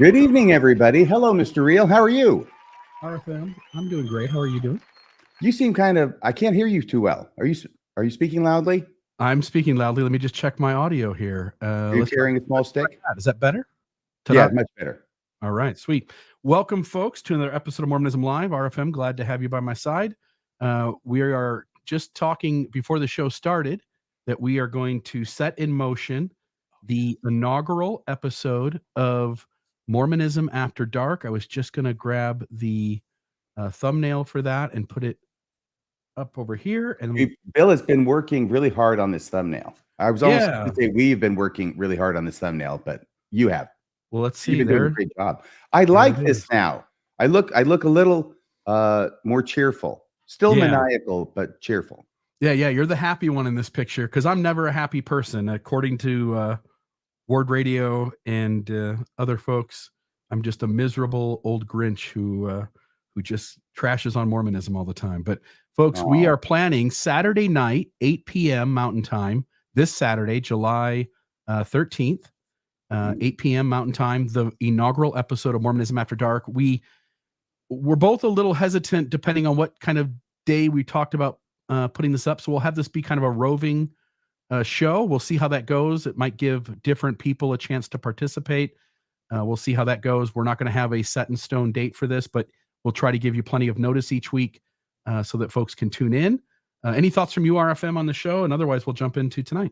Good evening, everybody. Hello, Mr. Real. How are you? RFM, I'm doing great. How are you doing? You seem I can't hear you too well. Are you speaking loudly? I'm speaking loudly. Let me just check my audio here. Are you carrying a small stick? Is that better? Yeah, much better. All right, sweet. Welcome, folks, to another episode of Mormonism Live. RFM, glad to have you by my side. We are just talking before the show started that we are going to set in motion the inaugural episode of Mormonism After Dark. I was just going to grab the thumbnail for that and put it up over here. And Bill has been working really hard on this thumbnail. I was almost going to say we've been working really hard on this thumbnail, but you have. Well, let's see. You've been doing a great job. I like this now. I look a little more cheerful. Still maniacal, but cheerful. Yeah, you're the happy one in this picture because I'm never a happy person. According to Ward Radio and other folks, I'm just a miserable old Grinch who just trashes on Mormonism all the time. But folks, we are planning Saturday night, 8 p.m. Mountain Time, this Saturday, July 13th, 8 p.m. Mountain Time, the inaugural episode of Mormonism After Dark. We're both a little hesitant depending on what kind of day we talked about putting this up. So we'll have this be kind of a roving show. We'll see how that goes. It might give different people a chance to participate. We'll see how that goes. We're not going to have a set in stone date for this, but we'll try to give you plenty of notice each week so that folks can tune in. Any thoughts from you, RFM, on the show? And otherwise, we'll jump into tonight.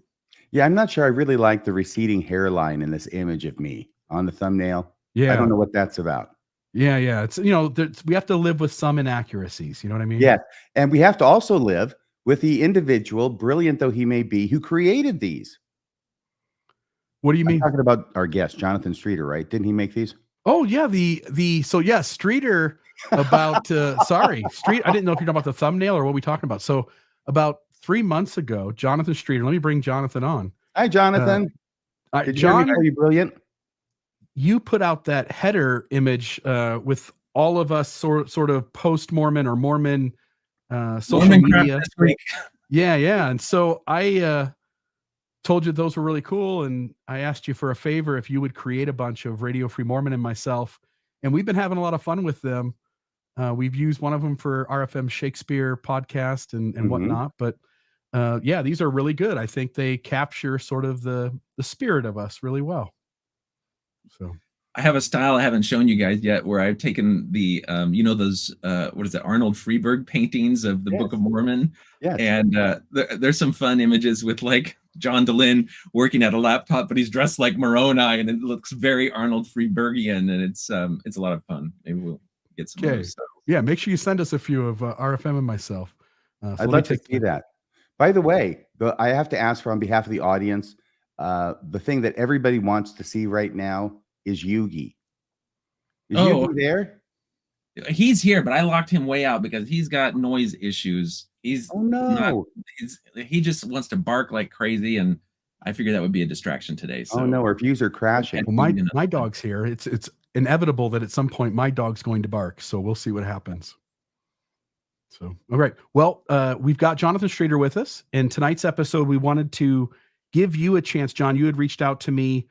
Yeah, I'm not sure. I really like the receding hairline in this image of me on the thumbnail. Yeah, I don't know what that's about. Yeah. It's, we have to live with some inaccuracies. You know what I mean? Yeah. And we have to also live with the individual, brilliant though he may be, who created these. What do you mean? Talking about our guest, Jonathan Streeter, right? Didn't he make these? Oh, yeah. Streeter about, Street. I didn't know if you're talking about the thumbnail or what we talking about. So about 3 months ago, Jonathan Streeter, let me bring Jonathan on. Hi, Jonathan. Did John, you call you brilliant? You put out that header image with all of us sort of post-Mormon or Mormon social media. Yeah. And so I told you those were really cool. And I asked you for a favor if you would create a bunch of Radio Free Mormon and myself. And we've been having a lot of fun with them. We've used one of them for RFM Shakespeare podcast and whatnot. But these are really good. I think they capture sort of the spirit of us really well. So I have a style I haven't shown you guys yet where I've taken the, those, Arnold Freeberg paintings of the Book of Mormon. Yes. And there's some fun images with like John Dehlin working at a laptop, but he's dressed like Moroni and it looks very Arnold Freebergian. And it's a lot of fun. Maybe we'll get some of those. Yeah, make sure you send us a few of RFM and myself. I'd like to see that. By the way, I have to ask for on behalf of the audience, the thing that everybody wants to see right now is Yugi. Is Yugi there? He's here, but I locked him way out because he's got noise issues. He just wants to bark like crazy, and I figured that would be a distraction today. So. Oh no, our views are crashing. Well, my dog's here. It's inevitable that at some point my dog's going to bark. So we'll see what happens. So all right. Well, we've got Jonathan Streeter with us. In tonight's episode, we wanted to give you a chance. John, you had reached out to me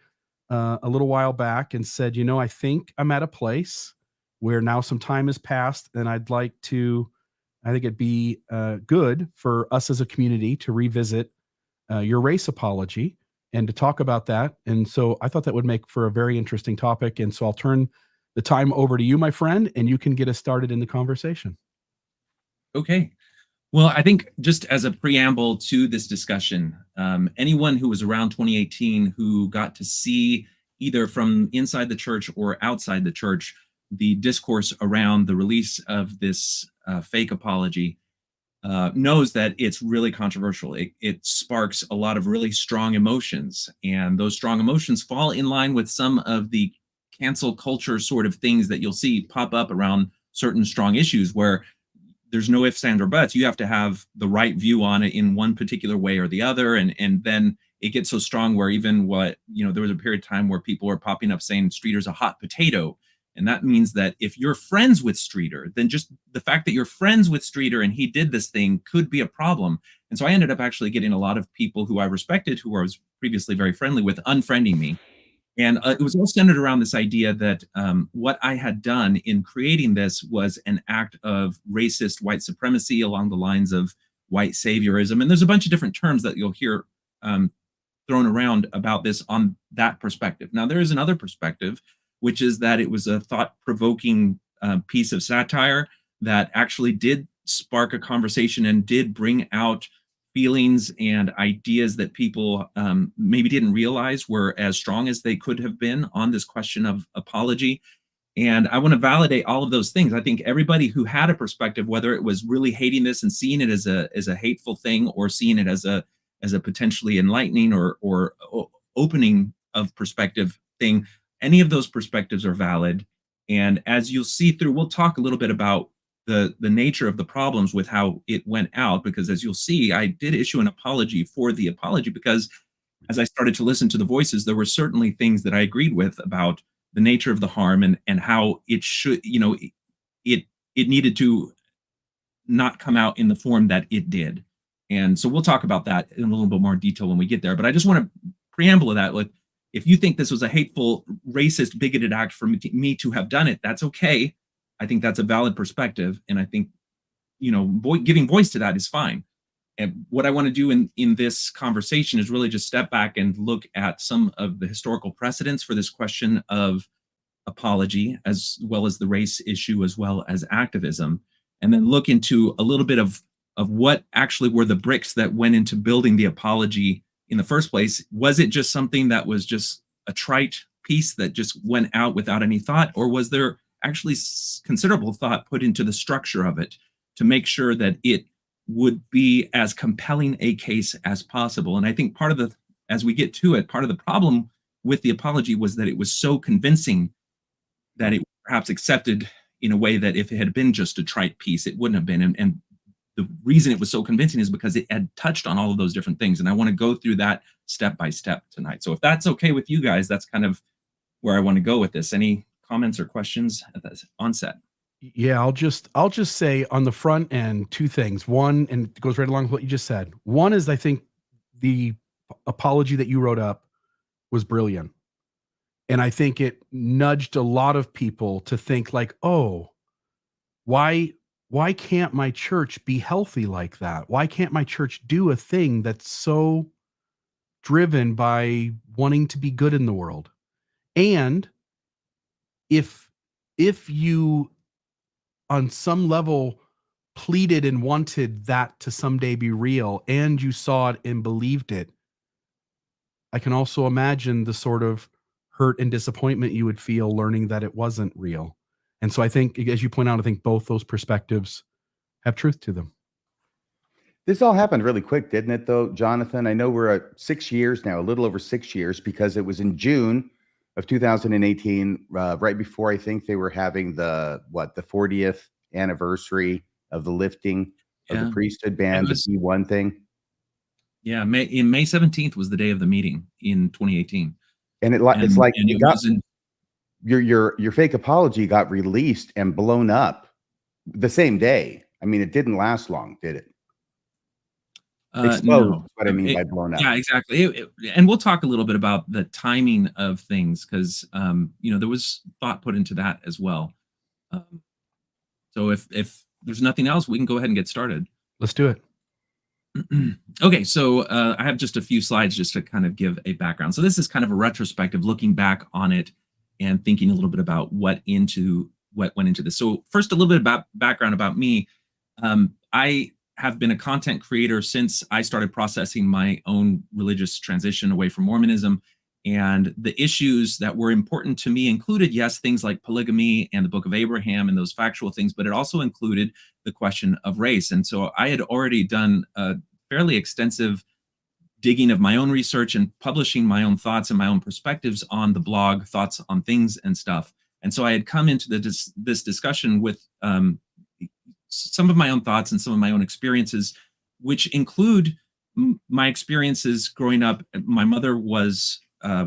a little while back and said, I think I'm at a place where now some time has passed and I think it'd be good for us as a community to revisit your race apology and to talk about that. And so I thought that would make for a very interesting topic. And so I'll turn the time over to you, my friend, and you can get us started in the conversation. Okay. Well, I think just as a preamble to this discussion, anyone who was around 2018 who got to see either from inside the church or outside the church the discourse around the release of this fake apology knows that it's really controversial. It sparks a lot of really strong emotions, and those strong emotions fall in line with some of the cancel culture sort of things that you'll see pop up around certain strong issues where there's no ifs, ands, or buts. You have to have the right view on it in one particular way or the other. And then it gets so strong where even there was a period of time where people were popping up saying Streeter's a hot potato. And that means that if you're friends with Streeter, then just the fact that you're friends with Streeter and he did this thing could be a problem. And so I ended up actually getting a lot of people who I respected, who I was previously very friendly with, unfriending me. And it was all centered around this idea that what I had done in creating this was an act of racist white supremacy along the lines of white saviorism. And there's a bunch of different terms that you'll hear thrown around about this on that perspective. Now, there is another perspective, which is that it was a thought-provoking piece of satire that actually did spark a conversation and did bring out feelings and ideas that people maybe didn't realize were as strong as they could have been on this question of apology. And I want to validate all of those things. I think everybody who had a perspective, whether it was really hating this and seeing it as a hateful thing, or seeing it as a potentially enlightening or opening of perspective thing, any of those perspectives are valid. And as you'll see through, we'll talk a little bit about the nature of the problems with how it went out, because as you'll see, I did issue an apology for the apology, because as I started to listen to the voices, there were certainly things that I agreed with about the nature of the harm and how it should, it needed to not come out in the form that it did. And so we'll talk about that in a little bit more detail when we get there. But I just want to preamble that, like, if you think this was a hateful, racist, bigoted act for me to have done it, that's okay. I think that's a valid perspective. And I think, giving voice to that is fine. And what I want to do in this conversation is really just step back and look at some of the historical precedents for this question of apology, as well as the race issue, as well as activism, and then look into a little bit of what actually were the bricks that went into building the apology in the first place. Was it just something that was just a trite piece that just went out without any thought, or was there actually considerable thought put into the structure of it to make sure that it would be as compelling a case as possible? And I think as we get to it, part of the problem with the apology was that it was so convincing that it was perhaps accepted in a way that if it had been just a trite piece, it wouldn't have been. And the reason it was so convincing is because it had touched on all of those different things. And I want to go through that step by step tonight. So if that's okay with you guys, that's kind of where I want to go with this. Any comments or questions at the onset? Yeah, I'll just say on the front end, two things. One, and it goes right along with what you just said. One is, I think the apology that you wrote up was brilliant. And I think it nudged a lot of people to think like, oh, why can't my church be healthy like that? Why can't my church do a thing that's so driven by wanting to be good in the world? And if you on some level pleaded and wanted that to someday be real, and you saw it and believed it, I can also imagine the sort of hurt and disappointment you would feel learning that it wasn't real. And so I think, as you point out, I think both those perspectives have truth to them. This all happened really quick, didn't it, though, Jonathan? I know we're at 6 years now, a little over 6 years, because it was in June of 2018, right before I think they were having the 40th anniversary of the lifting of the priesthood ban, the B1 thing. Yeah, May 17th was the day of the meeting in 2018. And your fake apology got released and blown up the same day. I mean, it didn't last long, did it? Exposed, no. Is what I mean by blown up. Yeah, exactly. And we'll talk a little bit about the timing of things, because there was thought put into that as well. So if there's nothing else, we can go ahead and get started. Let's do it. Okay, so I have just a few slides just to kind of give a background. So this is kind of a retrospective, looking back on it and thinking a little bit about what went into this. So first, a little bit about background about me. I have been a content creator since I started processing my own religious transition away from Mormonism. And the issues that were important to me included, yes, things like polygamy and the Book of Abraham and those factual things, but it also included the question of race. And so I had already done a fairly extensive digging of my own research and publishing my own thoughts and my own perspectives on the blog, Thoughts on Things and stuff. And so I had come into this discussion with some of my own thoughts and some of my own experiences, which include my experiences growing up. My mother was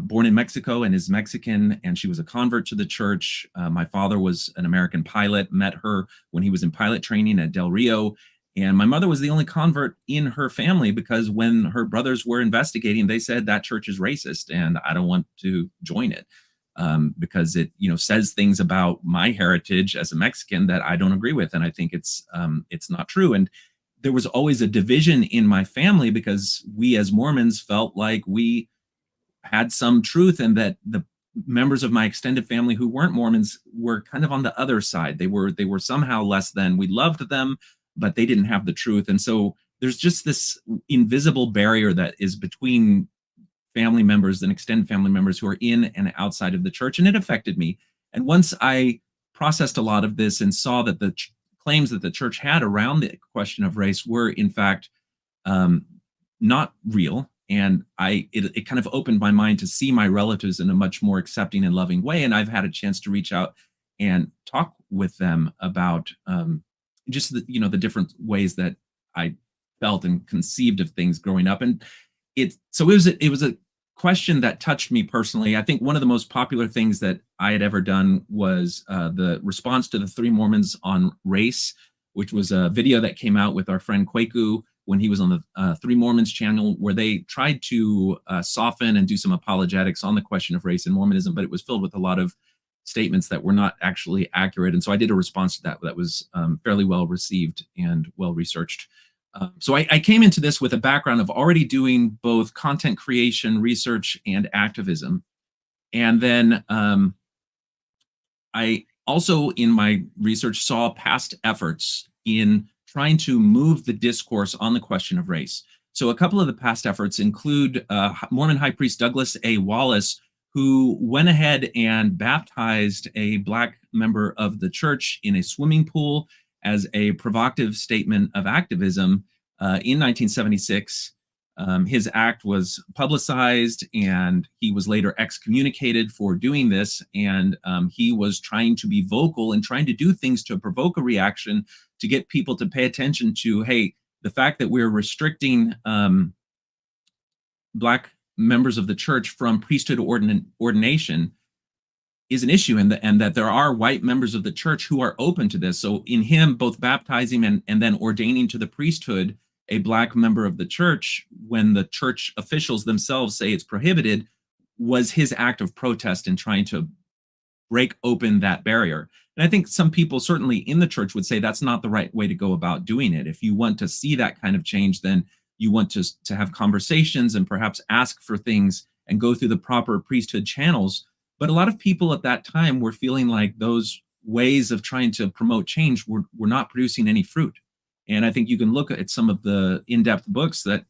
born in Mexico and is Mexican, and she was a convert to the church. My father was an American pilot, met her when he was in pilot training at Del Rio. And my mother was the only convert in her family because when her brothers were investigating, they said that church is racist and I don't want to join it because it, says things about my heritage as a Mexican that I don't agree with. And I think it's not true. And there was always a division in my family because we as Mormons felt like we had some truth and that the members of my extended family who weren't Mormons were kind of on the other side. They were somehow less than. We loved them, but they didn't have the truth. And so there's just this invisible barrier that is between family members and extended family members who are in and outside of the church. And it affected me. And once I processed a lot of this and saw that the claims that the church had around the question of race were in fact not real, and it kind of opened my mind to see my relatives in a much more accepting and loving way. And I've had a chance to reach out and talk with them about just the different ways that I felt and conceived of things growing up. And it was a question that touched me personally. I think one of the most popular things that I had ever done was the response to the Three Mormons on race, which was a video that came out with our friend Kwaku when he was on the Three Mormons channel, where they tried to soften and do some apologetics on the question of race in Mormonism, but it was filled with a lot of statements that were not actually accurate. And so I did a response to that was fairly well received and well researched. So I came into this with a background of already doing both content creation, research, and activism. And then I also, in my research, saw past efforts in trying to move the discourse on the question of race. So a couple of the past efforts include Mormon High Priest Douglas A. Wallace, who went ahead and baptized a Black member of the church in a swimming pool as a provocative statement of activism in 1976. His act was publicized and he was later excommunicated for doing this. And he was trying to be vocal and trying to do things to provoke a reaction to get people to pay attention to, hey, the fact that we're restricting Black members of the church from priesthood ordination is an issue, and that there are white members of the church who are open to this. So in him both baptizing and then ordaining to the priesthood a Black member of the church when the church officials themselves say it's prohibited was his act of protest in trying to break open that barrier. And I think some people certainly in the church would say that's not the right way to go about doing it. If you want to see that kind of change, then you want to have conversations and perhaps ask for things and go through the proper priesthood channels. But a lot of people at that time were feeling like those ways of trying to promote change were not producing any fruit. And I think you can look at some of the in-depth books that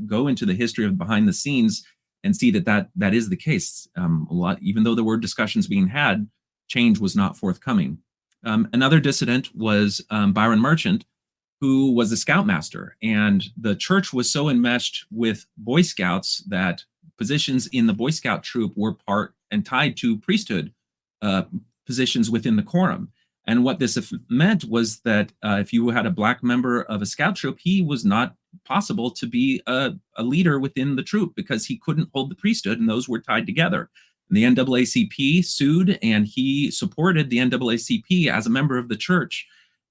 go into the history of behind the scenes and see that is the case. A lot, even though there were discussions being had, change was not forthcoming. Another dissident was Byron Merchant, who was a scoutmaster, and the church was so enmeshed with Boy Scouts that positions in the Boy Scout troop were part and tied to priesthood positions within the quorum. And what this meant was that if you had a Black member of a scout troop, he was not possible to be a leader within the troop because he couldn't hold the priesthood, and those were tied together. And the NAACP sued, and he supported the NAACP as a member of the church.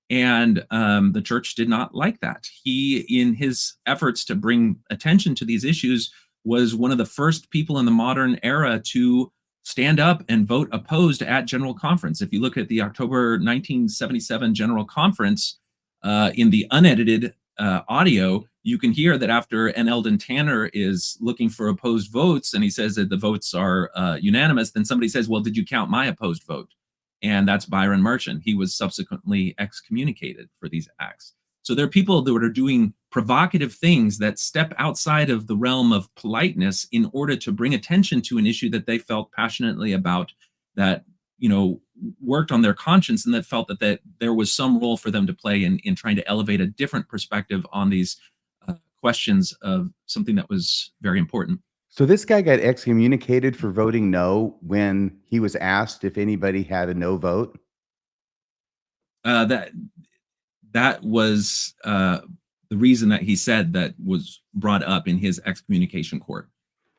And the church did not like that. He, in his efforts to bring attention to these issues, was one of the first people in the modern era to stand up and vote opposed at General Conference. If you look at the October 1977 General Conference, in the unedited audio, you can hear that after N. Eldon Tanner is looking for opposed votes, and he says that the votes are unanimous, then somebody says, well, did you count my opposed vote? And that's Byron Merchant. He was subsequently excommunicated for these acts. So there are people that are doing provocative things that step outside of the realm of politeness in order to bring attention to an issue that they felt passionately about, that, worked on their conscience, and that felt that there was some role for them to play in trying to elevate a different perspective on these questions of something that was very important. So this guy got excommunicated for voting no when he was asked if anybody had a no vote? That was the reason that he said that was brought up in his excommunication court.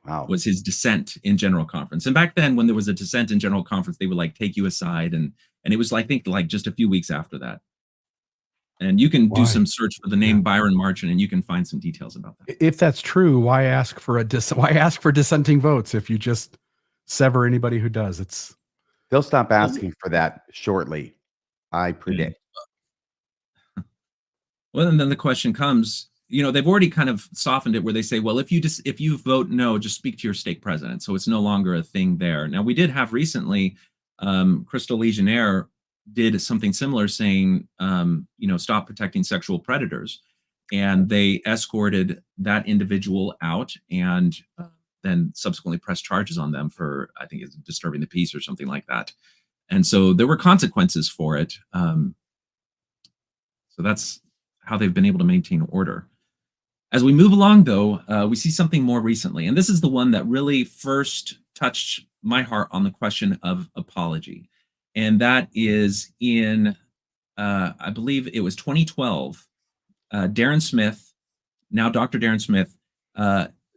Wow. Was his dissent in General Conference. And back then, when there was a dissent in General Conference, they would take you aside, and it was, I think, just a few weeks after that. And you can do Why? some search for the name Byron Marchant, and you can find some details about that. If that's true, why ask for dissenting votes if you just sever anybody who does? They'll stop asking for that shortly, I predict. Well, and then the question comes, they've already kind of softened it where they say, well, if you vote no, just speak to your stake president. So it's no longer a thing there. Now, we did have recently, Crystal Legionnaire did something similar saying, stop protecting sexual predators. And they escorted that individual out and then subsequently pressed charges on them for, I think it's disturbing the peace or something like that. And so there were consequences for it. So that's how they've been able to maintain order. As we move along, though, we see something more recently, and this is the one that really first touched my heart on the question of apology. And that is in, I believe it was 2012, Darren Smith, now Dr. Darren Smith,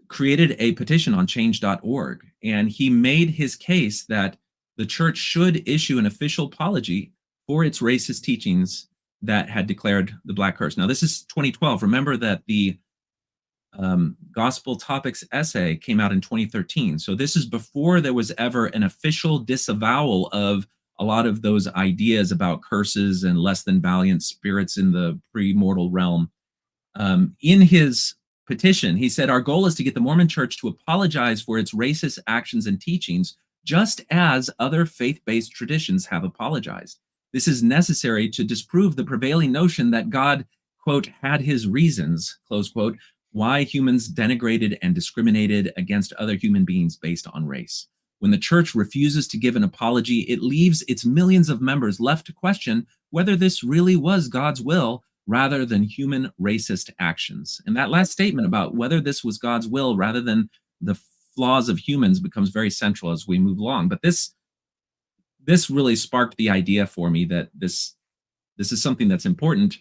created a petition on change.org. And he made his case that the church should issue an official apology for its racist teachings that had declared the Black curse. Now, this is 2012. Remember that the Gospel Topics essay came out in 2013. So this is before there was ever an official disavowal of a lot of those ideas about curses and less than valiant spirits in the pre-mortal realm. In his petition, he said, our goal is to get the Mormon Church to apologize for its racist actions and teachings, just as other faith-based traditions have apologized. This is necessary to disprove the prevailing notion that God, quote, had his reasons, close quote, why humans denigrated and discriminated against other human beings based on race. When the church refuses to give an apology, it leaves its millions of members left to question whether this really was God's will rather than human racist actions. And that last statement about whether this was God's will rather than the flaws of humans becomes very central as we move along. But this really sparked the idea for me that this is something that's important.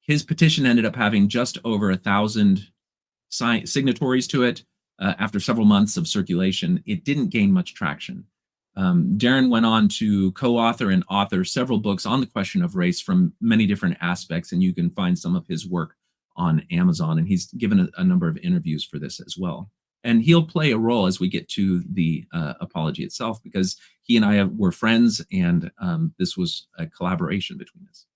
His petition ended up having just over 1,000 signatories to it. After several months of circulation, it didn't gain much traction. Darren went on to co-author and author several books on the question of race from many different aspects, and you can find some of his work on Amazon, and he's given a number of interviews for this as well. And he'll play a role as we get to the apology itself, because he and I were friends, and this was a collaboration between us.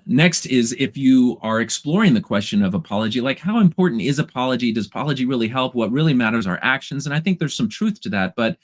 Next is, if you are exploring the question of apology, like how important is apology? Does apology really help? What really matters are actions. And I think there's some truth to that, but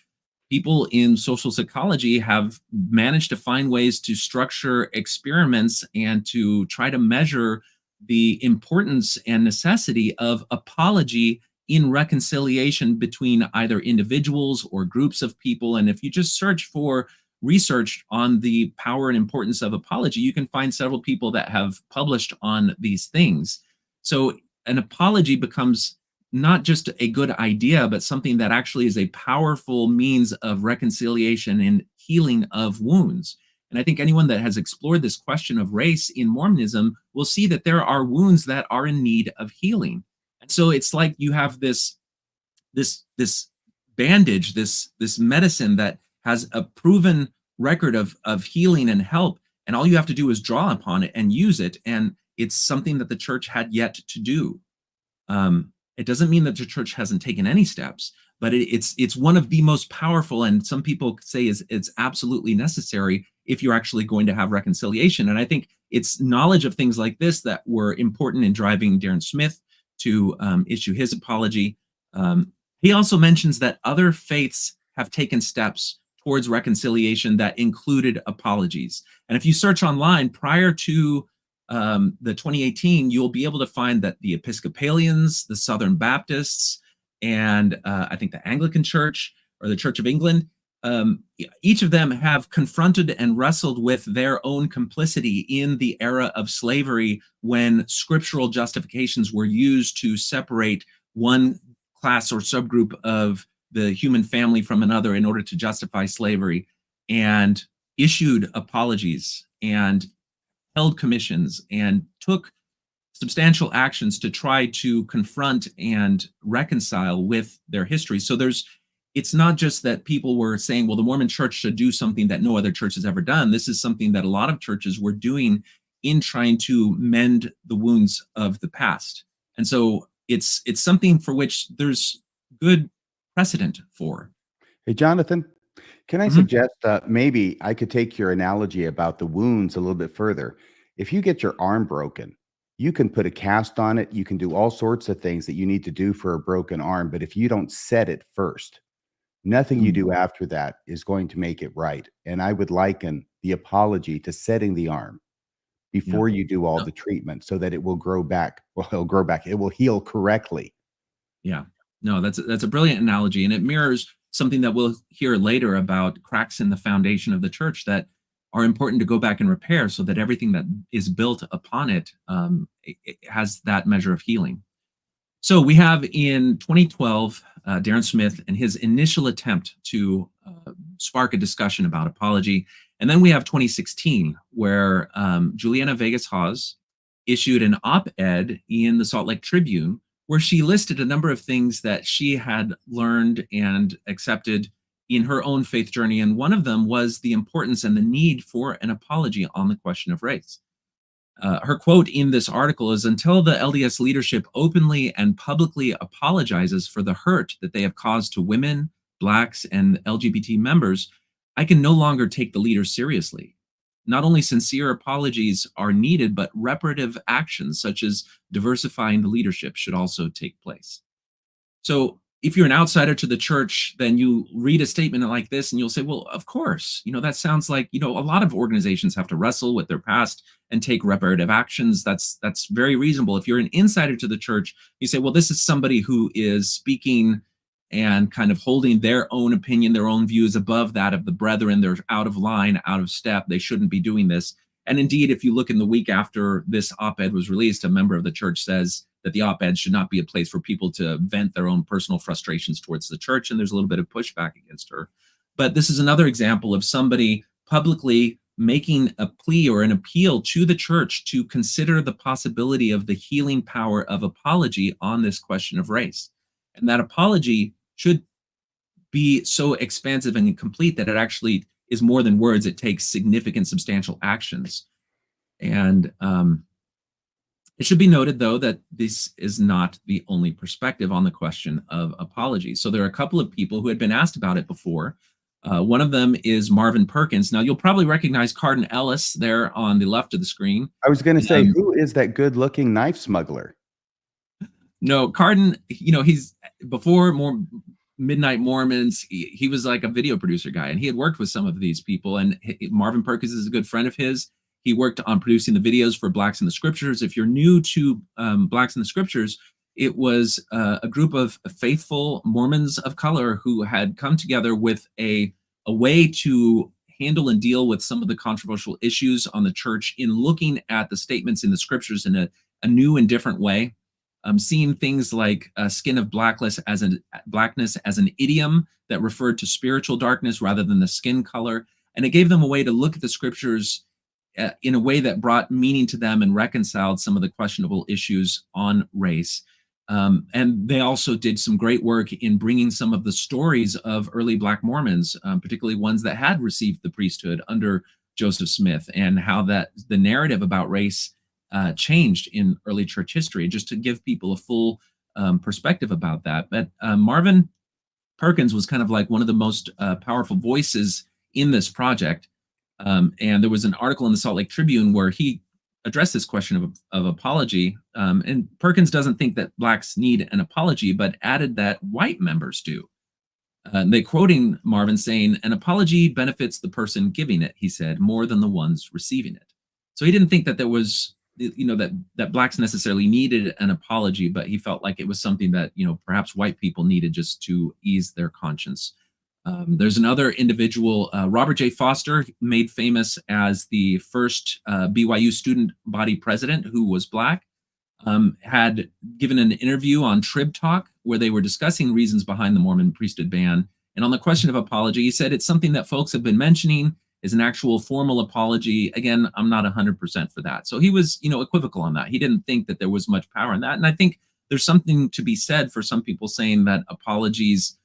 people in social psychology have managed to find ways to structure experiments and to try to measure the importance and necessity of apology in reconciliation between either individuals or groups of people. And if you just search for research on the power and importance of apology, you can find several people that have published on these things. So an apology becomes not just a good idea, but something that actually is a powerful means of reconciliation and healing of wounds. And I think anyone that has explored this question of race in Mormonism will see that there are wounds that are in need of healing. And so it's like you have this bandage, this medicine that has a proven record of healing and help, and all you have to do is draw upon it and use it, and it's something that the church had yet to do. It doesn't mean that the church hasn't taken any steps, but it's one of the most powerful, and some people say it's absolutely necessary if you're actually going to have reconciliation. And I think it's knowledge of things like this that were important in driving Darren Smith to issue his apology. He also mentions that other faiths have taken steps towards reconciliation that included apologies. And if you search online prior to the 2018, you'll be able to find that the Episcopalians, the Southern Baptists, and I think the Anglican Church or the Church of England, each of them have confronted and wrestled with their own complicity in the era of slavery, when scriptural justifications were used to separate one class or subgroup of the human family from another in order to justify slavery, and issued apologies and held commissions and took substantial actions to try to confront and reconcile with their history. So it's not just that people were saying, well, the Mormon church should do something that no other church has ever done. This is something that a lot of churches were doing in trying to mend the wounds of the past. And so it's something for which there's good precedent for. Hey, Jonathan, can I Mhm. suggest maybe I could take your analogy about the wounds a little bit further? If you get your arm broken, you can put a cast on it. You can do all sorts of things that you need to do for a broken arm. But if you don't set it first, nothing you Mm. do after that is going to make it right. And I would liken the apology to setting the arm Yeah. before you do all No, the treatment so that it will grow back. Well, it'll grow back. It will heal correctly. yeah. No, that's a brilliant analogy, and it mirrors something that we'll hear later about cracks in the foundation of the church that are important to go back and repair, so that everything that is built upon it, it has that measure of healing. So we have in 2012 Darren Smith and his initial attempt to spark a discussion about apology. And then we have 2016, where Juliana Vegas Hawes issued an op ed in the Salt Lake Tribune, where she listed a number of things that she had learned and accepted in her own faith journey. And one of them was the importance and the need for an apology on the question of race. Her quote in this article is, "Until the LDS leadership openly and publicly apologizes for the hurt that they have caused to women, Blacks, and LGBT members, I can no longer take the leaders seriously. Not only sincere apologies are needed, but reparative actions such as diversifying the leadership should also take place." So if you're an outsider to the church, then you read a statement like this and you'll say, well, of course, that sounds like, a lot of organizations have to wrestle with their past and take reparative actions. That's very reasonable. If you're an insider to the church, you say, well, this is somebody who is speaking and kind of holding their own opinion, their own views above that of the brethren. They're out of line, out of step. They shouldn't be doing this. And indeed, if you look in the week after this op-ed was released, a member of the church says that the op-ed should not be a place for people to vent their own personal frustrations towards the church. And there's a little bit of pushback against her. But this is another example of somebody publicly making a plea or an appeal to the church to consider the possibility of the healing power of apology on this question of race. And that apology should be so expansive and complete that it actually is more than words. It takes significant, substantial actions. And it should be noted, though, that this is not the only perspective on the question of apology. So there are a couple of people who had been asked about it before. One of them is Marvin Perkins. Now, you'll probably recognize Cardin Ellis there on the left of the screen. I was going to say, who is that good-looking knife smuggler? No, Cardin, he's before Midnight Mormons, he was like a video producer guy, and he had worked with some of these people. And Marvin Perkins is a good friend of his. He worked on producing the videos for Blacks in the Scriptures. If you're new to Blacks in the Scriptures, it was a group of faithful Mormons of color who had come together with a way to handle and deal with some of the controversial issues on the church in looking at the statements in the Scriptures in a new and different way. Seeing things like skin of blackness as an idiom that referred to spiritual darkness rather than the skin color. And it gave them a way to look at the scriptures in a way that brought meaning to them and reconciled some of the questionable issues on race. And they also did some great work in bringing some of the stories of early Black Mormons, particularly ones that had received the priesthood under Joseph Smith, and how that the narrative about race changed in early church history, just to give people a full perspective about that. But Marvin Perkins was kind of like one of the most powerful voices in this project. And there was an article in the Salt Lake Tribune where he addressed this question of apology. And Perkins doesn't think that Blacks need an apology, but added that white members do. They quoting Marvin saying, "An apology benefits the person giving it," he said, "more than the ones receiving it." So he didn't think that there was, that Blacks necessarily needed an apology, but he felt like it was something that, perhaps white people needed just to ease their conscience. There's another individual, Robert J. Foster, made famous as the first BYU student body president who was Black, had given an interview on Trib Talk where they were discussing reasons behind the Mormon priesthood ban. And on the question of apology, he said, "It's something that folks have been mentioning, is an actual formal apology. Again, I'm not 100% for that." So he was, equivocal on that. He didn't think that there was much power in that. And I think there's something to be said for some people saying that apologies,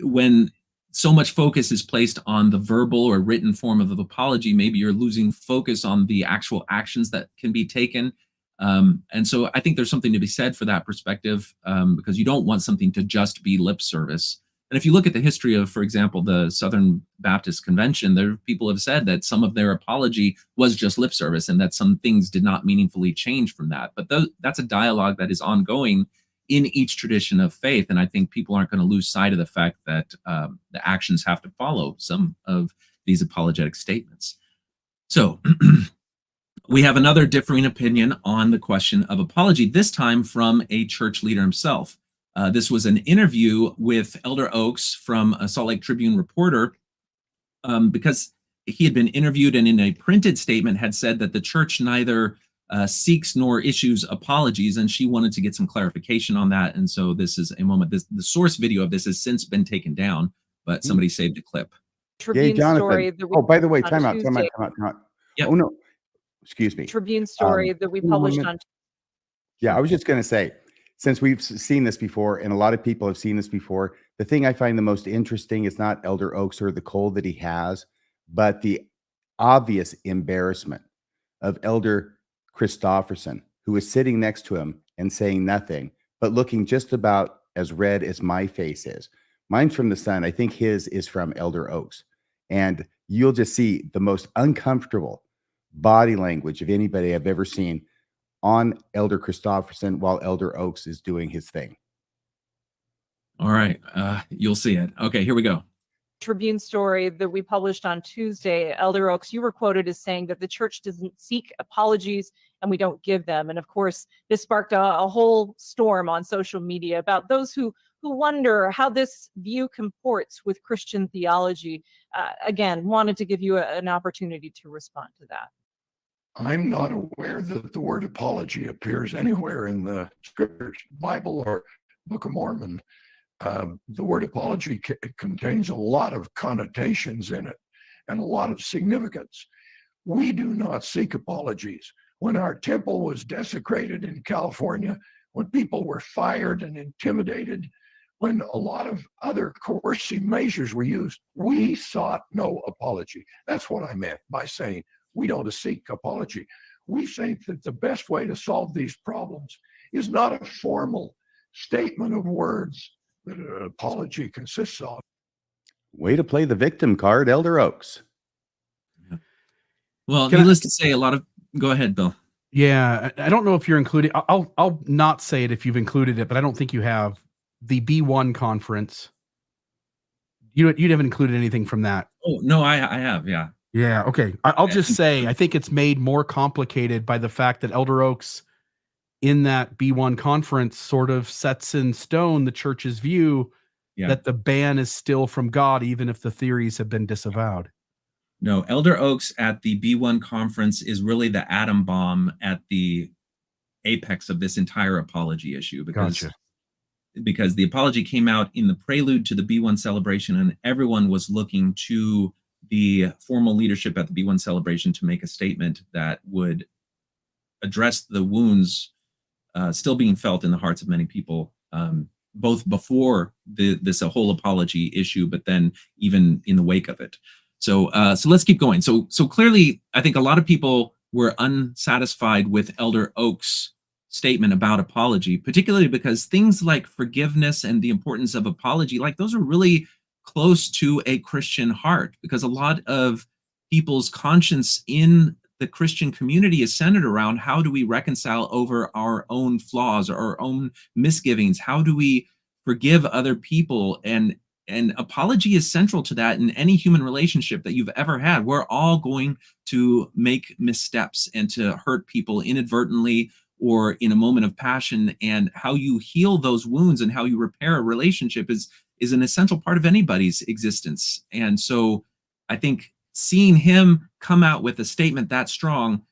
when so much focus is placed on the verbal or written form of apology, maybe you're losing focus on the actual actions that can be taken. And so I think there's something to be said for that perspective, because you don't want something to just be lip service. And if you look at the history of, for example, the Southern Baptist Convention, there people have said that some of their apology was just lip service and that some things did not meaningfully change from that. But that's a dialogue that is ongoing in each tradition of faith. And I think people aren't going to lose sight of the fact that the actions have to follow some of these apologetic statements. So we have another differing opinion on the question of apology, this time from a church leader himself. This was an interview with Elder Oaks from a Salt Lake Tribune reporter, because he had been interviewed and in a printed statement had said that the church neither seeks nor issues apologies, and she wanted to get some clarification on that. And so this is a moment. The source video of this has since been taken down, but somebody saved a clip. Yay, Jonathan. Oh, by the way, time out. Yep. Oh, no. Excuse me. Tribune story that we published on. Yeah, I was just going to say, since we've seen this before, and a lot of people have seen this before, the thing I find the most interesting is not Elder Oaks or the cold that he has, but the obvious embarrassment of Elder Christofferson, who is sitting next to him and saying nothing, but looking just about as red as my face is. Mine's from the sun. I think his is from Elder Oaks. And you'll just see the most uncomfortable body language of anybody I've ever seen on Elder Christofferson while Elder Oaks is doing his thing. All right. You'll see it. Okay, here we go. Tribune story that we published on Tuesday. Elder Oaks, you were quoted as saying that the church doesn't seek apologies and we don't give them. And of course, this sparked a whole storm on social media about those who wonder how this view comports with Christian theology. Again, wanted to give you an opportunity to respond to that. I'm not aware that the word apology appears anywhere in the scriptures, Bible or Book of Mormon. The word apology contains a lot of connotations in it and a lot of significance. We do not seek apologies. When our temple was desecrated in California, when people were fired and intimidated, when a lot of other coercive measures were used, we sought no apology. That's what I meant by saying we don't seek apology. We think that the best way to solve these problems is not a formal statement of words that an apology consists of. Way to play the victim card, Elder Oaks. Well, needless to say, go ahead, Bill. Yeah, I don't know if you're including, I'll not say it if you've included it, but I don't think you have. The B1 conference. You haven't included anything from that. Oh, no, I have, yeah. Yeah, okay. I'll just say, I think it's made more complicated by the fact that Elder Oaks in that B1 conference sort of sets in stone the church's view that the ban is still from God, even if the theories have been disavowed. No, Elder Oaks at the B1 conference is really the atom bomb at the apex of this entire apology issue, because the apology came out in the prelude to the B1 celebration, and everyone was looking to the formal leadership at the B1 celebration to make a statement that would address the wounds still being felt in the hearts of many people, both before this whole apology issue, but then even in the wake of it. So let's keep going. So clearly, I think a lot of people were unsatisfied with Elder Oaks' statement about apology, particularly because things like forgiveness and the importance of apology, like those are really close to a Christian heart, because a lot of people's conscience in the Christian community is centered around how do we reconcile over our own flaws or our own misgivings? How do we forgive other people? And apology is central to that in any human relationship that you've ever had. We're all going to make missteps and to hurt people inadvertently or in a moment of passion, and how you heal those wounds and how you repair a relationship is an essential part of anybody's existence. And so I think seeing him come out with a statement that strong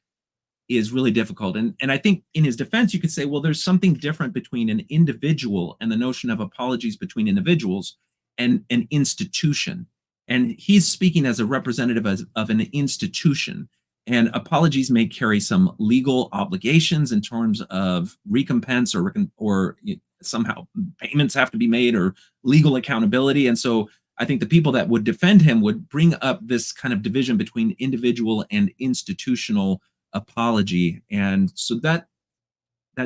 is really difficult. And I think in his defense, you could say, well, there's something different between an individual and the notion of apologies between individuals and an institution. And he's speaking as a representative of an institution. And apologies may carry some legal obligations in terms of recompense or somehow payments have to be made or legal accountability. And so I think the people that would defend him would bring up this kind of division between individual and institutional apology. And so that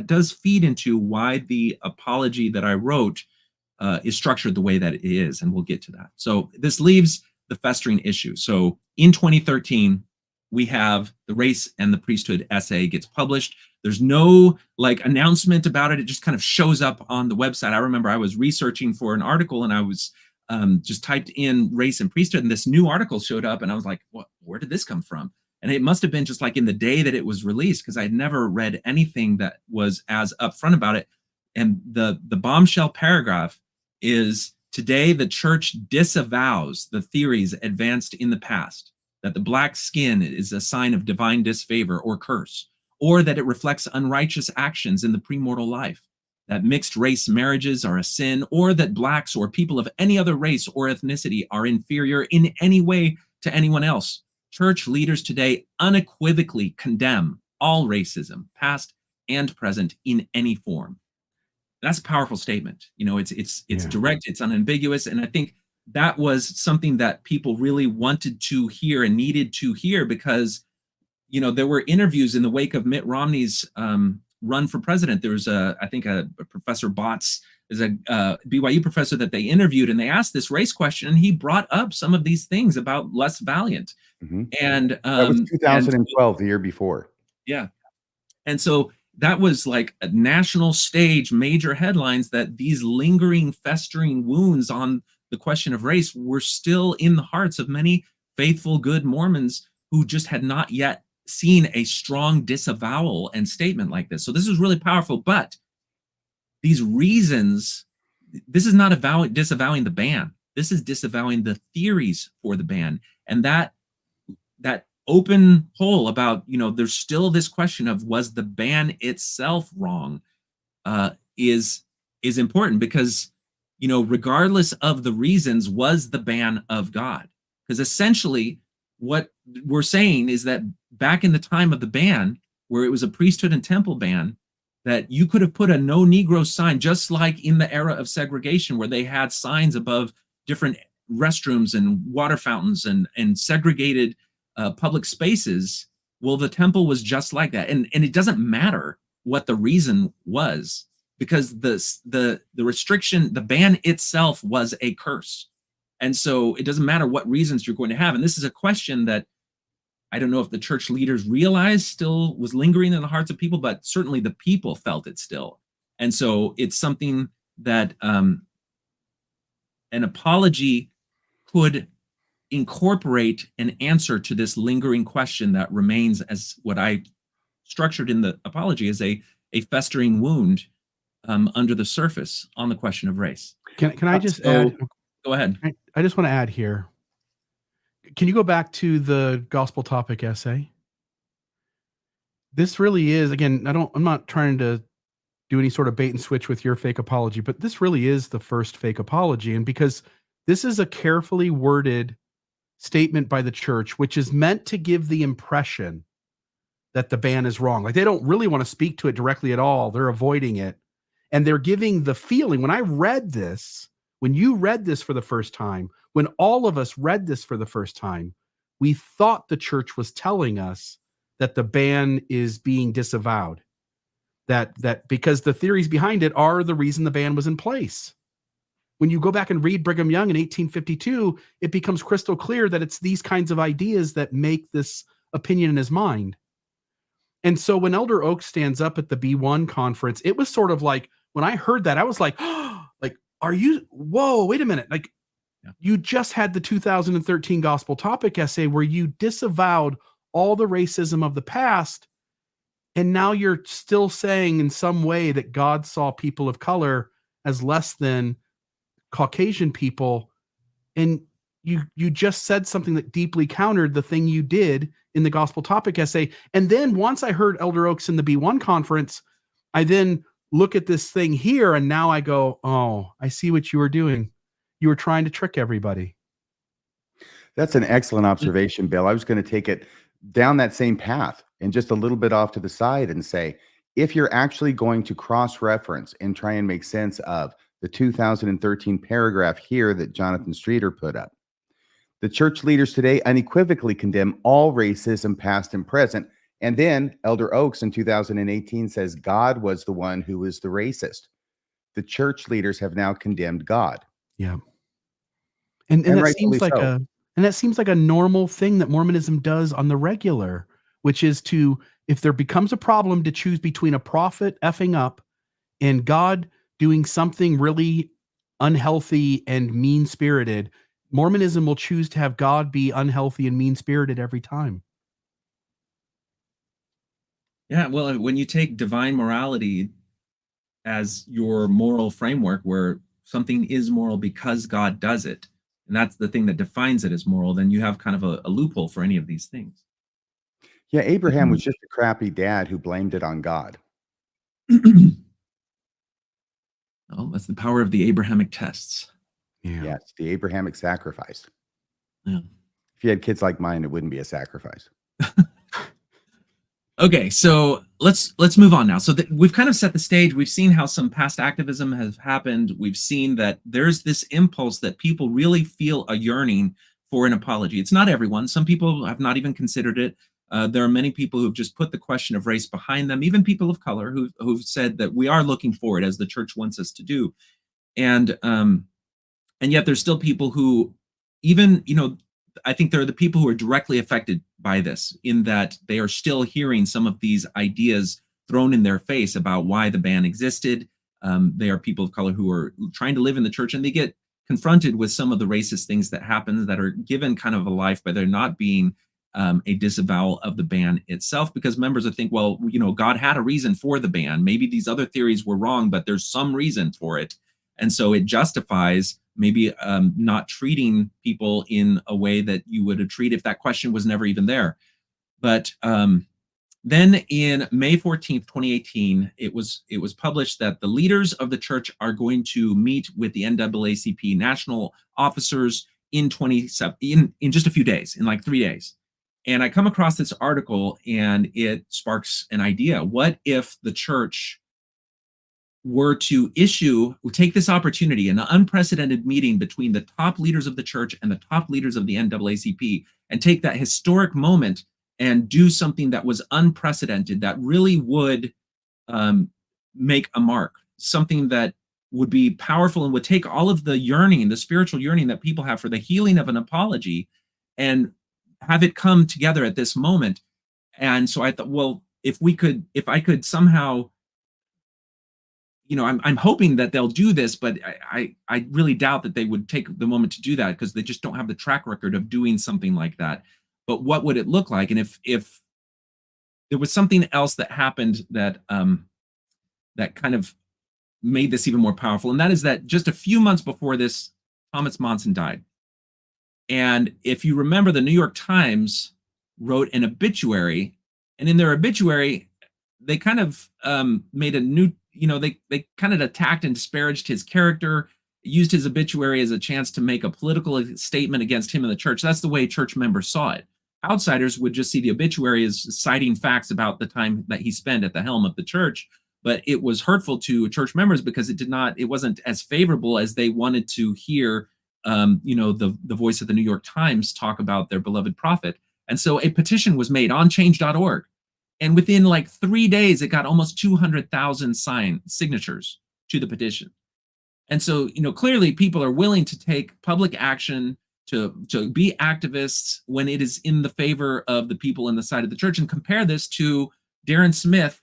does feed into why the apology that I wrote is structured the way that it is, and we'll get to that. So this leaves the festering issue. So in 2013, we have the Race and the Priesthood essay gets published. There's no like announcement about it. It just kind of shows up on the website. I remember I was researching for an article, and I was just typed in race and priesthood, and this new article showed up, and I was like, what, where did this come from? And it must have been just like in the day that it was released, because I had never read anything that was as upfront about it. And the bombshell paragraph is, today the church disavows the theories advanced in the past, that the black skin is a sign of divine disfavor or curse, or that it reflects unrighteous actions in the premortal life, that mixed race marriages are a sin, or that blacks or people of any other race or ethnicity are inferior in any way to anyone else. Church leaders today unequivocally condemn all racism, past and present, in any form. That's a powerful statement. You know, it's direct, it's unambiguous, and I think that was something that people really wanted to hear and needed to hear, because, you know, there were interviews in the wake of Mitt Romney's run for president. There was I think a Professor Botts is a BYU professor that they interviewed, and they asked this race question, and he brought up some of these things about Les Valiant. Mm-hmm. And that was 2012, the year before. Yeah. And so that was like a national stage, major headlines, that these lingering, festering wounds on the question of race were still in the hearts of many faithful, good Mormons who just had not yet seen a strong disavowal and statement like this. So this is really powerful, but these reasons, this is not disavowing the ban. This is disavowing the theories for the ban. And that open hole about, you know, there's still this question of, was the ban itself wrong, is important, because, you know, regardless of the reasons, was the ban of God? Because essentially what we're saying is that back in the time of the ban, where it was a priesthood and temple ban, that you could have put a no Negro sign, just like in the era of segregation, where they had signs above different restrooms and water fountains and segregated public spaces. Well, the temple was just like that. And it doesn't matter what the reason was, because the restriction, the ban itself was a curse. And so it doesn't matter what reasons you're going to have. And this is a question that I don't know if the church leaders realized still was lingering in the hearts of people, but certainly the people felt it still. And so it's something that an apology could incorporate an answer to this lingering question that remains, as what I structured in the apology, as a festering wound under the surface on the question of race. Can I just add? Go ahead. I just want to add here. Can you go back to the gospel topic essay? This really is, again, I'm not trying to do any sort of bait and switch with your fake apology, but this really is the first fake apology. And because this is a carefully worded statement by the church, which is meant to give the impression that the ban is wrong. Like, they don't really want to speak to it directly at all. They're avoiding it. And they're giving the feeling, when I read this, when you read this for the first time, when all of us read this for the first time, we thought the church was telling us that the ban is being disavowed. That because the theories behind it are the reason the ban was in place. When you go back and read Brigham Young in 1852, it becomes crystal clear that it's these kinds of ideas that make this opinion in his mind. And so when Elder Oaks stands up at the B1 conference, it was sort of like, when I heard that, I was like, oh, like, are you, whoa, wait a minute. Like, you just had the 2013 gospel topic essay where you disavowed all the racism of the past. And now you're still saying in some way that God saw people of color as less than Caucasian people. And you just said something that deeply countered the thing you did in the gospel topic essay. And then once I heard Elder Oaks in the B1 conference, I then look at this thing here, and now I go, oh, I see what you were doing. You were trying to trick everybody. That's an excellent observation, Bill. I was going to take it down that same path and just a little bit off to the side and say, if you're actually going to cross-reference and try and make sense of the 2013 paragraph here that Jonathan Streeter put up. The church leaders today unequivocally condemn all racism, past and present. And then Elder Oaks in 2018 says God was the one who was the racist. The church leaders have now condemned God. Yeah. And that rightfully seems like so. that seems like a normal thing that Mormonism does on the regular, which is to, if there becomes a problem, to choose between a prophet effing up and God doing something really unhealthy and mean-spirited. Mormonism will choose to have God be unhealthy and mean-spirited every time. Yeah, well, when you take divine morality as your moral framework, where something is moral because God does it, and that's the thing that defines it as moral, then you have kind of a loophole for any of these things. Yeah, Abraham was just a crappy dad who blamed it on God. Oh, that's the power of the Abrahamic tests. Yeah. Yes, the Abrahamic sacrifice. Yeah. If you had kids like mine, it wouldn't be a sacrifice. Okay, so let's move on now. So we've kind of set the stage. We've seen how some past activism has happened. We've seen that there's this impulse that people really feel a yearning for an apology. It's not everyone. Some people have not even considered it. There are many people who've just put the question of race behind them, even people of color who've said that we are looking for it, as the church wants us to do. And yet there's still people who, even, I think there are the people who are directly affected by this, in that they are still hearing some of these ideas thrown in their face about why the ban existed. They are people of color who are trying to live in the church, and they get confronted with some of the racist things that happen, that are given kind of a life by there not being a disavowal of the ban itself, because members would think, well, God had a reason for the ban. Maybe these other theories were wrong, but there's some reason for it. And so it justifies maybe not treating people in a way that you would treat if that question was never even there. But then in May 14th, 2018, it was published that the leaders of the church are going to meet with the NAACP national officers in just a few days, in like 3 days. And I come across this article, and it sparks an idea. What if the church were to take this opportunity, an unprecedented meeting between the top leaders of the church and the top leaders of the NAACP, and take that historic moment and do something that was unprecedented, that really would make a mark, something that would be powerful and would take all of the yearning, the spiritual yearning that people have for the healing of an apology, and have it come together at this moment. And so I thought, well, if I could somehow, I'm hoping that they'll do this, but I really doubt that they would take the moment to do that, because they just don't have the track record of doing something like that. But what would it look like? And if there was something else that happened that that kind of made this even more powerful, and that is that just a few months before this, Thomas Monson died. And if you remember, the New York Times wrote an obituary, and in their obituary, they kind of made a new, they kind of attacked and disparaged his character, used his obituary as a chance to make a political statement against him and the church. That's the way church members saw it. Outsiders would just see the obituary as citing facts about the time that he spent at the helm of the church. But it was hurtful to church members because it wasn't as favorable as they wanted to hear, the voice of the New York Times talk about their beloved prophet. And so a petition was made on change.org. And within like 3 days, it got almost 200,000 signatures to the petition. And so, clearly people are willing to take public action, to be activists when it is in the favor of the people in the side of the church. And compare this to Darren Smith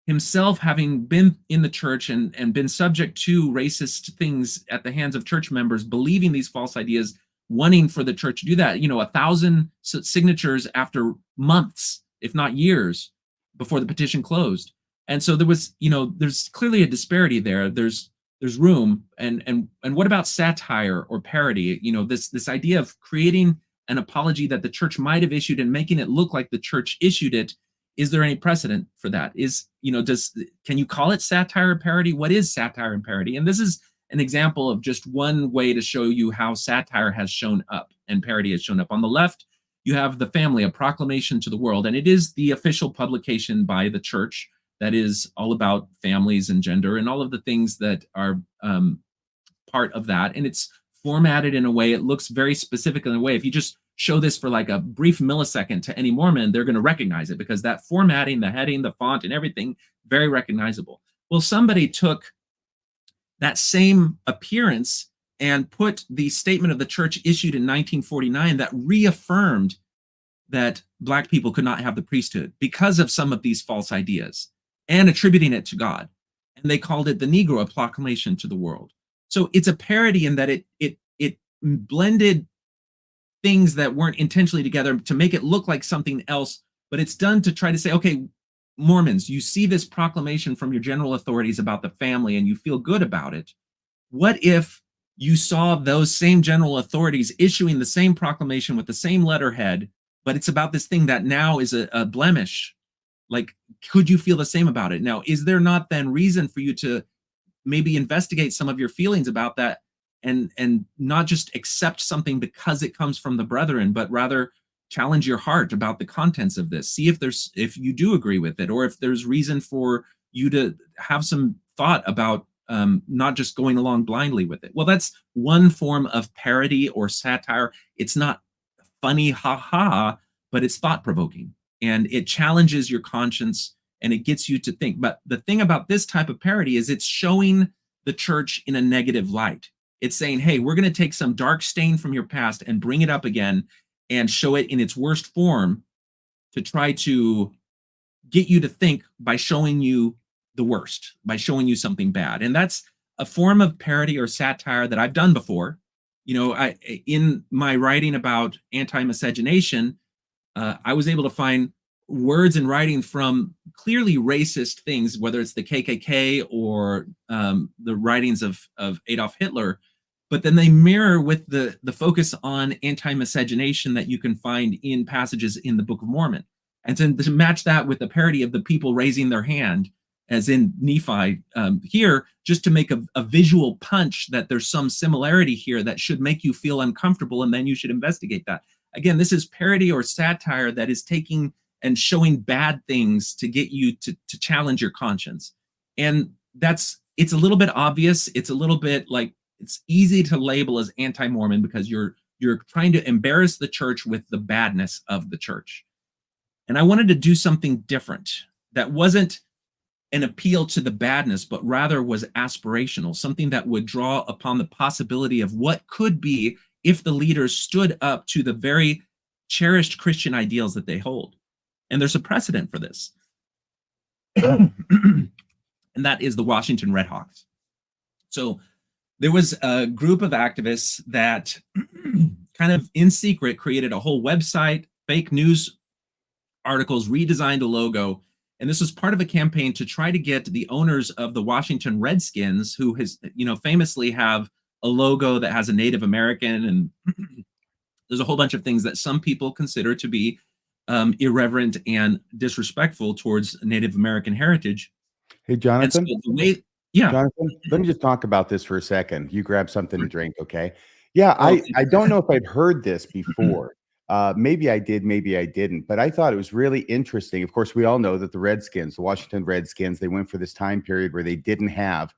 himself, having been in the church and been subject to racist things at the hands of church members, believing these false ideas, wanting for the church to do that. 1,000 signatures after months, if not years, before the petition closed. And so there was, there's clearly a disparity there. There's room. And what about satire or parody? This idea of creating an apology that the church might have issued and making it look like the church issued it. Is there any precedent for that? Can you call it satire or parody? What is satire and parody? And this is an example of just one way to show you how satire has shown up and parody has shown up. On the left, you have The Family, a proclamation to the world, and it is the official publication by the church that is all about families and gender and all of the things that are part of that, and it's formatted in a way, it looks very specific in a way. If you just show this for like a brief millisecond to any Mormon, they're going to recognize it because that formatting, the heading, the font, and everything, very recognizable. Well, somebody took that same appearance and put the statement of the church issued in 1949 that reaffirmed that Black people could not have the priesthood because of some of these false ideas, and attributing it to God. And they called it the Negro, a proclamation to the world. So it's a parody in that it blended things that weren't intentionally together to make it look like something else, but it's done to try to say, okay, Mormons, you see this proclamation from your general authorities about the family and you feel good about it. What if you saw those same general authorities issuing the same proclamation with the same letterhead, but it's about this thing that now is a blemish? Like, could you feel the same about it? Now, is there not then reason for you to maybe investigate some of your feelings about that and not just accept something because it comes from the brethren, but rather challenge your heart about the contents of this? See if you do agree with it, or if there's reason for you to have some thought about not just going along blindly with it. Well, that's one form of parody or satire. It's not funny, ha, but it's thought-provoking, and it challenges your conscience, and it gets you to think. But the thing about this type of parody is it's showing the church in a negative light. It's saying, hey, we're going to take some dark stain from your past and bring it up again and show it in its worst form to try to get you to think by showing you the worst, by showing you something bad. And that's a form of parody or satire that I've done before. You know, in my writing about anti-miscegenation, I was able to find words and writing from clearly racist things, whether it's the KKK or the writings of Adolf Hitler, but then they mirror with the focus on anti-miscegenation that you can find in passages in the Book of Mormon. And to match that with the parody of the people raising their hand, as in Nephi here, just to make a visual punch that there's some similarity here that should make you feel uncomfortable, and then you should investigate that. Again, this is parody or satire that is taking and showing bad things to get you to challenge your conscience. And it's a little bit obvious. It's a little bit like, it's easy to label as anti-Mormon because you're trying to embarrass the church with the badness of the church. And I wanted to do something different that wasn't an appeal to the badness, but rather was aspirational, something that would draw upon the possibility of what could be if the leaders stood up to the very cherished Christian ideals that they hold. And there's a precedent for this. And that is the Washington Redhawks. So there was a group of activists that kind of in secret created a whole website, fake news articles, redesigned a logo. And this was part of a campaign to try to get the owners of the Washington Redskins, who has, famously have a logo that has a Native American, and there's a whole bunch of things that some people consider to be irreverent and disrespectful towards Native American heritage. Hey, Jonathan. So Jonathan, let me just talk about this for a second. You grab something to drink, okay? Yeah, I don't know if I'd heard this before. Maybe I did, maybe I didn't, but I thought it was really interesting. Of course, we all know that the Redskins, the Washington Redskins, they went for this time period where they didn't have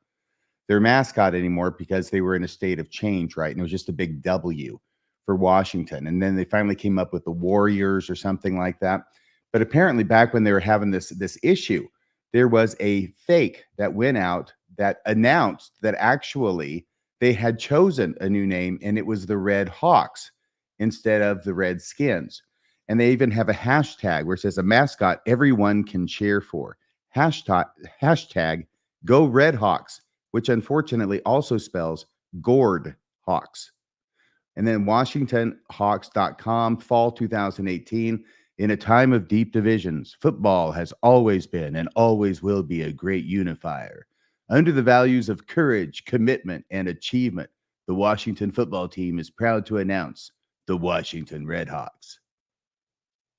their mascot anymore because they were in a state of change, right? And it was just a big W for Washington. And then they finally came up with the Warriors or something like that. But apparently back when they were having this issue, there was a fake that went out that announced that actually they had chosen a new name, and it was the Red Hawks instead of the Redskins. And they even have a hashtag where it says a mascot everyone can cheer for. Hashtag Go Red Hawks, which unfortunately also spells Gourd Hawks. And then WashingtonHawks.com, fall 2018. In a time of deep divisions, football has always been and always will be a great unifier. Under the values of courage, commitment, and achievement, the Washington football team is proud to announce the Washington Redhawks.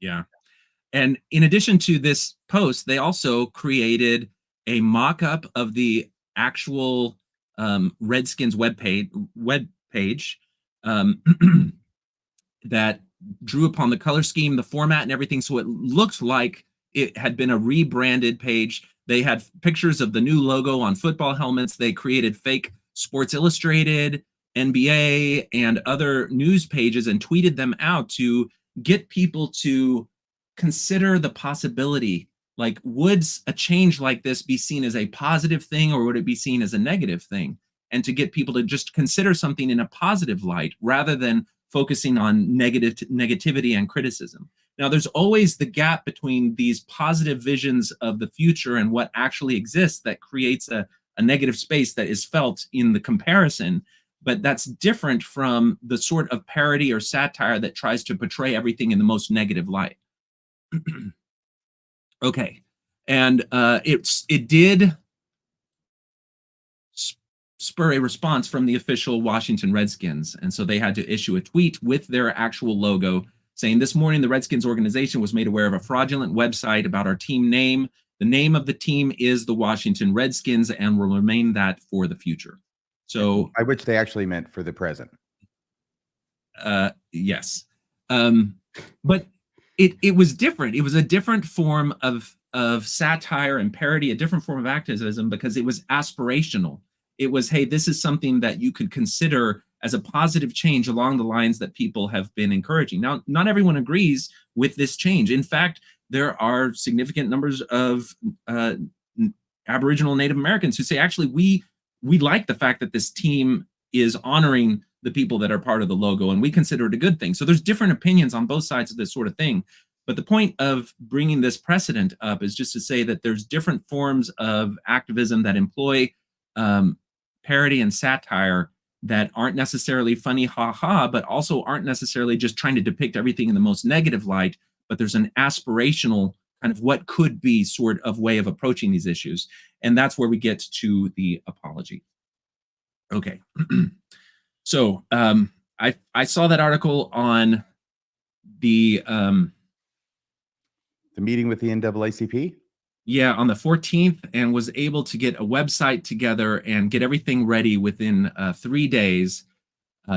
Yeah. And in addition to this post, they also created a mock-up of the actual Redskins webpage that drew upon the color scheme, the format, and everything. So it looked like it had been a rebranded page. They had pictures of the new logo on football helmets. They created fake Sports Illustrated, NBA, and other news pages and tweeted them out to get people to consider the possibility. Like, would a change like this be seen as a positive thing, or would it be seen as a negative thing? And to get people to just consider something in a positive light rather than focusing on negativity and criticism. Now, there's always the gap between these positive visions of the future and what actually exists that creates a negative space that is felt in the comparison. But that's different from the sort of parody or satire that tries to portray everything in the most negative light. Okay, and it did spur a response from the official Washington Redskins, and so they had to issue a tweet with their actual logo saying, "This morning the Redskins organization was made aware of a fraudulent website about our team name. The name of the team is the Washington Redskins and will remain that for the future." So, by which they actually meant for the present. Yes, but it was different. It was a different form of satire and parody, a different form of activism, because it was aspirational. It was, hey, this is something that you could consider as a positive change along the lines that people have been encouraging. Now, not everyone agrees with this change. In fact, there are significant numbers of Aboriginal Native Americans who say, actually, we like the fact that this team is honoring the people that are part of the logo, and we consider it a good thing. So there's different opinions on both sides of this sort of thing. But the point of bringing this precedent up is just to say that there's different forms of activism that employ parody and satire that aren't necessarily funny, ha-ha, but also aren't necessarily just trying to depict everything in the most negative light, but there's an aspirational kind of what could be sort of way of approaching these issues. And that's where we get to the apology. Okay. So I saw that article on the meeting with the NAACP? Yeah, on the 14th, and was able to get a website together and get everything ready within 3 days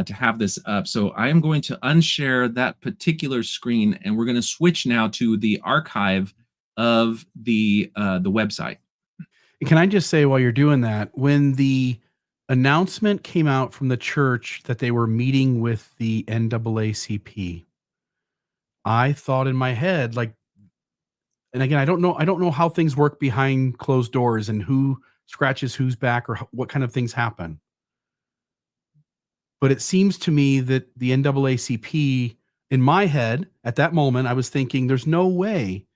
to have this up. So I am going to unshare that particular screen, and we're going to switch now to the archive of the website. Can I just say, while you're doing that, when the announcement came out from the church that they were meeting with the NAACP, I thought in my head, like, and again, I don't know how things work behind closed doors and who scratches whose back or what kind of things happen. But it seems to me that the NAACP, in my head, at that moment, I was thinking there's no way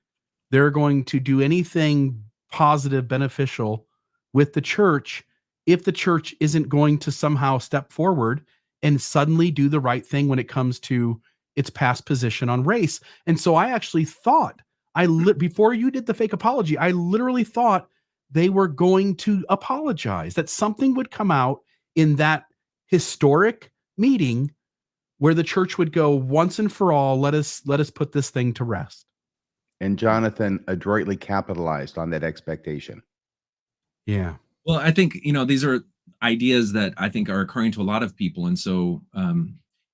they're going to do anything positive, beneficial with the church if the church isn't going to somehow step forward and suddenly do the right thing when it comes to its past position on race. And so I actually thought, before you did the fake apology, I literally thought they were going to apologize, that something would come out in that historic meeting where the church would go, once and for all, let us put this thing to rest. And Jonathan adroitly capitalized on that expectation. Yeah. Well, I think, these are ideas that I think are occurring to a lot of people. And so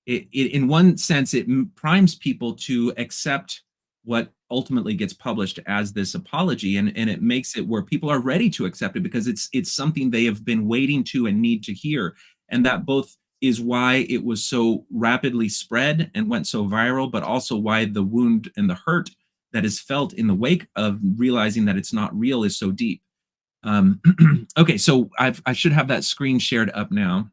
it in one sense, it primes people to accept what ultimately gets published as this apology, and it makes it where people are ready to accept it because it's something they have been waiting to and need to hear. And that both is why it was so rapidly spread and went so viral, but also why the wound and the hurt that is felt in the wake of realizing that it's not real is so deep. Okay, so I should have that screen shared up now.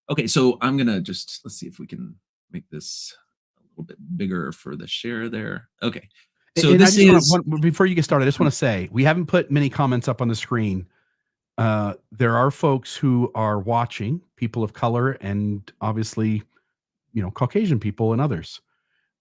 Okay, so I'm gonna let's see if we can make this a little bit bigger for the share there. Okay, so and this is before you get started, I just want to say we haven't put many comments up on the screen. There are folks who are watching, people of color, and obviously, Caucasian people and others.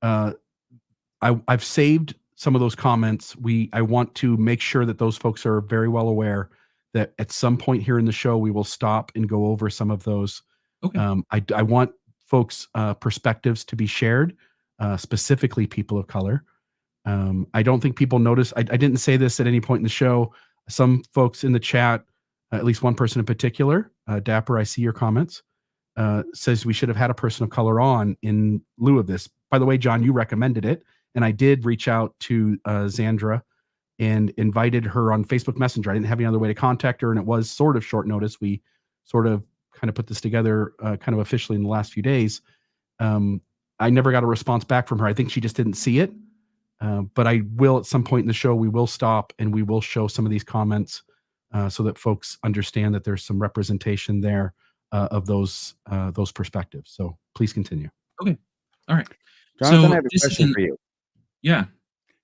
I've saved some of those comments. I want to make sure that those folks are very well aware that at some point here in the show, we will stop and go over some of those. Okay. I want folks' perspectives to be shared, specifically people of color. I don't think people notice. I didn't say this at any point in the show. Some folks in the chat, at least one person in particular, Dapper, I see your comments, says we should have had a person of color on in lieu of this. By the way, John, you recommended it. And I did reach out to Xandra and invited her on Facebook Messenger. I didn't have any other way to contact her, and it was sort of short notice. We sort of kind of put this together kind of officially in the last few days. I never got a response back from her. I think she just didn't see it. But I will, at some point in the show, we will stop and we will show some of these comments so that folks understand that there's some representation there of those perspectives. So please continue. Okay. All right. Jonathan, So I have a this question is for you. Yeah.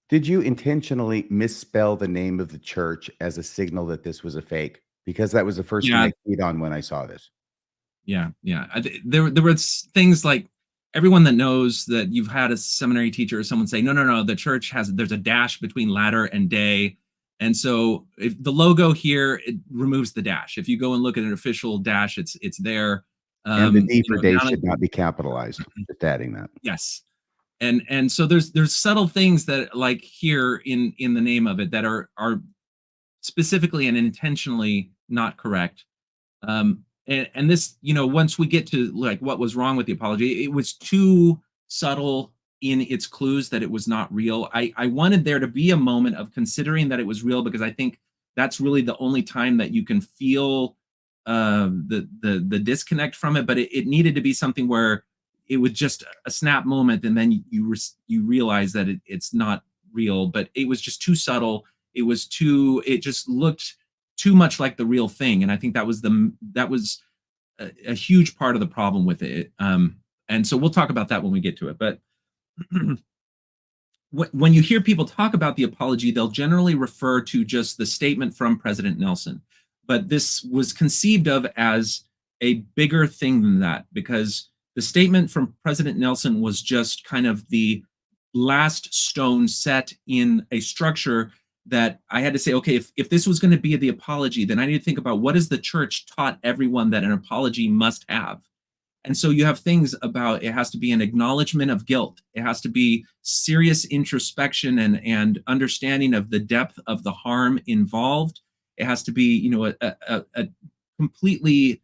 Did you intentionally misspell the name of the church as a signal that this was a fake? Because that was the first thing Yeah. I keyed on when I saw this. Yeah. There were things like, everyone that knows that you've had a seminary teacher or someone say, no, the church there's a dash between latter and day. And so if the logo here, it removes the dash. If you go and look at an official dash, it's there. And the D for day now should not be capitalized. Just adding that. Yes. And so there's subtle things that, like here in the name of it, that are specifically and intentionally not correct. And this, once we get to like what was wrong with the apology, it was too subtle in its clues that it was not real. I wanted there to be a moment of considering that it was real, because I think that's really the only time that you can feel the disconnect from it. But it needed to be something where it was just a snap moment, and then you realize that it's not real. But it was just too subtle. It just looked too much like the real thing, and I think that was a huge part of the problem with it. And so we'll talk about that when we get to it. But when you hear people talk about the apology, they'll generally refer to just the statement from President Nelson. But this was conceived of as a bigger thing than that, because the statement from President Nelson was just kind of the last stone set in a structure that I had to say, okay, if this was going to be the apology, then I need to think about, what has the church taught everyone that an apology must have? And so you have things about, it has to be an acknowledgement of guilt. It has to be serious introspection and understanding of the depth of the harm involved. It has to be, a completely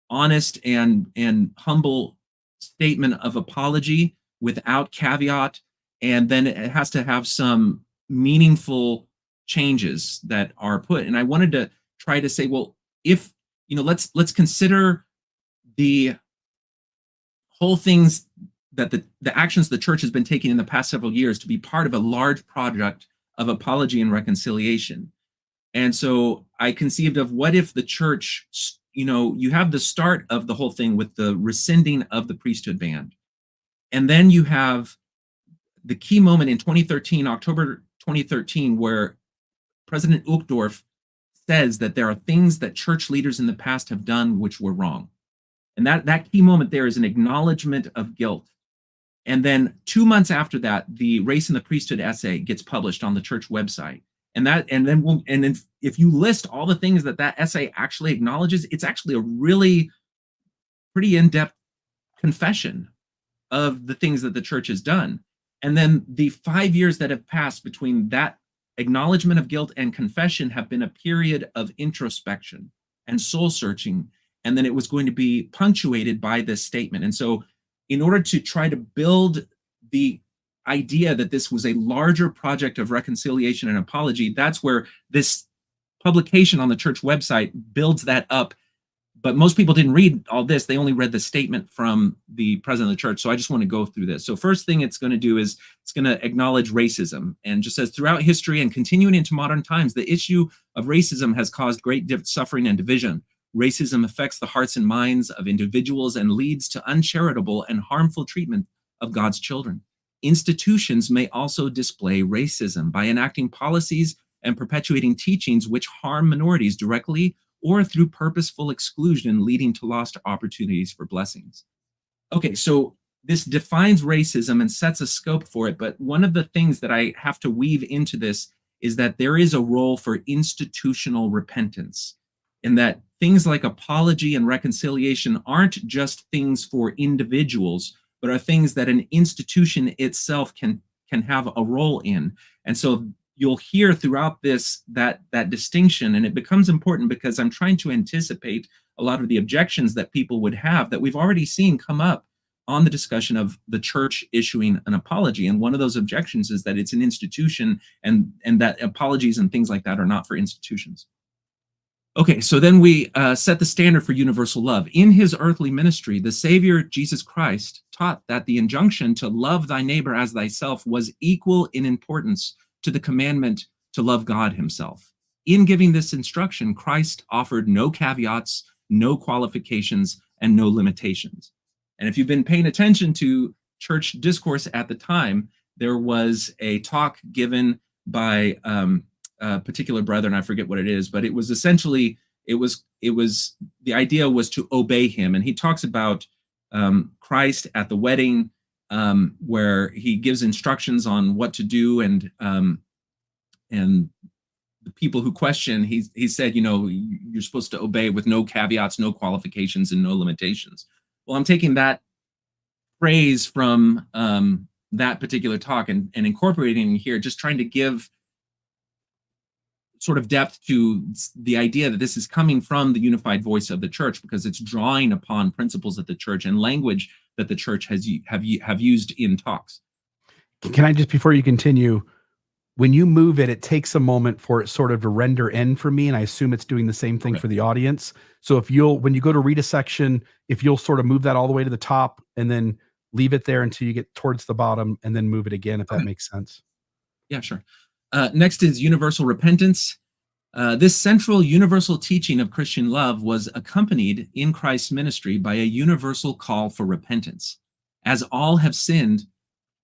honest and humble statement of apology without caveat. And then it has to have some meaningful changes that are put. And I wanted to try to say, well, if, let's consider the whole things that the actions the church has been taking in the past several years to be part of a large project of apology and reconciliation. And so I conceived of, what if the church, you have the start of the whole thing with the rescinding of the priesthood ban. And then you have the key moment in 2013, October 2013, where President Uchtdorf says that there are things that church leaders in the past have done which were wrong. And that key moment there is an acknowledgement of guilt. And then 2 months after that, the Race and the Priesthood essay gets published on the church website. And then if you list all the things that essay actually acknowledges, it's actually a really pretty in-depth confession of the things that the church has done. And then the 5 years that have passed between that acknowledgement of guilt and confession have been a period of introspection and soul searching. And then it was going to be punctuated by this statement. And so in order to try to build the idea that this was a larger project of reconciliation and apology, that's where this publication on the church website builds that up. But most people didn't read all this. They only read the statement from the president of the church. So I just want to go through this. So first thing it's going to do is it's going to acknowledge racism, and just says, throughout history and continuing into modern times, the issue of racism has caused great suffering and division. Racism affects the hearts and minds of individuals and leads to uncharitable and harmful treatment of God's children. Institutions may also display racism by enacting policies and perpetuating teachings which harm minorities directly or through purposeful exclusion, leading to lost opportunities for blessings. Okay, so this defines racism and sets a scope for it, but one of the things that I have to weave into this is that there is a role for institutional repentance, and that things like apology and reconciliation aren't just things for individuals, but are things that an institution itself can have a role in. And so you'll hear throughout this that distinction, and it becomes important because I'm trying to anticipate a lot of the objections that people would have that we've already seen come up on the discussion of the church issuing an apology. And one of those objections is that it's an institution, and that apologies and things like that are not for institutions. Okay, so then we set the standard for universal love. In his earthly ministry, the Savior, Jesus Christ, taught that the injunction to love thy neighbor as thyself was equal in importance to the commandment to love God himself. In giving this instruction, Christ offered no caveats, no qualifications, and no limitations. And if you've been paying attention to church discourse at the time, there was a talk given by a particular brother, and I forget what it is, but it was essentially, the idea was to obey him. And he talks about Christ at the wedding, where he gives instructions on what to do, and the people who question, he said, you're supposed to obey with no caveats, no qualifications, and no limitations. Well, I'm taking that phrase from that particular talk and incorporating it here, just trying to give sort of depth to the idea that this is coming from the unified voice of the church, because it's drawing upon principles of the church and language that the church have used in talks. Can I just, before you continue, when you move it, it takes a moment for it sort of to render in for me, and I assume it's doing the same thing for the audience. So if when you go to read a section, if you'll sort of move that all the way to the top and then leave it there until you get towards the bottom and then move it again, if that makes sense. Yeah, sure. Next is universal repentance. This central universal teaching of Christian love was accompanied in Christ's ministry by a universal call for repentance. As all have sinned,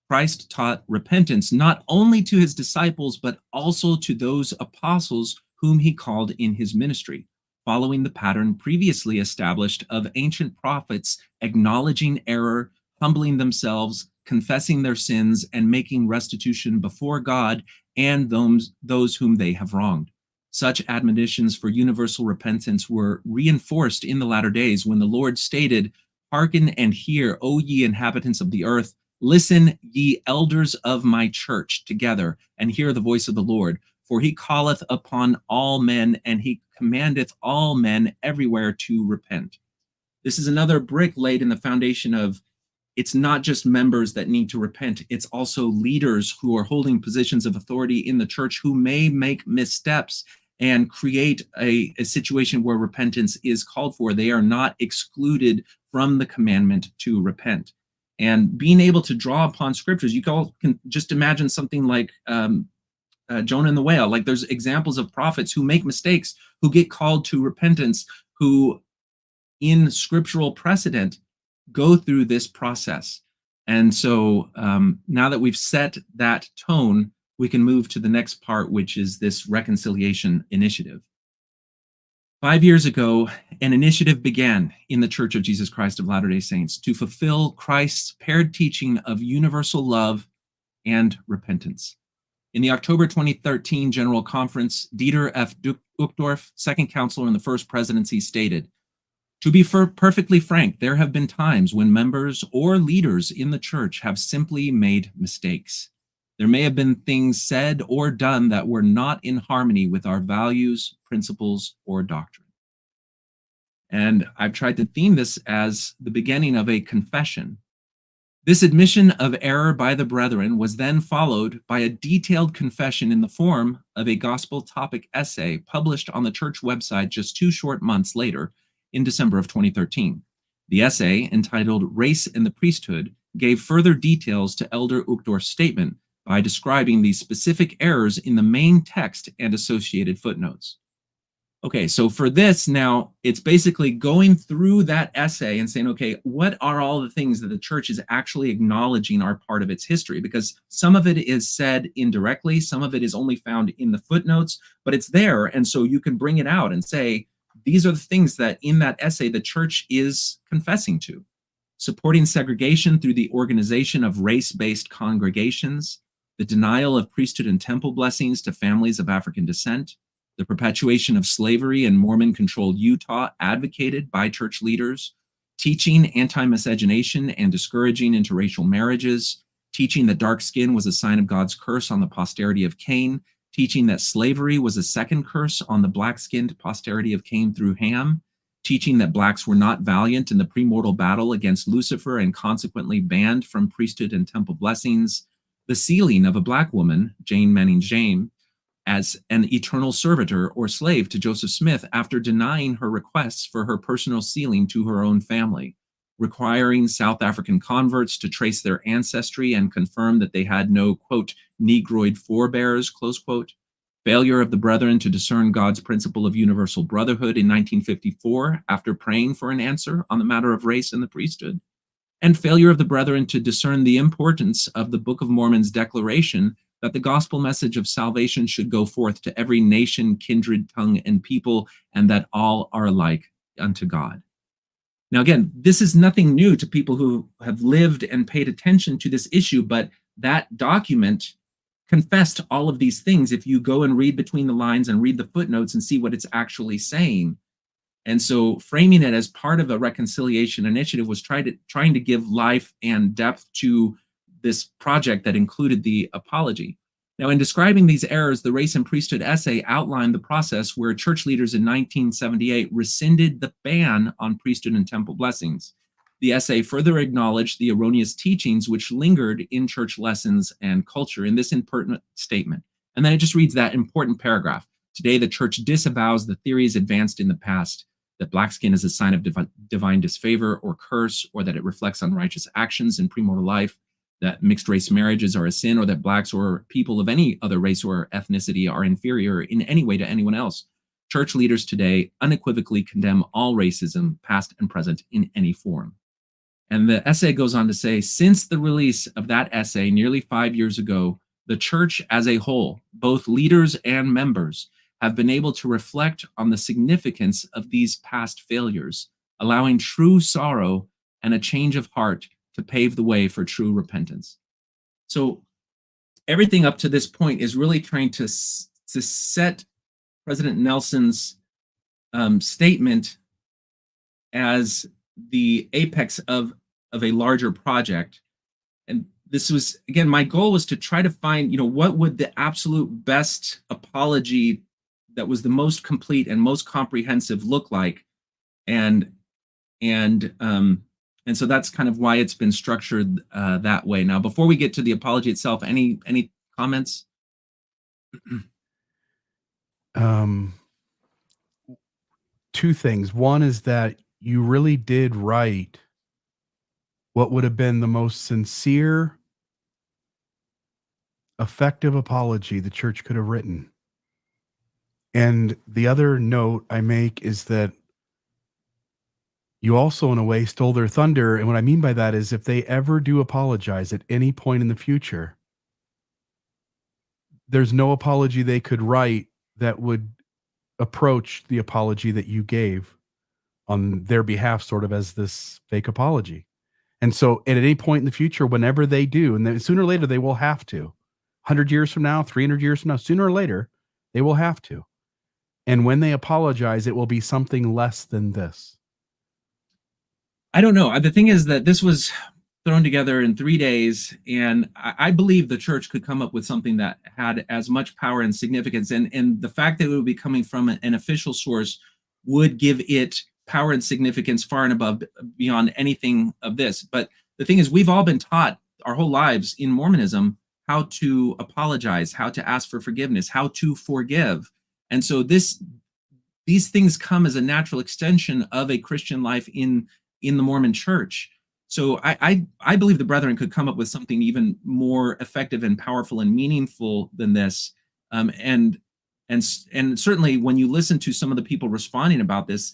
Christ taught repentance not only to his disciples, but also to those apostles whom he called in his ministry, following the pattern previously established of ancient prophets acknowledging error, humbling themselves, confessing their sins, and making restitution before God and those whom they have wronged. Such admonitions for universal repentance were reinforced in the latter days when the Lord stated, "Hearken and hear, O ye inhabitants of the earth, listen, ye elders of my church, together, and hear the voice of the Lord. For he calleth upon all men, and he commandeth all men everywhere to repent." This is another brick laid in the foundation of, it's not just members that need to repent, it's also leaders who are holding positions of authority in the church who may make missteps and create a situation where repentance is called for. They are not excluded from the commandment to repent. And being able to draw upon scriptures, you can just imagine something like Jonah and the whale. Like, there's examples of prophets who make mistakes, who get called to repentance, who in scriptural precedent go through this process. And so now that we've set that tone, we can move to the next part, which is this reconciliation initiative. 5 years ago, an initiative began in the Church of Jesus Christ of Latter-day Saints to fulfill Christ's paired teaching of universal love and repentance. In the October 2013 General Conference, Dieter F. Uchtdorf, second counselor in the first presidency, stated, "To be perfectly frank, there have been times when members or leaders in the church have simply made mistakes. There may have been things said or done that were not in harmony with our values, principles, or doctrine." And I've tried to theme this as the beginning of a confession. This admission of error by the brethren was then followed by a detailed confession in the form of a gospel topic essay published on the church website just 2 short months later, in December of 2013. The essay, entitled "Race and the Priesthood," gave further details to Elder Uchtdorf's statement by describing the specific errors in the main text and associated footnotes. Okay, so for this now, it's basically going through that essay and saying, okay, what are all the things that the church is actually acknowledging are part of its history? Because some of it is said indirectly, some of it is only found in the footnotes, but it's there. And so you can bring it out and say, these are the things that in that essay the church is confessing to. Supporting segregation through the organization of race-based congregations, the denial of priesthood and temple blessings to families of African descent, the perpetuation of slavery in Mormon-controlled Utah advocated by church leaders, teaching anti-miscegenation and discouraging interracial marriages, teaching that dark skin was a sign of God's curse on the posterity of Cain, teaching that slavery was a second curse on the black-skinned posterity of Cain through Ham, teaching that blacks were not valiant in the premortal battle against Lucifer and consequently banned from priesthood and temple blessings, the sealing of a black woman, Jane Manning James, as an eternal servitor or slave to Joseph Smith after denying her requests for her personal sealing to her own family, requiring South African converts to trace their ancestry and confirm that they had no, quote, Negroid forebears, close quote, failure of the brethren to discern God's principle of universal brotherhood in 1954 after praying for an answer on the matter of race in the priesthood, and failure of the brethren to discern the importance of the Book of Mormon's declaration that the gospel message of salvation should go forth to every nation, kindred, tongue, and people, and that all are alike unto God. Now, again, this is nothing new to people who have lived and paid attention to this issue, but that document confessed all of these things if you go and read between the lines and read the footnotes and see what it's actually saying. And so framing it as part of a reconciliation initiative was trying to give life and depth to this project that included the apology. Now, in describing these errors, the Race and Priesthood essay outlined the process where church leaders in 1978 rescinded the ban on priesthood and temple blessings. The essay further acknowledged the erroneous teachings which lingered in church lessons and culture in this impertinent statement. And then it just reads that important paragraph. Today, the church disavows the theories advanced in the past that black skin is a sign of divine disfavor or curse, or that it reflects unrighteous actions in premortal life, that mixed race marriages are a sin, or that blacks or people of any other race or ethnicity are inferior in any way to anyone else. Church leaders today unequivocally condemn all racism, past and present, in any form. And the essay goes on to say, since the release of that essay nearly 5 years ago, the church as a whole, both leaders and members, have been able to reflect on the significance of these past failures, allowing true sorrow and a change of heart to pave the way for true repentance. So everything up to this point is really trying to set President Nelson's statement as the apex of a larger project. And this was, again, my goal was to try to find, what would the absolute best apology that was the most complete and most comprehensive look like. And so that's kind of why it's been structured that way. Now, before we get to the apology itself, any comments? Two things. One is that you really did write what would have been the most sincere, effective apology the church could have written. And the other note I make is that you also, in a way, stole their thunder. And what I mean by that is if they ever do apologize at any point in the future, there's no apology they could write that would approach the apology that you gave on their behalf, sort of as this fake apology. And so at any point in the future, whenever they do, and then sooner or later they will have to, 100 years from now, 300 years from now, sooner or later, they will have to. And when they apologize, it will be something less than this. I don't know. The thing is that this was thrown together in 3 days, and I believe the church could come up with something that had as much power and significance. And the fact that it would be coming from an official source would give it power and significance far and above beyond anything of this. But the thing is, we've all been taught our whole lives in Mormonism how to apologize, how to ask for forgiveness, how to forgive. And so these things come as a natural extension of a Christian life in the Mormon church. So I believe the brethren could come up with something even more effective and powerful and meaningful than this. And certainly when you listen to some of the people responding about this,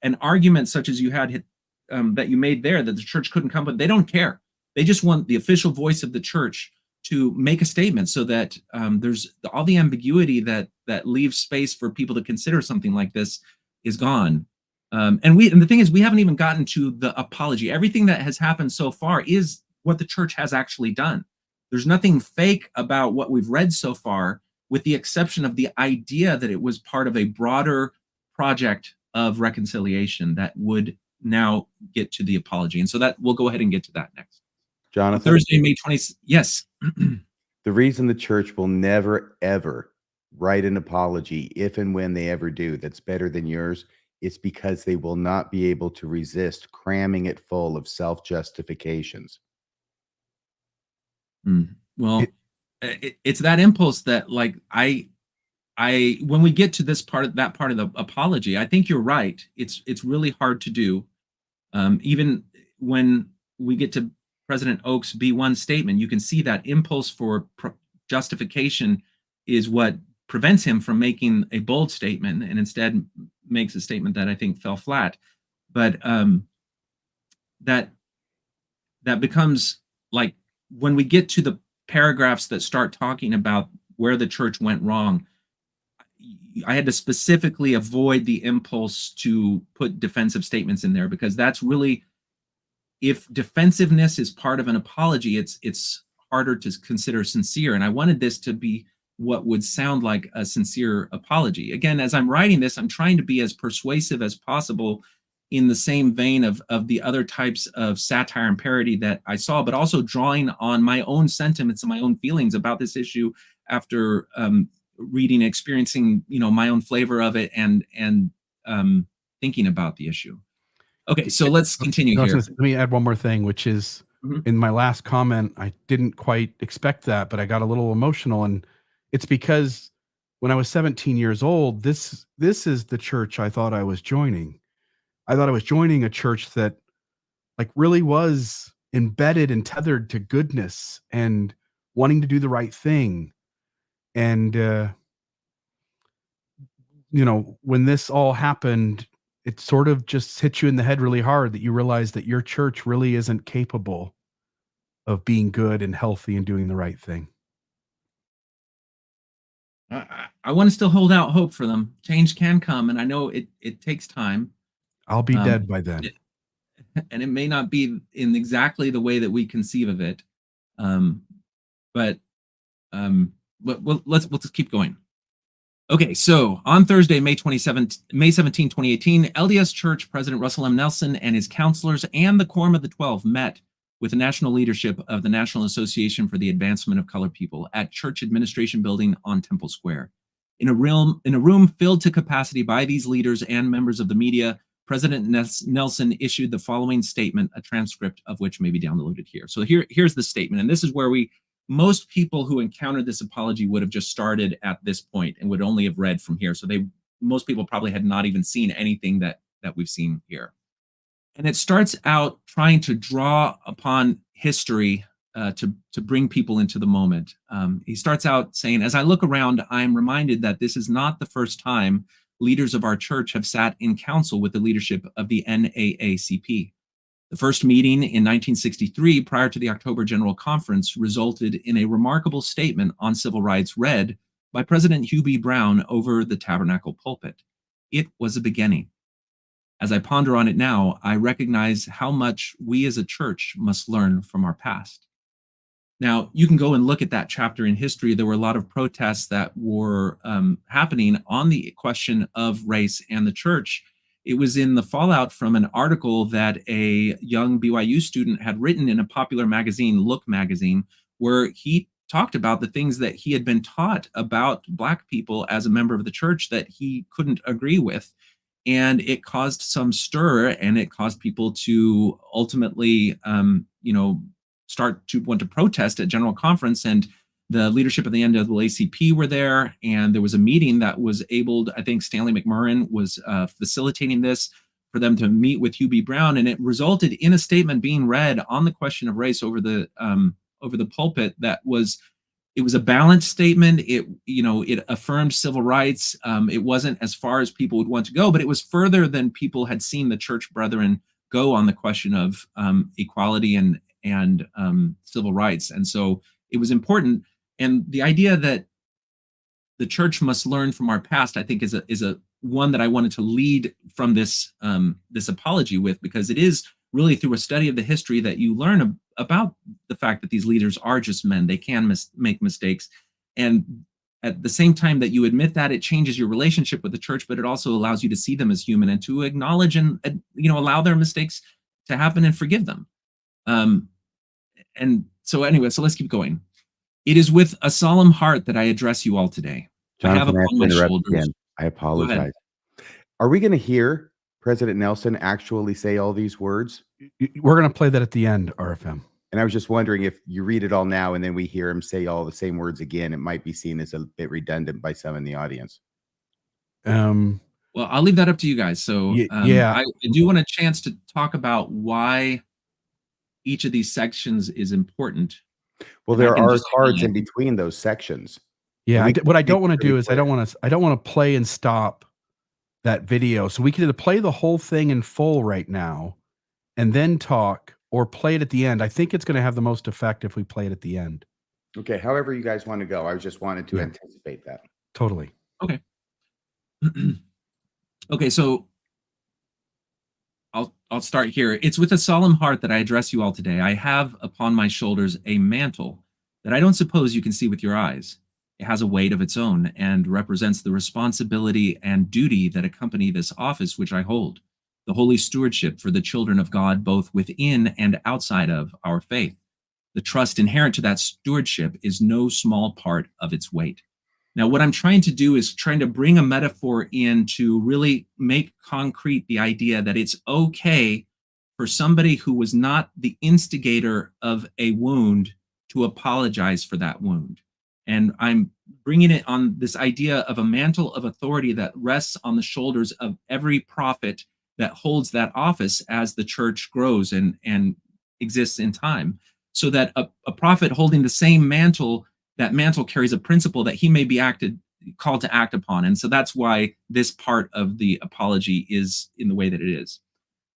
an argument such as you had that you made there, that the church couldn't come, but they don't care. They just want the official voice of the church to make a statement so that there's all the ambiguity that leaves space for people to consider something like this is gone. And the thing is, we haven't even gotten to the apology. Everything that has happened so far is what the church has actually done. There's nothing fake about what we've read so far, with the exception of the idea that it was part of a broader project of reconciliation that would now get to the apology. And so that we'll go ahead and get to that next. Jonathan? Thursday, May 20th. Yes. The reason the church will never, ever write an apology, if and when they ever do, that's better than yours, it's because they will not be able to resist cramming it full of self-justifications. Well, it's that impulse that, like, I when we get to this part of the apology, I think you're right. It's really hard to do. Even when we get to President Oak's B1 statement, you can see that impulse for justification is what prevents him from making a bold statement, and instead makes a statement that I think fell flat. But that becomes like, when we get to the paragraphs that start talking about where the church went wrong, I had to specifically avoid the impulse to put defensive statements in there, because that's really, if defensiveness is part of an apology, it's harder to consider sincere. And I wanted this to be what would sound like a sincere apology. Again, as I'm writing this, I'm trying to be as persuasive as possible, in the same vein of the other types of satire and parody that I saw, but also drawing on my own sentiments and my own feelings about this issue after reading, experiencing, my own flavor of it, and thinking about the issue. Okay, so let's continue here. Let me add one more thing, which is, in my last comment, I didn't quite expect that, but I got a little emotional, and it's because when I was 17 years old, this is the church I thought I was joining. I thought I was joining a church that really was embedded and tethered to goodness and wanting to do the right thing. And, when this all happened, it sort of just hits you in the head really hard, that you realize that your church really isn't capable of being good and healthy and doing the right thing. I want to still hold out hope for them. Change can come, and I know it takes time. I'll be dead by then. And it may not be in exactly the way that we conceive of it. But let's keep going. Okay, so on Thursday, May 17, 2018, LDS Church President Russell M. Nelson and his counselors and the Quorum of the 12 met with the national leadership of the National Association for the Advancement of Colored People at Church Administration Building on Temple Square. In a room filled to capacity by these leaders and members of the media, President Nelson issued the following statement, a transcript of which may be downloaded here. So here's the statement, and this is where most people who encountered this apology would have just started at this point and would only have read from here. So most people probably had not even seen anything that we've seen here. And it starts out trying to draw upon history to bring people into the moment. He starts out saying, "As I look around, I am reminded that this is not the first time leaders of our church have sat in council with the leadership of the NAACP. The first meeting in 1963, prior to the October General Conference, resulted in a remarkable statement on civil rights read by President Hugh B. Brown over the tabernacle pulpit. It was a beginning. As I ponder on it now, I recognize how much we as a church must learn from our past." Now, you can go and look at that chapter in history. There were a lot of protests that were happening on the question of race and the church. It was in the fallout from an article that a young BYU student had written in a popular magazine, Look magazine, where he talked about the things that he had been taught about Black people as a member of the church that he couldn't agree with. And it caused some stir, and it caused people to ultimately, start to want to protest at General Conference. And the leadership of the NAACP were there, and there was a meeting that was I think Stanley McMurrin was facilitating this, for them to meet with Hugh B. Brown, and it resulted in a statement being read on the question of race over the pulpit. It was a balanced statement. It affirmed civil rights. It wasn't as far as people would want to go, but it was further than people had seen the church brethren go on the question of equality and civil rights. And so it was important. And the idea that the church must learn from our past, I think, is a one that I wanted to lead from this apology with, because it is really through a study of the history that you learn about the fact that these leaders are just men. They can make mistakes. And at the same time that you admit that, it changes your relationship with the church, but it also allows you to see them as human and to acknowledge and allow their mistakes to happen and forgive them. And so anyway, so let's keep going. It is with a solemn heart that I address you all today. Jonathan, I have upon my shoulders. again. I apologize. Are we going to hear President Nelson actually say all these words? We're going to play that at the end, RFM. And I was just wondering if you read it all now and then we hear him say all the same words again, it might be seen as a bit redundant by some in the audience. Um, Well, I'll leave that up to you guys. So yeah. I do want a chance to talk about why each of these sections is important. Well, And I there can are just cards in highlight- between those sections. Yeah, we what I can don't make want to it do really is I don't clear. want to play and stop that video. So we can either play the whole thing in full right now and then talk, or play it at the end. I think it's going to have the most effect if we play it at the end. Okay, however you guys want to go. I just wanted to anticipate that. Totally. Okay. Okay, so I'll start here. It's with a solemn heart that I address you all today. I have upon my shoulders a mantle that I don't suppose you can see with your eyes. It has a weight of its own and represents the responsibility and duty that accompany this office which I hold, the holy stewardship for the children of God, both within and outside of our faith. The trust inherent to that stewardship is no small part of its weight. Now, what I'm trying to do is trying to bring a metaphor in to really make concrete the idea that it's okay for somebody who was not the instigator of a wound to apologize for that wound. And I'm bringing it on this idea of a mantle of authority that rests on the shoulders of every prophet that holds that office as the church grows and exists in time. So that a prophet holding the same mantle, that mantle carries a principle that he may be called to act upon. And so that's why this part of the apology is in the way that it is.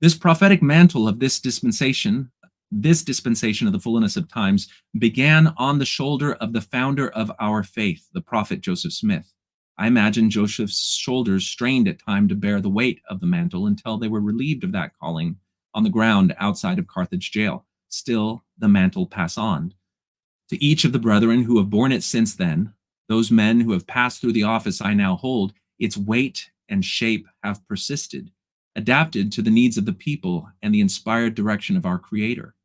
This prophetic mantle of this dispensation of the fullness of times, began on the shoulder of the founder of our faith, the prophet Joseph Smith. I imagine Joseph's shoulders strained at time to bear the weight of the mantle until they were relieved of that calling on the ground outside of Carthage jail. Still, the mantle passed on. To each of the brethren who have borne it since then, those men who have passed through the office I now hold, its weight and shape have persisted, adapted to the needs of the people and the inspired direction of our Creator.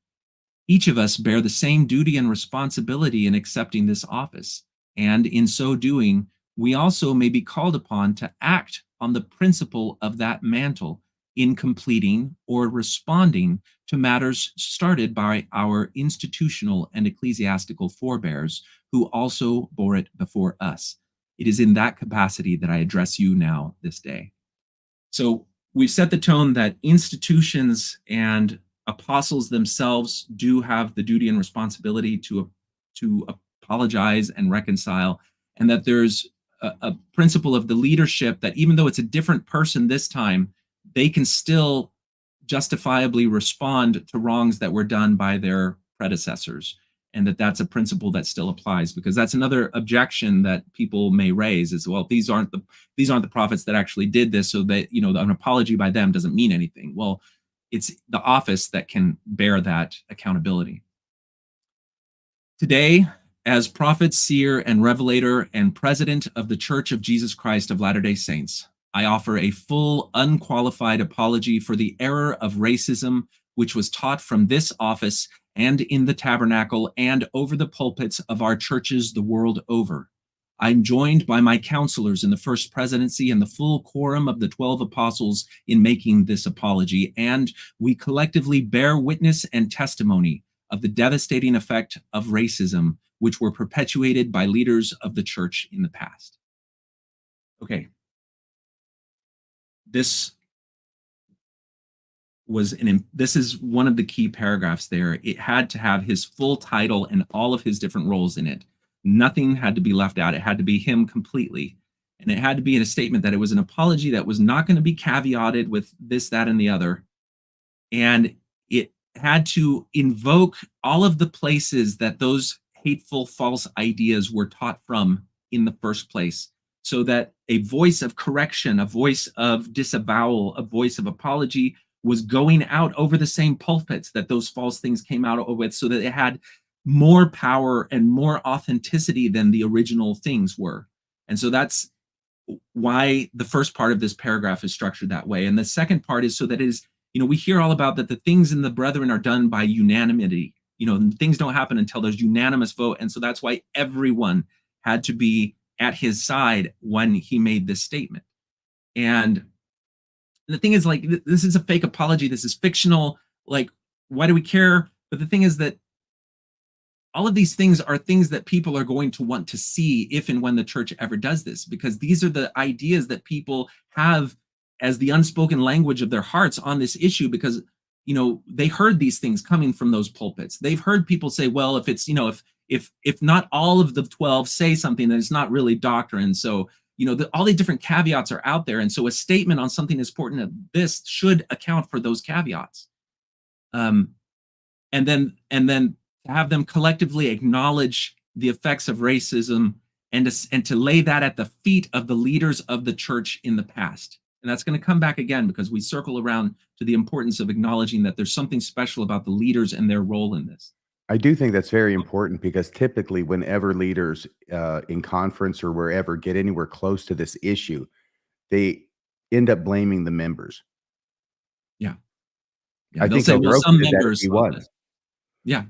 Each of us bear the same duty and responsibility in accepting this office, and in so doing, we also may be called upon to act on the principle of that mantle in completing or responding to matters started by our institutional and ecclesiastical forebears who also bore it before us. It is in that capacity that I address you now this day. So we've set the tone that institutions and apostles themselves do have the duty and responsibility to apologize and reconcile, and that there's a principle of the leadership that even though it's a different person this time, they can still justifiably respond to wrongs that were done by their predecessors, and that's a principle that still applies, because that's another objection that people may raise is, well, these aren't the prophets that actually did this, so that an apology by them doesn't mean anything. Well, it's the office that can bear that accountability. Today, as prophet, seer, and revelator, and president of the Church of Jesus Christ of Latter-day Saints, I offer a full, unqualified apology for the error of racism which was taught from this office and in the tabernacle and over the pulpits of our churches the world over. I'm joined by my counselors in the First Presidency and the full quorum of the 12 apostles in making this apology, and we collectively bear witness and testimony of the devastating effect of racism which were perpetuated by leaders of the church in the past. Okay. This is one of the key paragraphs there. It had to have his full title and all of his different roles in it. Nothing had to be left out. It had to be him completely. And it had to be in a statement that it was an apology that was not going to be caveated with this, that, and the other. And it had to invoke all of the places that those hateful, false ideas were taught from in the first place, so that a voice of correction, a voice of disavowal, a voice of apology was going out over the same pulpits that those false things came out with, so that it had more power and more authenticity than the original things were. And so that's why the first part of this paragraph is structured that way. And the second part is so that it is, we hear all about that the things in the brethren are done by unanimity. Things don't happen until there's unanimous vote. And so that's why everyone had to be at his side when he made this statement. And the thing is, this is a fake apology. This is fictional. Why do we care? But the thing is that all of these things are things that people are going to want to see if and when the church ever does this, because these are the ideas that people have as the unspoken language of their hearts on this issue, because, you know, they heard these things coming from those pulpits. They've heard people say, well, if it's, you know, if not all of the 12 say something, then it's not really doctrine. So, you know, all the different caveats are out there. And so a statement on something as important as this should account for those caveats. And then to have them collectively acknowledge the effects of racism and to lay that at the feet of the leaders of the church in the past. And that's going to come back again, because we circle around to the importance of acknowledging that there's something special about the leaders and their role in this. I do think that's very important, because typically whenever leaders in conference or wherever get anywhere close to this issue, they end up blaming the members. Yeah. I think say, well, some did that members he won. Yeah.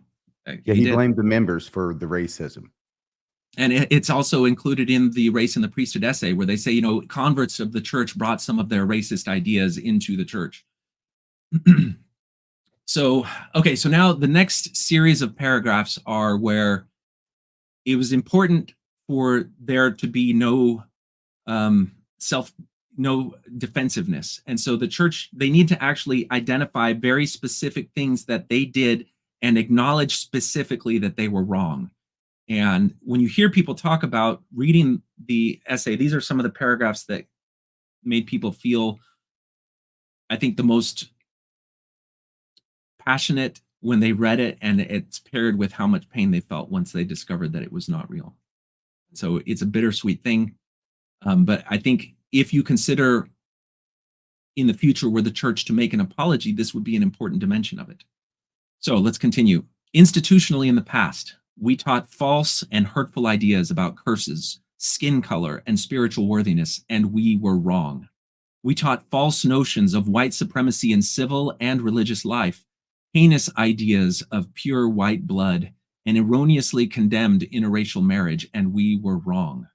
Yeah, he blamed the members for the racism. And it's also included in the Race and the Priesthood essay, where they say, you know, converts of the church brought some of their racist ideas into the church. So, okay, so now the next series of paragraphs are where it was important for there to be no defensiveness. And so the church, they need to actually identify very specific things that they did and acknowledge specifically that they were wrong. And when you hear people talk about reading the essay, these are some of the paragraphs that made people feel, I think, the most passionate when they read it, and it's paired with how much pain they felt once they discovered that it was not real. So it's a bittersweet thing. But I think if you consider in the future were the church to make an apology, this would be an important dimension of it. So let's continue. Institutionally in the past, we taught false and hurtful ideas about curses, skin color, and spiritual worthiness, and we were wrong. We taught false notions of white supremacy in civil and religious life, heinous ideas of pure white blood, and erroneously condemned interracial marriage, and we were wrong.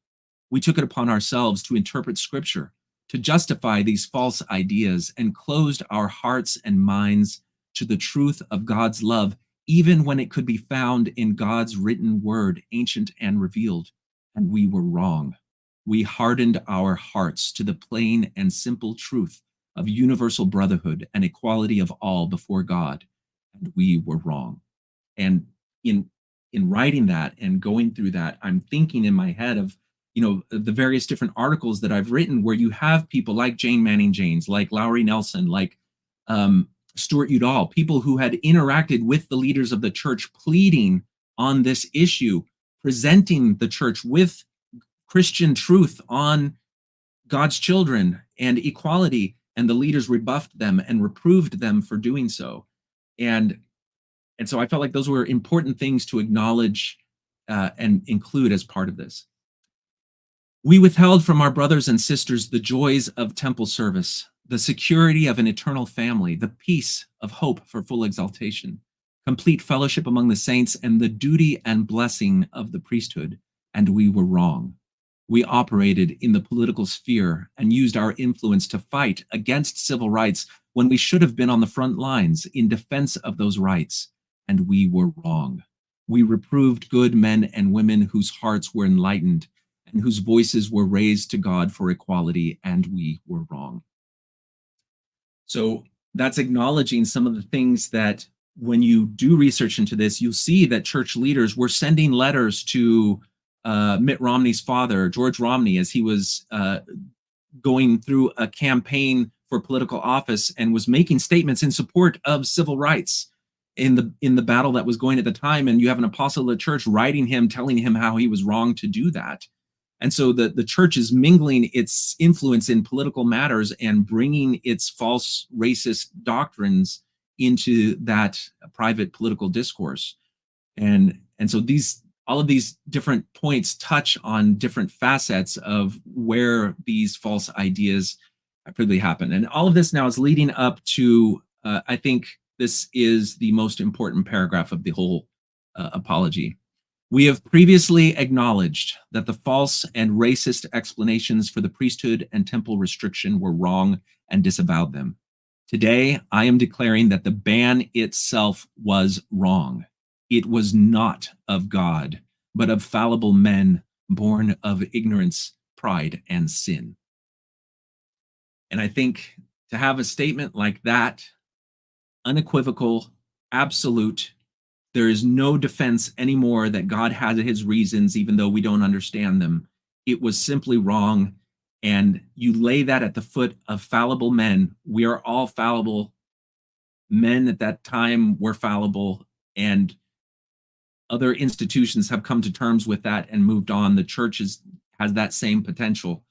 We took it upon ourselves to interpret Scripture, to justify these false ideas, and closed our hearts and minds to the truth of God's love, even when it could be found in God's written word, ancient and revealed, and we were wrong. We hardened our hearts to the plain and simple truth of universal brotherhood and equality of all before God, and we were wrong. And in writing that and going through that, I'm thinking in my head of, you know, the various different articles that I've written where you have people like Jane Manning James, like Lowry Nelson, like Stuart Udall, people who had interacted with the leaders of the church, pleading on this issue, presenting the church with Christian truth on God's children and equality, and the leaders rebuffed them and reproved them for doing so. And so I felt like those were important things to acknowledge and include as part of this. We withheld from our brothers and sisters the joys of temple service, the security of an eternal family, the peace of hope for full exaltation, complete fellowship among the saints, and the duty and blessing of the priesthood, and we were wrong. We operated in the political sphere and used our influence to fight against civil rights when we should have been on the front lines in defense of those rights, and we were wrong. We reproved good men and women whose hearts were enlightened and whose voices were raised to God for equality, and we were wrong. So that's acknowledging some of the things that when you do research into this, you'll see that church leaders were sending letters to Mitt Romney's father, George Romney, as he was going through a campaign for political office and was making statements in support of civil rights in the battle that was going at the time. And you have an apostle of the church writing him, telling him how he was wrong to do that. And so the church is mingling its influence in political matters and bringing its false racist doctrines into that private political discourse. And so all of these different points touch on different facets of where these false ideas really happen. And all of this now is leading up to, I think this is the most important paragraph of the whole apology. We have previously acknowledged that the false and racist explanations for the priesthood and temple restriction were wrong and disavowed them. Today, I am declaring that the ban itself was wrong. it was not of God, but of fallible men born of ignorance, pride, and sin. And I think to have a statement like that, unequivocal, absolute, there is no defense anymore that God has his reasons, even though we don't understand them. It was simply wrong. And you lay that at the foot of fallible men. We are all fallible. Men at that time were fallible, and other institutions have come to terms with that and moved on. The church has that same potential,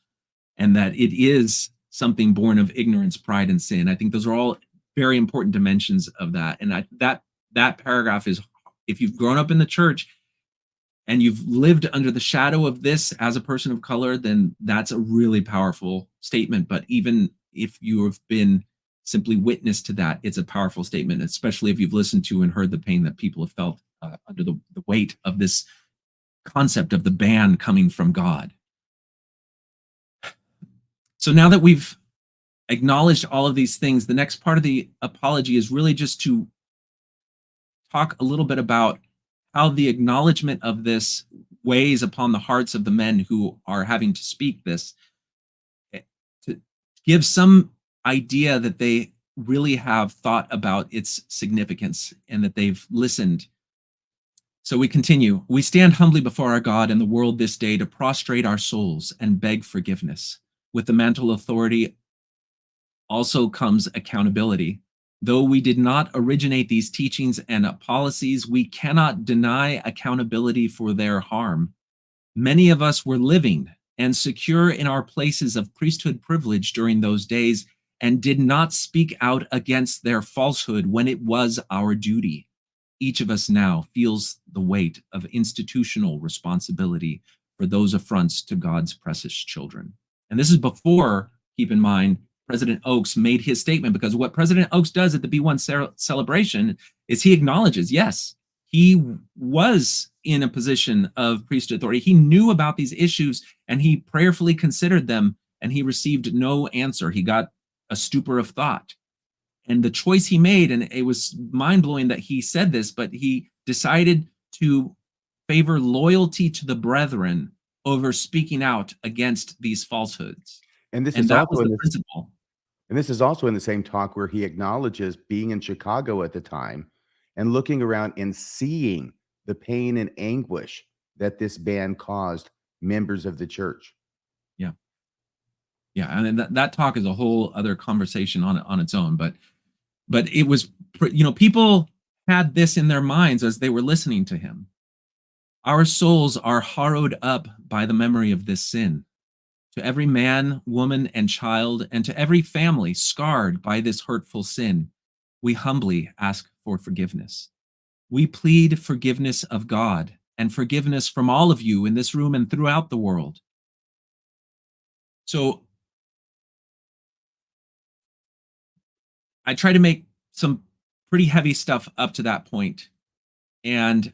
and that it is something born of ignorance, pride, and sin. I think those are all very important dimensions of that. And that paragraph is, if you've grown up in the church and you've lived under the shadow of this as a person of color, then that's a really powerful statement. But even if you have been simply witness to that, it's a powerful statement, especially if you've listened to and heard the pain that people have felt under the weight of this concept of the ban coming from God. So now that we've acknowledged all of these things, the next part of the apology is really just to talk a little bit about how the acknowledgement of this weighs upon the hearts of the men who are having to speak this, to give some idea that they really have thought about its significance and that they've listened. So we continue. We stand humbly before our God and the world this day to prostrate our souls and beg forgiveness. With the mantle authority also comes accountability. Though we did not originate these teachings and policies, we cannot deny accountability for their harm. Many of us were living and secure in our places of priesthood privilege during those days and did not speak out against their falsehood when it was our duty. Each of us now feels the weight of institutional responsibility for those affronts to God's precious children. And this is before, keep in mind, President Oaks made his statement, because what President Oaks does at the B1 celebration is he acknowledges, yes, he was in a position of priesthood authority. He knew about these issues and he prayerfully considered them, and he received no answer. He got a stupor of thought. And the choice he made, and it was mind-blowing that he said this, but he decided to favor loyalty to the brethren over speaking out against these falsehoods. And this And is that also was in the this, principle. and this is also in the same talk where he acknowledges being in Chicago at the time and looking around and seeing the pain and anguish that this ban caused members of the church. Yeah. Yeah, and then that talk is a whole other conversation on its own, but it was, people had this in their minds as they were listening to him. Our souls are harrowed up by the memory of this sin. To every man, woman, and child, and to every family scarred by this hurtful sin, we humbly ask for forgiveness. We plead forgiveness of God and forgiveness from all of you in this room and throughout the world. So I try to make some pretty heavy stuff up to that point. And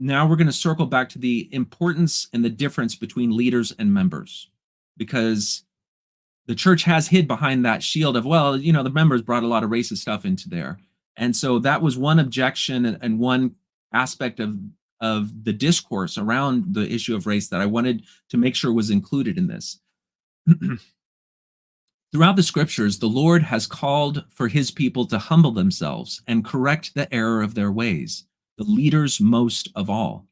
now we're going to circle back to the importance and the difference between leaders and members, because the church has hid behind that shield of, well, the members brought a lot of racist stuff into there. And so that was one objection and one aspect of the discourse around the issue of race that I wanted to make sure was included in this. Throughout the scriptures, the Lord has called for his people to humble themselves and correct the error of their ways, the leaders most of all.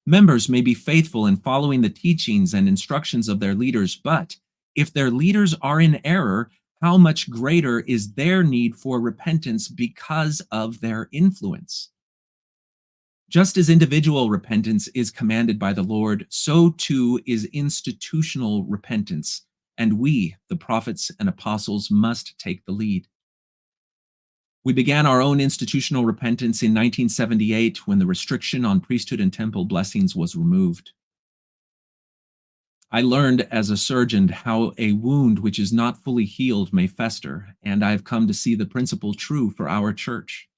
Members may be faithful in following the teachings and instructions of their leaders, but if their leaders are in error, how much greater is their need for repentance because of their influence? Just as individual repentance is commanded by the Lord, so too is institutional repentance. And we, the prophets and apostles, must take the lead. We began our own institutional repentance in 1978 when the restriction on priesthood and temple blessings was removed. I learned as a surgeon how a wound which is not fully healed may fester, and I've come to see the principle true for our church.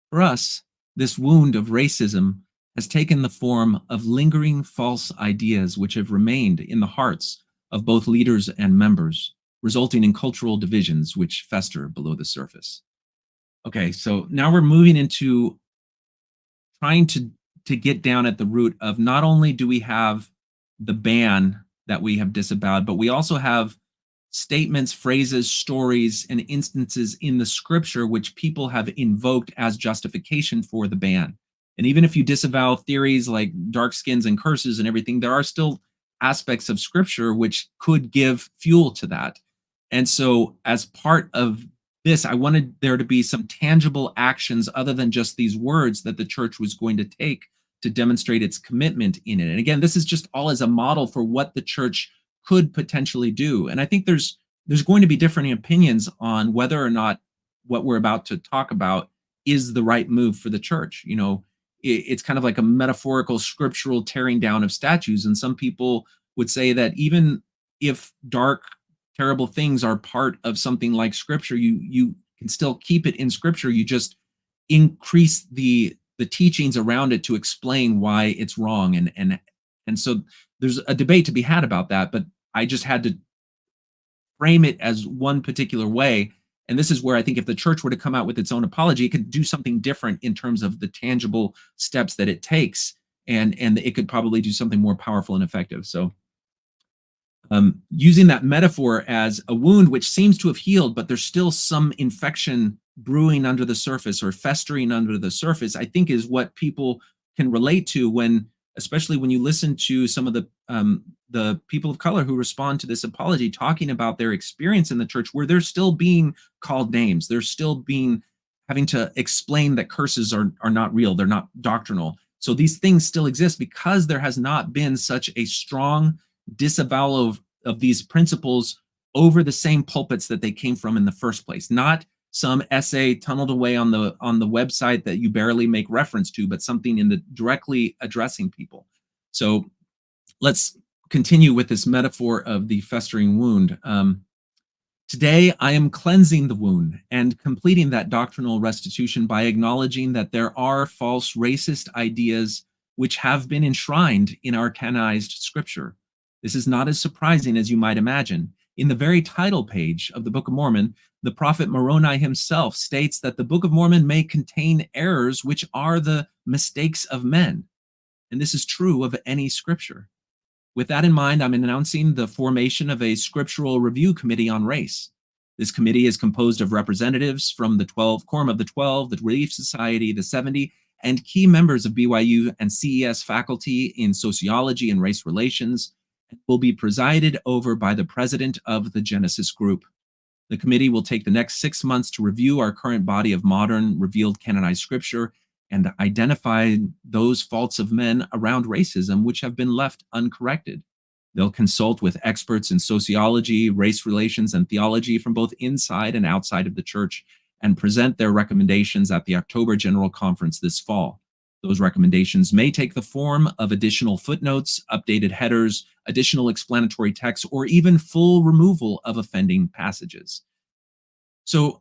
For us, this wound of racism has taken the form of lingering false ideas which have remained in the hearts of both leaders and members, resulting in cultural divisions which fester below the surface. Okay, so now we're moving into trying to get down at the root of not only do we have the ban that we have disavowed, but we also have statements, phrases, stories, and instances in the scripture which people have invoked as justification for the ban. And even if you disavow theories like dark skins and curses and everything, there are still aspects of scripture which could give fuel to that. And so as part of this, I wanted there to be some tangible actions other than just these words that the church was going to take to demonstrate its commitment in it. And again, this is just all as a model for what the church could potentially do. And I think there's going to be different opinions on whether or not what we're about to talk about is the right move for the church. You know, it's kind of like a metaphorical scriptural tearing down of statues. And some people would say that even if dark, terrible things are part of something like scripture, you can still keep it in scripture. You just increase the teachings around it to explain why it's wrong. And so there's a debate to be had about that, but I just had to frame it as one particular way. And this is where I think if the church were to come out with its own apology, it could do something different in terms of the tangible steps that it takes, and it could probably do something more powerful and effective. So using that metaphor as a wound which seems to have healed, but there's still some infection brewing under the surface or festering under the surface, I think is what people can relate to when, especially when you listen to some of the people of color who respond to this apology, talking about their experience in the church, where they're still being called names. They're still having to explain that curses are not real. They're not doctrinal. So these things still exist because there has not been such a strong disavowal of these principles over the same pulpits that they came from in the first place. Not some essay tunneled away on the website that you barely make reference to, but something in the directly addressing people. So let's continue with this metaphor of the festering wound. Today, I am cleansing the wound and completing that doctrinal restitution by acknowledging that there are false racist ideas which have been enshrined in our canonized scripture. This is not as surprising as you might imagine. In the very title page of the Book of Mormon, the prophet Moroni himself states that the Book of Mormon may contain errors which are the mistakes of men. And this is true of any scripture. With that in mind, I'm announcing the formation of a scriptural review committee on race. This committee is composed of representatives from the Quorum of the 12, the Relief Society, the 70, and key members of BYU and CES faculty in sociology and race relations, and will be presided over by the president of the Genesis Group. The committee will take the next 6 months to review our current body of modern, revealed canonized scripture and identify those faults of men around racism which have been left uncorrected. They'll consult with experts in sociology, race relations, and theology from both inside and outside of the church and present their recommendations at the October General Conference this fall. Those recommendations may take the form of additional footnotes, updated headers, additional explanatory text, or even full removal of offending passages. So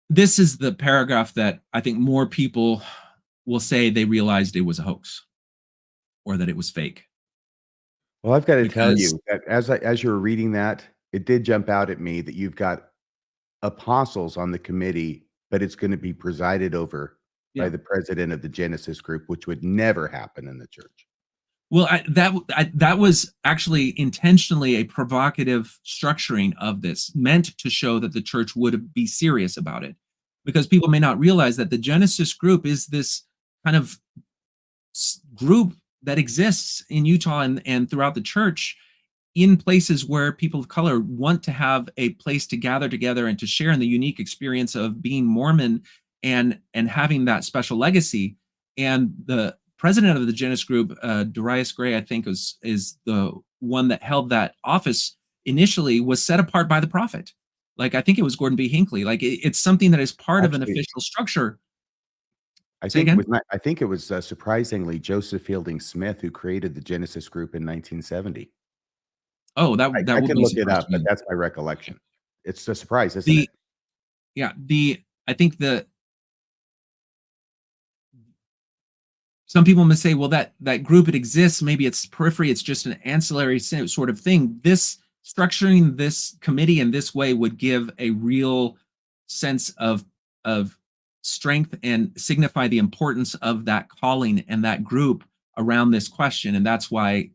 this is the paragraph that I think more people will say they realized it was a hoax or that it was fake. Well, I've got to tell you that as you were reading that, it did jump out at me that you've got apostles on the committee, but it's going to be presided over by the president of the Genesis Group, which would never happen in the church. Well, that was actually intentionally a provocative structuring of this, meant to show that the church would be serious about it, because people may not realize that the Genesis Group is this kind of group that exists in Utah and throughout the church in places where people of color want to have a place to gather together and to share in the unique experience of being Mormon and having that special legacy. And the president of the Genesis Group, Darius Gray, I think is the one that held that office initially, was set apart by the prophet. Like, I think it was Gordon B. Hinckley. Like, it's something that is part of an official structure. I think it was surprisingly Joseph Fielding Smith who created the Genesis Group in 1970. Oh, that I would can be look it up, but that's my recollection. It's a surprise, isn't it? Yeah, I think some people may say, well, that group, it exists, maybe it's periphery, it's just an ancillary sort of thing. This structuring this committee in this way would give a real sense of strength and signify the importance of that calling and that group around this question. And that's why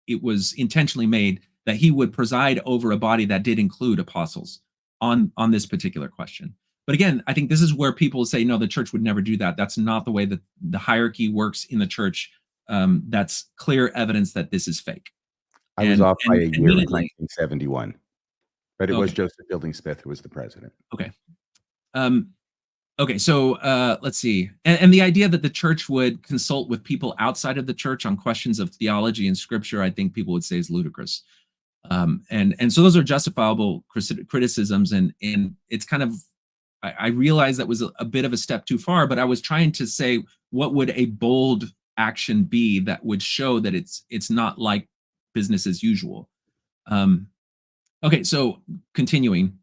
it was intentionally made that he would preside over a body that did include apostles on this particular question. But again, I think this is where people say, no, the church would never do that. That's not the way that the hierarchy works in the church. That's clear evidence that this is fake. I was off by a year in admittedly- 1971, but it was Okay. Joseph Fielding Smith who was the president. Okay. Okay, so let's see. And the idea that the church would consult with people outside of the church on questions of theology and scripture, I think people would say is ludicrous. And so those are justifiable criticisms. And it's kind of, I realized that was a bit of a step too far, but I was trying to say, what would a bold action be that would show that it's not like business as usual? Okay, so continuing.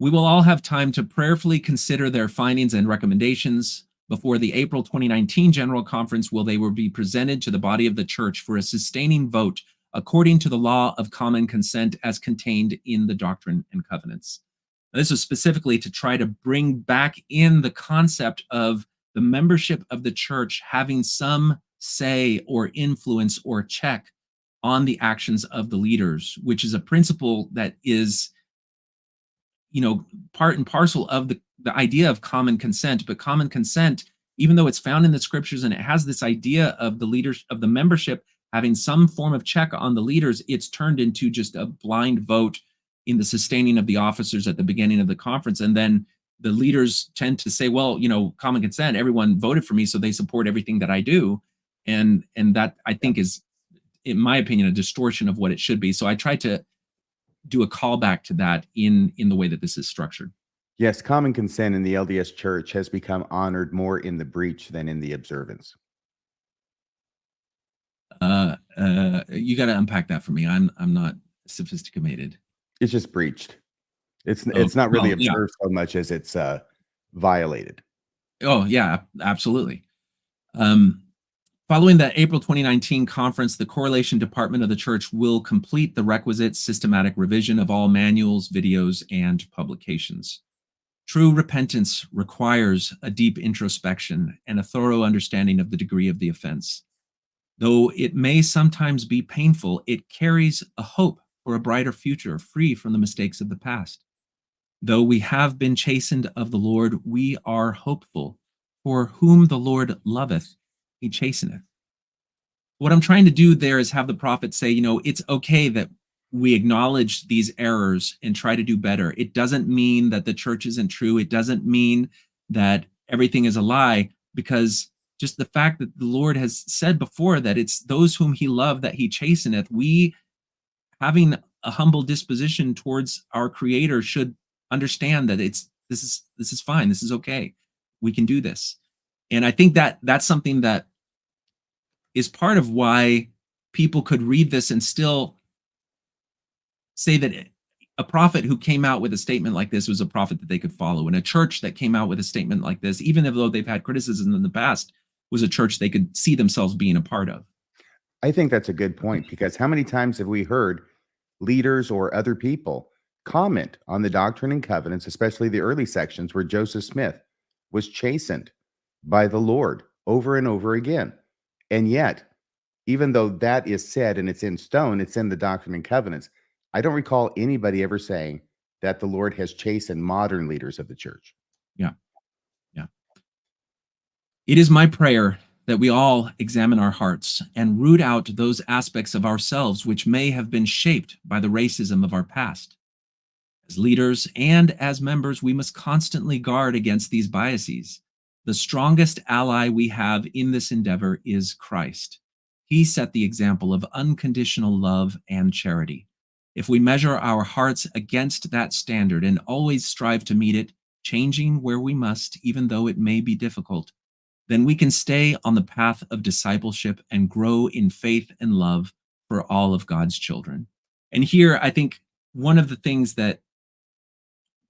We will all have time to prayerfully consider their findings and recommendations before the April 2019 General Conference, they will be presented to the body of the church for a sustaining vote according to the law of common consent as contained in the Doctrine and Covenants. Now, this was specifically to try to bring back in the concept of the membership of the church having some say or influence or check on the actions of the leaders, which is a principle that is, part and parcel of the idea of common consent. But common consent, even though it's found in the scriptures and it has this idea of the leaders of the membership having some form of check on the leaders, it's turned into just a blind vote in the sustaining of the officers at the beginning of the conference. And then the leaders tend to say, well, common consent, everyone voted for me, so they support everything that I do. And that, I think, is, in my opinion, a distortion of what it should be. So I tried to do a callback to that in the way that this is structured. Yes, common consent in the LDS Church has become honored more in the breach than in the observance. You got to unpack that for me. I'm not sophisticated. It's just breached. It's not really observed so much as it's violated. Oh yeah, absolutely. Following the April 2019 conference, the Correlation Department of the Church will complete the requisite systematic revision of all manuals, videos, and publications. True repentance requires a deep introspection and a thorough understanding of the degree of the offense. Though it may sometimes be painful, it carries a hope for a brighter future, free from the mistakes of the past. Though we have been chastened of the Lord, we are hopeful. For whom the Lord loveth, he chasteneth. What I'm trying to do there is have the prophet say, it's okay that we acknowledge these errors and try to do better. It doesn't mean that the church isn't true. It doesn't mean that everything is a lie, because just the fact that the Lord has said before that it's those whom he loved that he chasteneth, we, having a humble disposition towards our Creator, should understand that this is fine. This is okay. We can do this. And I think that that's something that is part of why people could read this and still say that a prophet who came out with a statement like this was a prophet that they could follow. And a church that came out with a statement like this, even though they've had criticism in the past, was a church they could see themselves being a part of. I think that's a good point, because how many times have we heard leaders or other people comment on the Doctrine and Covenants, especially the early sections where Joseph Smith was chastened by the Lord over and over again? And yet, even though that is said and it's in stone, it's in the Doctrine and Covenants, I don't recall anybody ever saying that the Lord has chastened modern leaders of the church. Yeah. It is my prayer that we all examine our hearts and root out those aspects of ourselves which may have been shaped by the racism of our past. As leaders and as members, we must constantly guard against these biases. The strongest ally we have in this endeavor is Christ. He set the example of unconditional love and charity. If we measure our hearts against that standard and always strive to meet it, changing where we must, even though it may be difficult, then we can stay on the path of discipleship and grow in faith and love for all of God's children. And here, I think one of the things that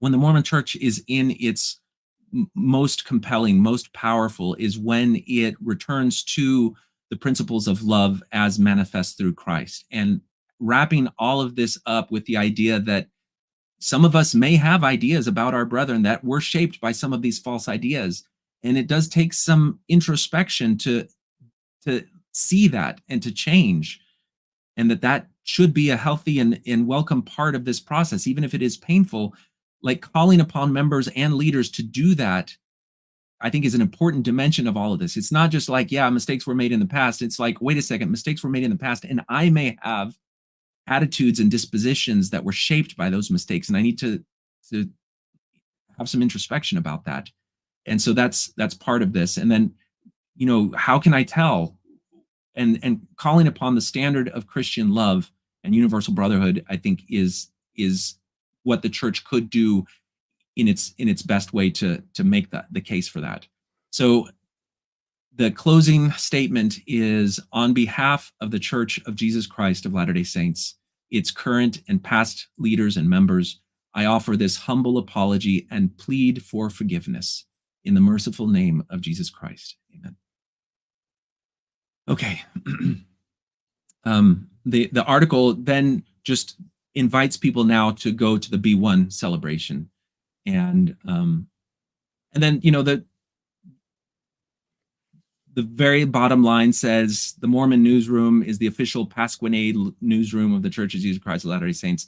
when the Mormon Church is in its most compelling, most powerful, is when it returns to the principles of love as manifest through Christ, and wrapping all of this up with the idea that some of us may have ideas about our brethren that were shaped by some of these false ideas, And it does take some introspection to see that and to change, and that should be a healthy and welcome part of this process, even if it is painful. Like, calling upon members and leaders to do that, I think, is an important dimension of all of this. It's not just like, yeah, mistakes were made in the past. It's like, wait a second, mistakes were made in the past, and I may have attitudes and dispositions that were shaped by those mistakes, and I need to have some introspection about that. And so that's part of this. And then, how can I tell? And calling upon the standard of Christian love and universal brotherhood, I think, is what the church could do in its best way to make the case for that. So the closing statement is, on behalf of the Church of Jesus Christ of Latter-day Saints, its current and past leaders and members, I offer this humble apology and plead for forgiveness in the merciful name of Jesus Christ. Amen. Okay. The article then just invites people now to go to the B1 celebration, and then the very bottom line says, the Mormon newsroom is the official Pasquinade newsroom of the Church of Jesus Christ of Latter-day Saints.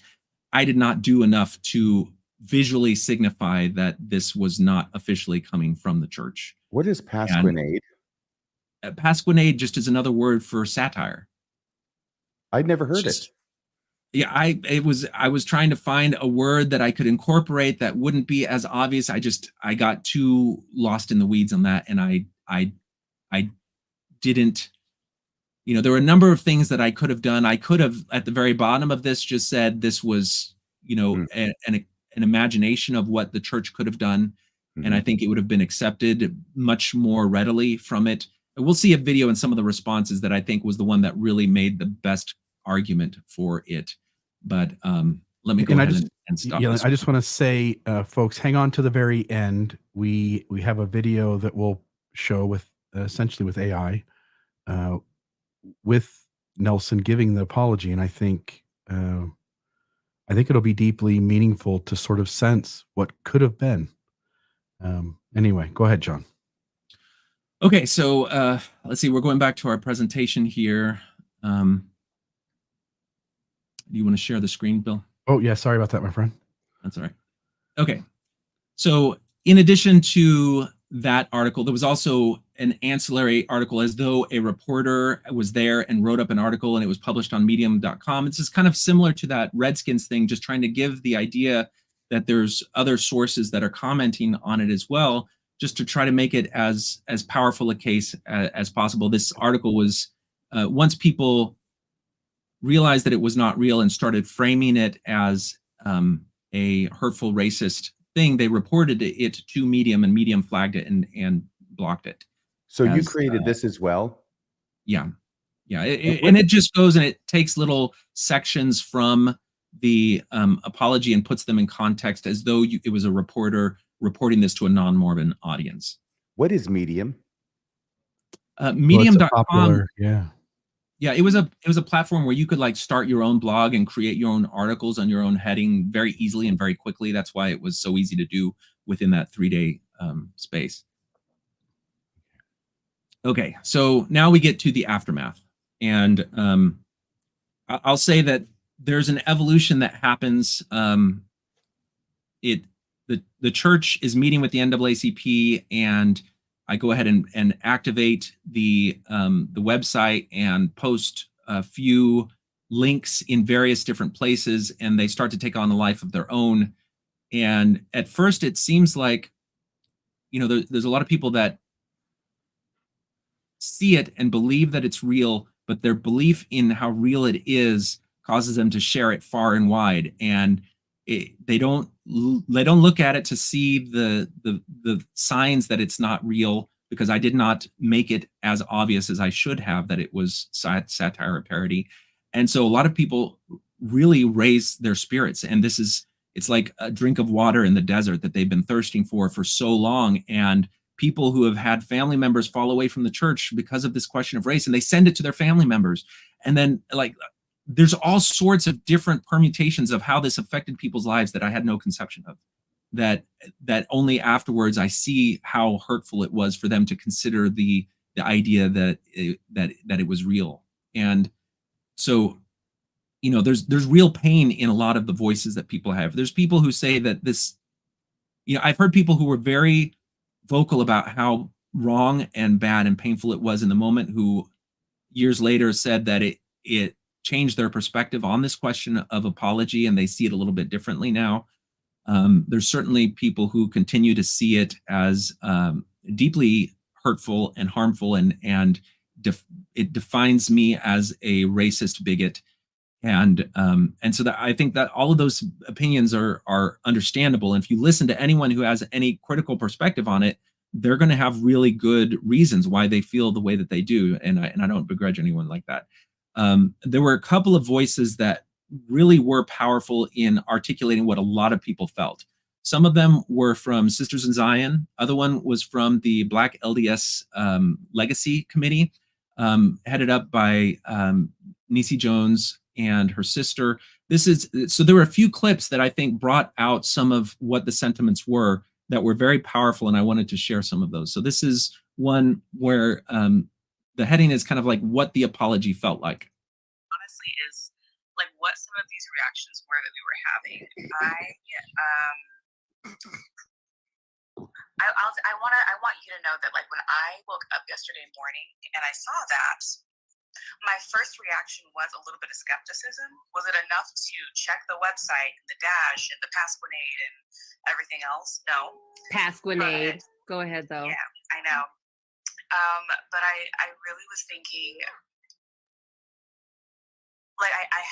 I did not do enough to visually signify that this was not officially coming from the church. What is Pasquinade? Pasquinade just is another word for satire. I'd never heard it. Yeah, I was trying to find a word that I could incorporate that wouldn't be as obvious. I got too lost in the weeds on that, and I didn't. There were a number of things that I could have done. I could have, at the very bottom of this, just said this was, an imagination of what the church could have done, and I think it would have been accepted much more readily from it. We'll see a video in some of the responses that I think was the one that really made the best argument for it. But let me go ahead and stop. Yeah, I just want to say, folks, hang on to the very end. We have a video that we'll show with essentially with AI, with Nelson giving the apology, and I think it'll be deeply meaningful to sort of sense what could have been. Anyway, go ahead, John. Okay, so let's see. We're going back to our presentation here. Do you want to share the screen, Bill? Oh, yeah. Sorry about that, my friend. That's all right. Okay. So in addition to that article, there was also an ancillary article, as though a reporter was there and wrote up an article, and it was published on medium.com. It's just kind of similar to that Redskins thing, just trying to give the idea that there's other sources that are commenting on it as well, just to try to make it as powerful a case as possible. This article was, once people realized that it was not real and started framing it as a hurtful, racist thing, they reported it to Medium, and Medium flagged it and blocked it. So you created this as well? Yeah. And it just goes and it takes little sections from the apology and puts them in context as though it was a reporter reporting this to a non-Mormon audience. What is Medium? Medium.com. Yeah, it was a platform where you could start your own blog and create your own articles on your own heading very easily and very quickly. That's why it was so easy to do within that 3-day space. Okay, so now we get to the aftermath, and I'll say that there's an evolution that happens. The church is meeting with the NAACP, and I go ahead and activate the website and post a few links in various different places, and they start to take on a life of their own. And at first, it seems like, there's a lot of people that see it and believe that it's real, but their belief in how real it is causes them to share it far and wide, and they don't look at it to see the signs that it's not real, because I did not make it as obvious as I should have that it was satire or parody. And so a lot of people really raise their spirits, and it's like a drink of water in the desert that they've been thirsting for so long. And people who have had family members fall away from the church because of this question of race, and they send it to their family members, and then there's all sorts of different permutations of how this affected people's lives that I had no conception of. that only afterwards I see how hurtful it was for them to consider the idea that it was real. And so, there's real pain in a lot of the voices that people have. There's people who say that this, I've heard people who were very vocal about how wrong and bad and painful it was in the moment, who years later said that it changed their perspective on this question of apology, and they see it a little bit differently now. There's certainly people who continue to see it as deeply hurtful and harmful, and it defines me as a racist bigot. And so that I think that all of those opinions are understandable. And if you listen to anyone who has any critical perspective on it, they're going to have really good reasons why they feel the way that they do. And I don't begrudge anyone like that. There were a couple of voices that really were powerful in articulating what a lot of people felt. Some of them were from Sisters in Zion. Other one was from the Black LDS Legacy Committee, headed up by Nisi Jones and her sister. So there were a few clips that I think brought out some of what the sentiments were that were very powerful, and I wanted to share some of those. So this is one where the heading is kind of like what the apology felt like. Honestly, is like what some of these reactions were that we were having. I want you to know that, like, when I woke up yesterday morning and I saw that, my first reaction was a little bit of skepticism. Was it enough to check the website, the dash, and the Pasquinade and everything else? No. Pasquinade. Go ahead, though. Yeah, I know. But I really was thinking, like I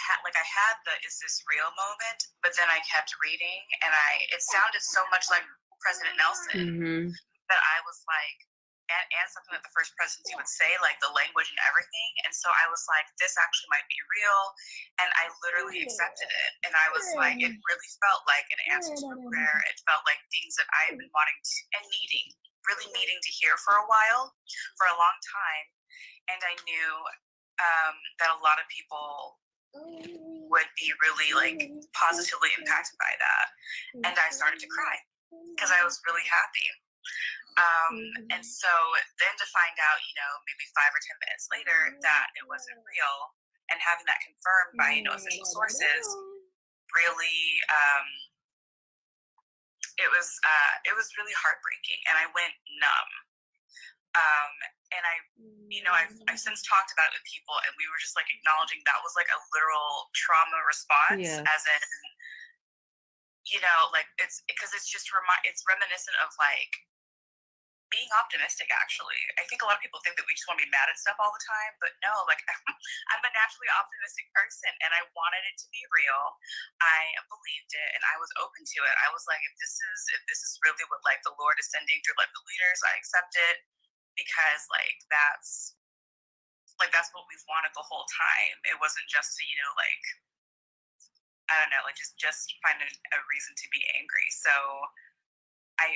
had the "is this real" moment, but then I kept reading, and it sounded so much like President Nelson that I was like, and something that the first presidency would say, like the language and everything. And so I was like, this actually might be real. And I literally accepted it. And I was like, it really felt like an answer to a prayer. It felt like things that I've been wanting to, and really needing to hear for a while, for a long time. And I knew that a lot of people would be really like positively impacted by that. And I started to cry because I was really happy. And so then to find out, maybe 5 or 10 minutes later that it wasn't real, and having that confirmed by, official sources, really, it was really heartbreaking, and I went numb. And I've since talked about it with people, and we were just like acknowledging that was like a literal trauma response, as in, like it's because it's just it's reminiscent of like being optimistic. Actually, I think a lot of people think that we just want to be mad at stuff all the time, but no, like I'm a naturally optimistic person, and I wanted it to be real. I believed it, and I was open to it. I was like, if this is really what like the Lord is sending through like the leaders, I accept it, because like that's what we've wanted the whole time. It wasn't just to like, I don't know, like just find a reason to be angry. So I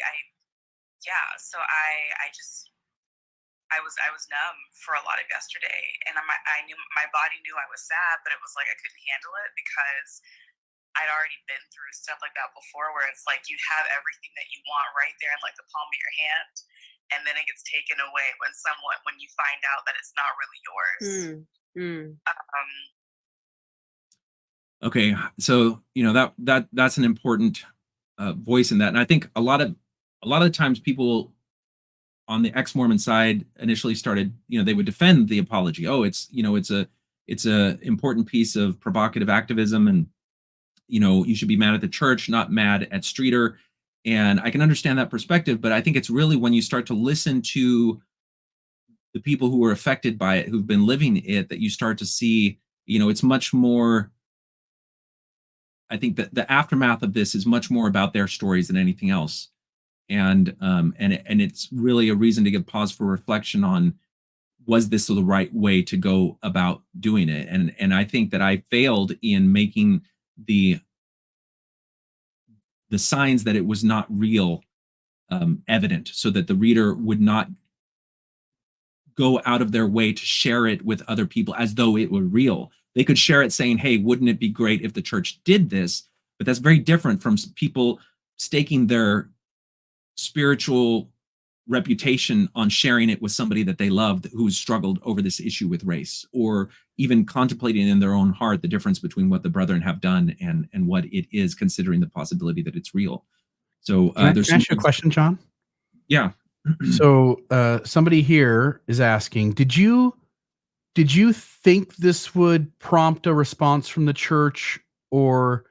was numb for a lot of yesterday, and I knew my body knew I was sad, but it was like I couldn't handle it because I'd already been through stuff like that before, where it's like you have everything that you want right there in like the palm of your hand, and then it gets taken away when you find out that it's not really yours. Okay, so that's an important voice in that, and I think a lot of times people on the ex-Mormon side initially started, they would defend the apology. Oh, it's a important piece of provocative activism, and you should be mad at the church, not mad at Streeter. And I can understand that perspective, but I think it's really when you start to listen to the people who were affected by it, who've been living it, that you start to see, it's much more. I think that the aftermath of this is much more about their stories than anything else. And it's really a reason to give pause for reflection on, was this the right way to go about doing it? And I think that I failed in making the signs that it was not real evident, so that the reader would not go out of their way to share it with other people as though it were real. They could share it saying, hey, wouldn't it be great if the church did this? But that's very different from people staking their spiritual reputation on sharing it with somebody that they loved who's struggled over this issue with race, or even contemplating in their own heart the difference between what the brethren have done and what it is, considering the possibility that it's real. So Can I there's ask you a question, John? Yeah. So somebody here is asking, did you think this would prompt a response from the church, or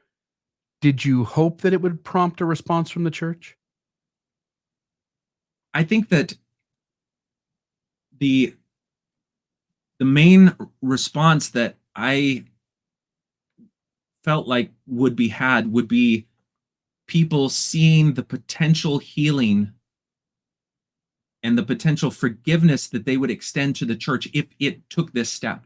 did you hope that it would prompt a response from the church? I think that the main response that I felt like would be people seeing the potential healing and the potential forgiveness that they would extend to the church if it took this step.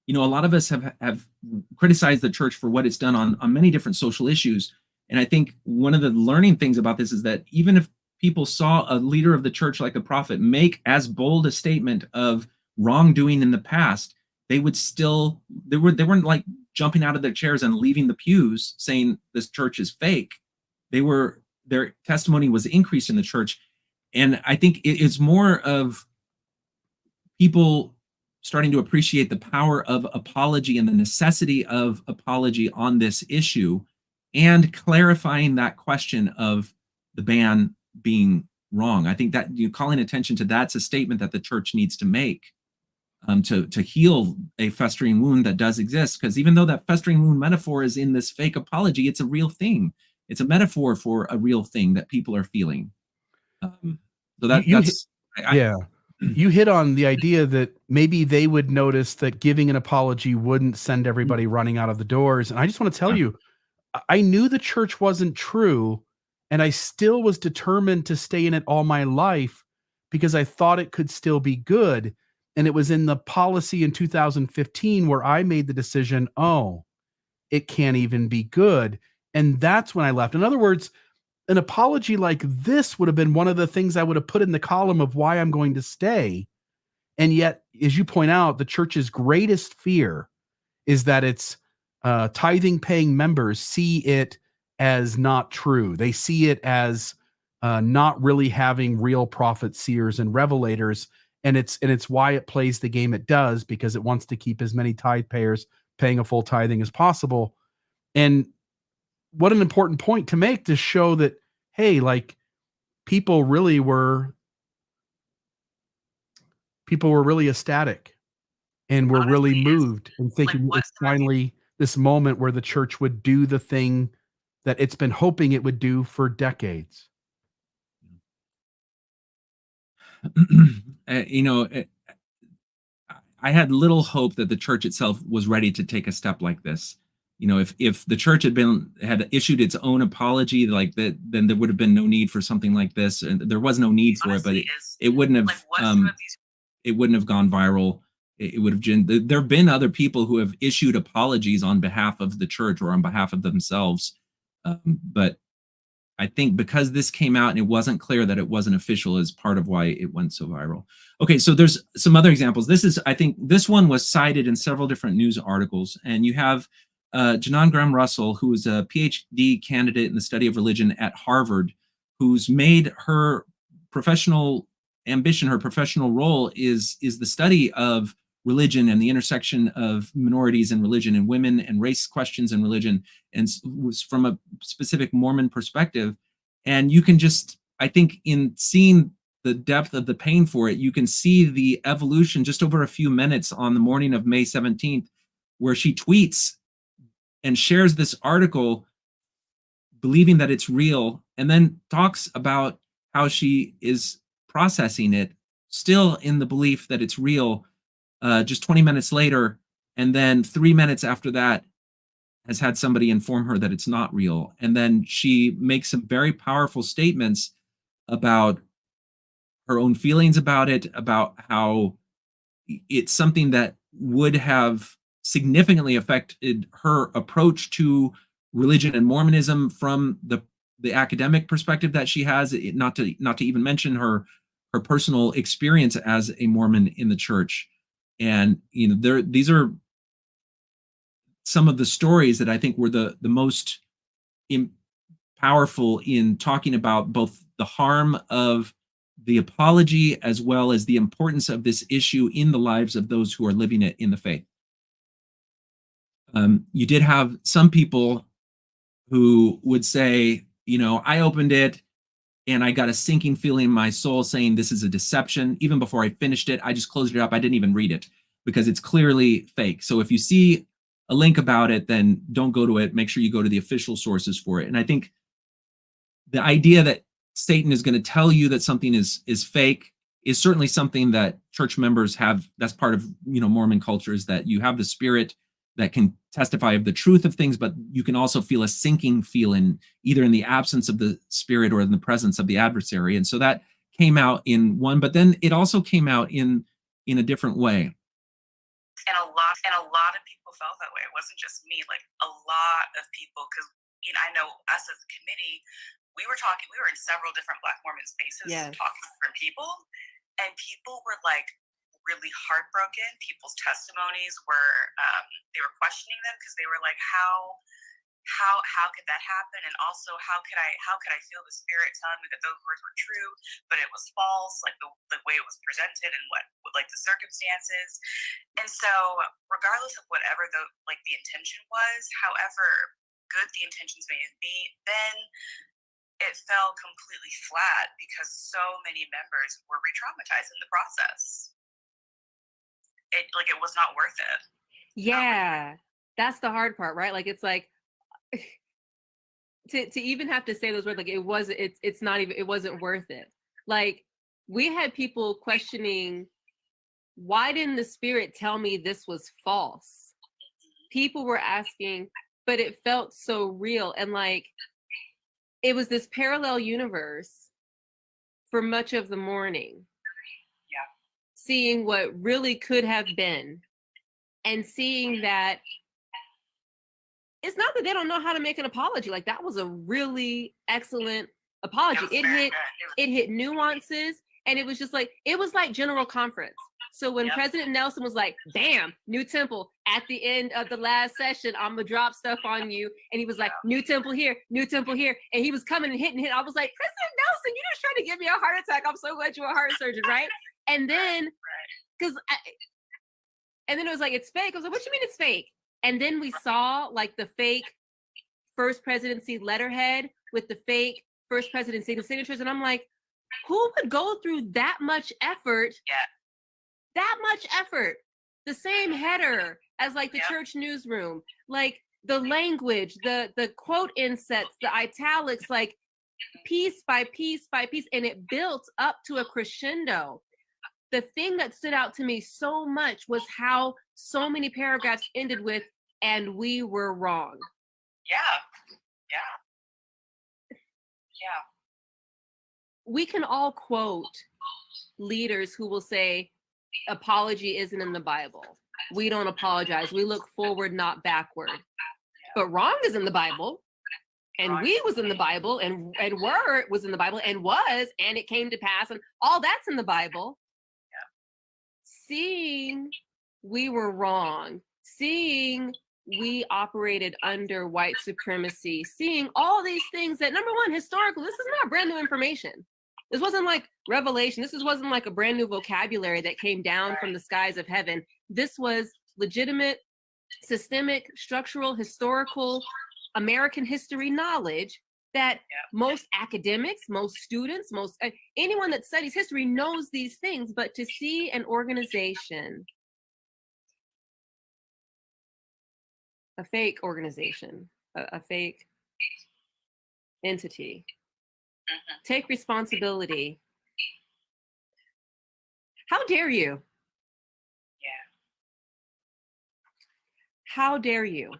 You know, a lot of us have criticized the church for what it's done on many different social issues. And I think one of the learning things about this is that even if people saw a leader of the church like a prophet make as bold a statement of wrongdoing in the past, they would still, they weren't like jumping out of their chairs and leaving the pews saying this church is fake. Their testimony was increased in the church. And I think it's more of people starting to appreciate the power of apology and the necessity of apology on this issue, and clarifying that question of the ban being wrong. I think that calling attention to that's a statement that the church needs to make to heal a festering wound that does exist. Because even though that festering wound metaphor is in this fake apology, it's a real thing. It's a metaphor for a real thing that people are feeling. So that's you hit on the idea that maybe they would notice that giving an apology wouldn't send everybody running out of the doors. And I just want to tell you, I knew the church wasn't true, and I still was determined to stay in it all my life because I thought it could still be good. And it was in the policy in 2015 where I made the decision, oh, it can't even be good. And that's when I left. In other words, an apology like this would have been one of the things I would have put in the column of why I'm going to stay. And yet, as you point out, the church's greatest fear is that its tithing paying members see it as not true. They see it as not really having real prophet seers and revelators. And it's why it plays the game it does, because it wants to keep as many tithe payers paying a full tithing as possible. And what an important point to make, to show that, hey, like people were really ecstatic and were really moved and thinking it's finally this moment where the church would do the thing that it's been hoping it would do for decades. I had little hope that the church itself was ready to take a step like this. You know, if the church had issued its own apology like that, then there would have been no need for something like this, and there was no need for it. But it wouldn't have it wouldn't have gone viral. It would have. There have been other people who have issued apologies on behalf of the church or on behalf of themselves, but I think because this came out and it wasn't clear that it wasn't official is part of why it went so viral. Okay, so there's some other examples. I think this one was cited in several different news articles, and you have Janan Graham Russell, who is a PhD candidate in the study of religion at Harvard, who's made her professional ambition, her professional role is the study of religion and the intersection of minorities and religion and women and race questions and religion, and was from a specific Mormon perspective. And you can just, I think, in seeing the depth of the pain for it, you can see the evolution just over a few minutes on the morning of May 17th, where she tweets and shares this article believing that it's real, and then talks about how she is processing it still in the belief that it's real just 20 minutes later, and then 3 minutes after that has had somebody inform her that it's not real. And then she makes some very powerful statements about her own feelings about it, about how it's something that would have significantly affected her approach to religion and Mormonism from the academic perspective that she has, not to even mention her personal experience as a Mormon in the church. And these are some of the stories that I think were the most powerful in talking about both the harm of the apology as well as the importance of this issue in the lives of those who are living it in the faith. You did have some people who would say, I opened it and I got a sinking feeling in my soul saying this is a deception. Even before I finished it, I just closed it up. I didn't even read it because it's clearly fake. So if you see a link about it, then don't go to it. Make sure you go to the official sources for it. And I think the idea that Satan is going to tell you that something is fake is certainly something that church members have. That's part of Mormon culture, is that you have the spirit that can testify of the truth of things, but you can also feel a sinking feeling either in the absence of the spirit or in the presence of the adversary. And so that came out in one, but then it also came out in a different way. And a lot of people felt that way. It wasn't just me, like a lot of people, because I know us as a committee, we were in several different Black Mormon spaces, Yes. talking to different people, and people were like really heartbroken. People's testimonies were they were questioning them because they were like, how could that happen? And also, how could I feel the spirit telling me that those words were true, but it was false, like the way it was presented and what like the circumstances. And so, regardless of whatever the intention was, however good the intentions may be, then it fell completely flat because so many members were re-traumatized in the process. It was not worth it. Yeah, that's the hard part, right? Like, it's like to even have to say those words, like it wasn't worth it. Like, we had people questioning, why didn't the spirit tell me this was false? People were asking, but it felt so real, and like it was this parallel universe for much of the morning. Seeing what really could have been, and seeing that it's not that they don't know how to make an apology. Like, that was a really excellent apology. It hit nuances, and it was just like, it was like General Conference. So when President Nelson was like, bam, new temple at the end of the last session, I'm gonna drop stuff on you. And he was like, new temple here. And he was coming and hitting. I was like, President Nelson, you just trying to give me a heart attack. I'm so glad you're a heart surgeon, right? And then, and then it was like, it's fake. I was like, what you mean it's fake? And then we saw like the fake first presidency letterhead with the fake first presidency signatures. And I'm like, who would go through that much effort? That much effort. The same header as like the church newsroom, like the language, the quote insets, the italics, like piece by piece by piece. And it built up to a crescendo. The thing that stood out to me so much was how so many paragraphs ended with, and we were wrong. Yeah. We can all quote leaders who will say, apology isn't in the Bible. We don't apologize. We look forward, not backward. But wrong is in the Bible. And we was in the Bible, and were was in the Bible, and was, and it came to pass, and all that's in the Bible. Seeing we were wrong, seeing we operated under white supremacy, seeing all these things that, number one, historically, this is not brand new information. This wasn't like revelation. This wasn't like a brand new vocabulary that came down from the skies of heaven. This was legitimate, systemic, structural, historical, American history knowledge that most academics, most students, anyone that studies history knows these things. But to see an organization, a fake organization, a fake entity, take responsibility. How dare you? How dare you?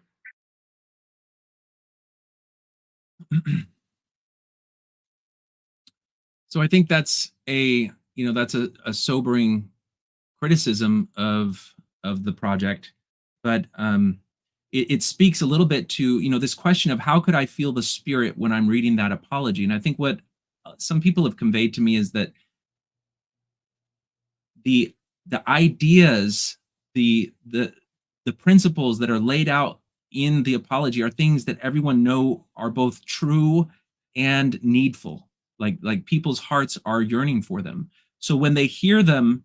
So I think that's a sobering criticism of the project, but it speaks a little bit to this question of how could I feel the spirit when I'm reading that apology. And I think what some people have conveyed to me is that the ideas, the principles that are laid out in the apology are things that everyone know are both true and needful. Like people's hearts are yearning for them. So when they hear them,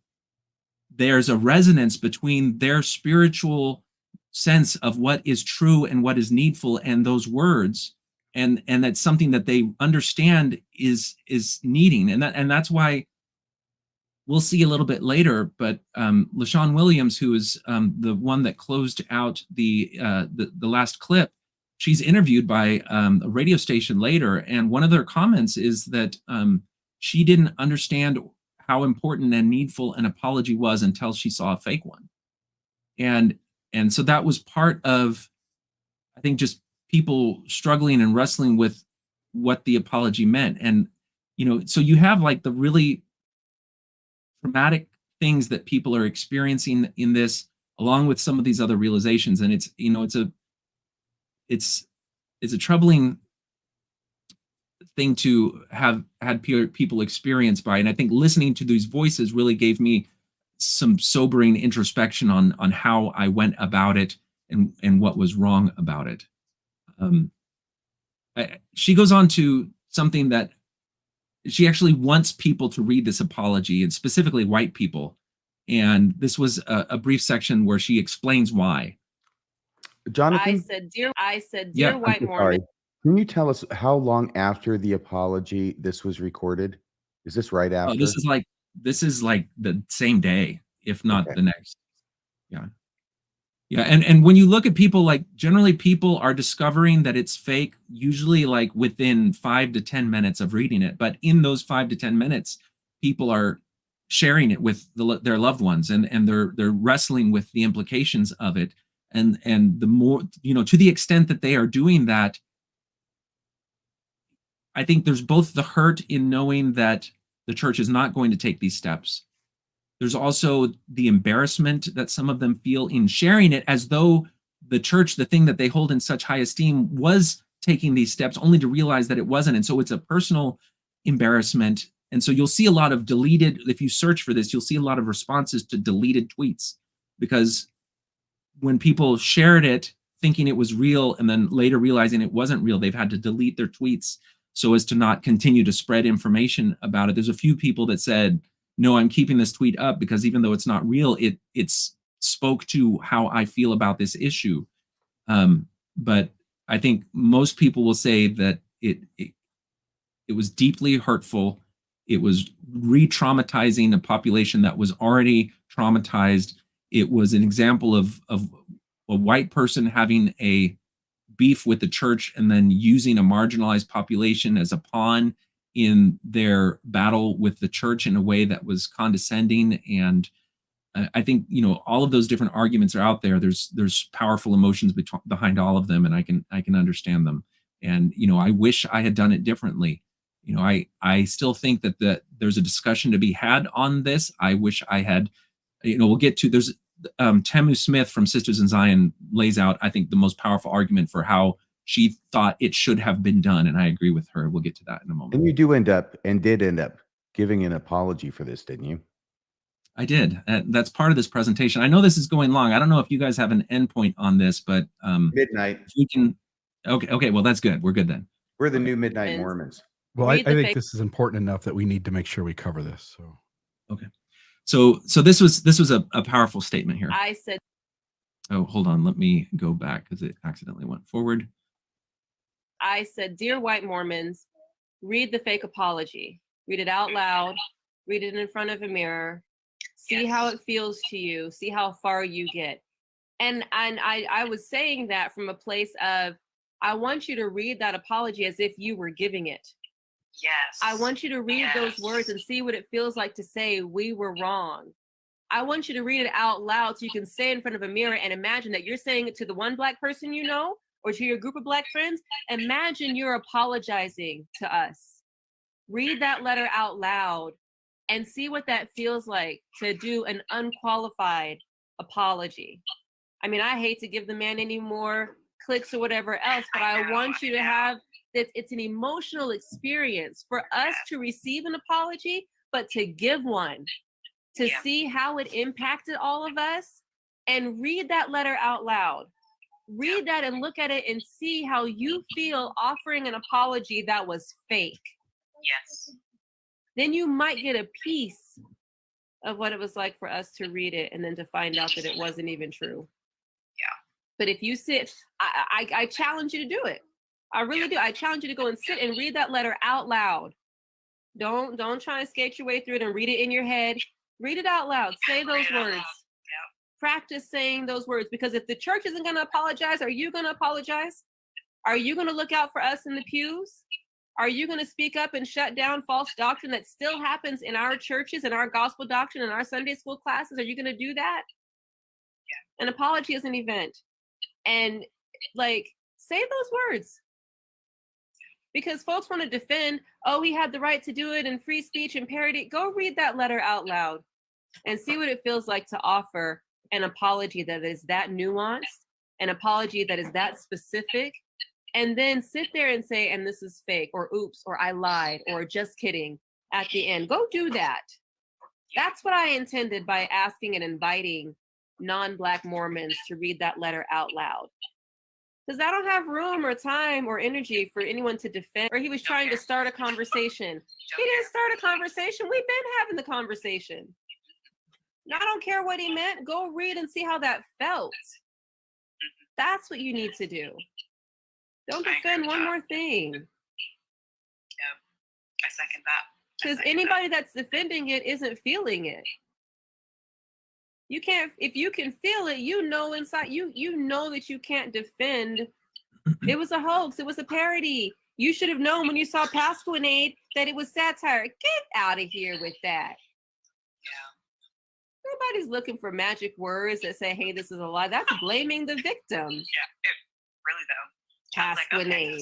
there's a resonance between their spiritual sense of what is true and what is needful and those words, and that's something that they understand is needing, and that's why we'll see a little bit later, but LaShawn Williams, who is the one that closed out the last clip, she's interviewed by a radio station later, and one of their comments is that she didn't understand how important and needful an apology was until she saw a fake one. And so that was part of, I think, just people struggling and wrestling with what the apology meant. And, so you have like the really traumatic things that people are experiencing in this, along with some of these other realizations. And it's, it's a troubling thing to have had people experience by. And I think listening to these voices really gave me some sobering introspection on how I went about it and what was wrong about it. She goes on to something that she actually wants people to read this apology, and specifically white people. And this was a brief section where she explains why. Jonathan? I said, dear white Mormon. Can you tell us how long after the apology this was recorded? Is this right after? Oh, this is like the same day, if not the next. Yeah. Yeah. And when you look at people, like generally people are discovering that it's fake, usually like within 5 to 10 minutes of reading it. But in those 5 to 10 minutes, people are sharing it with their loved ones, and they're wrestling with the implications of it. And the more, to the extent that they are doing that, I think there's both the hurt in knowing that the church is not going to take these steps. There's also the embarrassment that some of them feel in sharing it, as though the church, the thing that they hold in such high esteem, was taking these steps, only to realize that it wasn't. And so it's a personal embarrassment. And so you'll see a lot of deleted, if you search for this, you'll see a lot of responses to deleted tweets, because when people shared it thinking it was real and then later realizing it wasn't real, they've had to delete their tweets so as to not continue to spread information about it. There's a few people that said, no, I'm keeping this tweet up because even though it's not real, it spoke to how I feel about this issue. But I think most people will say that it was deeply hurtful. It was re-traumatizing a population that was already traumatized. It was an example of a white person having a beef with the church and then using a marginalized population as a pawn in their battle with the church in a way that was condescending. And I think, all of those different arguments are out there. There's powerful emotions behind all of them, and I can understand them. And, I wish I had done it differently. I still think that there's a discussion to be had on this. I wish I had, we'll get to, there's Tamu Smith from Sisters in Zion lays out, I think, the most powerful argument for how she thought it should have been done. And I agree with her. We'll get to that in a moment. And you did end up giving an apology for this, didn't you? I did. That's part of this presentation. I know this is going long. I don't know if you guys have an endpoint on this, but midnight. If we can. Okay. Well, that's good. We're good then. We're the new Midnight Mormons. Well, I think this is important enough that we need to make sure we cover this. So. Okay. So this was a powerful statement here. I said. Oh, hold on. Let me go back because it accidentally went forward. I said, dear white Mormons, read the fake apology. Read it out loud. Read it in front of a mirror. See how it feels to you. See how far you get. And I was saying that from a place of, I want you to read that apology as if you were giving it. Yes. I want you to read those words and see what it feels like to say, we were wrong. I want you to read it out loud so you can say it in front of a mirror and imagine that you're saying it to the one Black person you know, or to your group of Black friends. Imagine you're apologizing to us. Read that letter out loud and see what that feels like to do an unqualified apology. I mean, I hate to give the man any more clicks or whatever else, but I want you to have that. It's an emotional experience for us to receive an apology, but to give one, see how it impacted all of us, and read that letter out loud. read that and look at it and see how you feel offering an apology that was fake. Yes. Then you might get a piece of what it was like for us to read it and then to find out that it wasn't even true. Yeah. But if you sit, I challenge you to do it. I really do. I challenge you to go and sit and read that letter out loud. Don't try and skate your way through it and read it in your head. Read it out loud. Say those words. Yeah. Practice saying those words, because if the church isn't going to apologize, are you going to apologize? Are you going to look out for us in the pews? Are you going to speak up and shut down false doctrine that still happens in our churches, in our gospel doctrine, in our Sunday school classes? Are you going to do that? Yeah. An apology is an event. And like, say those words. Because folks want to defend, oh, he had the right to do it and free speech and parody. Go read that letter out loud and see what it feels like to offer an apology that is that nuanced, an apology that is that specific, and then sit there and say, and this is fake, or oops, or I lied, or just kidding at the end. Go do that. That's what I intended by asking and inviting non-Black Mormons to read that letter out loud. Because I don't have room or time or energy for anyone to defend, or he was trying to start a conversation. He didn't start a conversation. We've been having the conversation. I don't care what he meant. Go read and see how that felt. That's what you need to do. Don't defend one more thing. Yeah, I second that. Because anybody that's defending it isn't feeling it. You can't, if you can feel it, you know inside, you know that you can't defend. It was a hoax. It was a parody. You should have known when you saw Pasquinade that it was satire. Get out of here with that. Yeah. Nobody's looking for magic words that say, hey, this is a lie. That's blaming the victim. Yeah, really though. Pasquinade.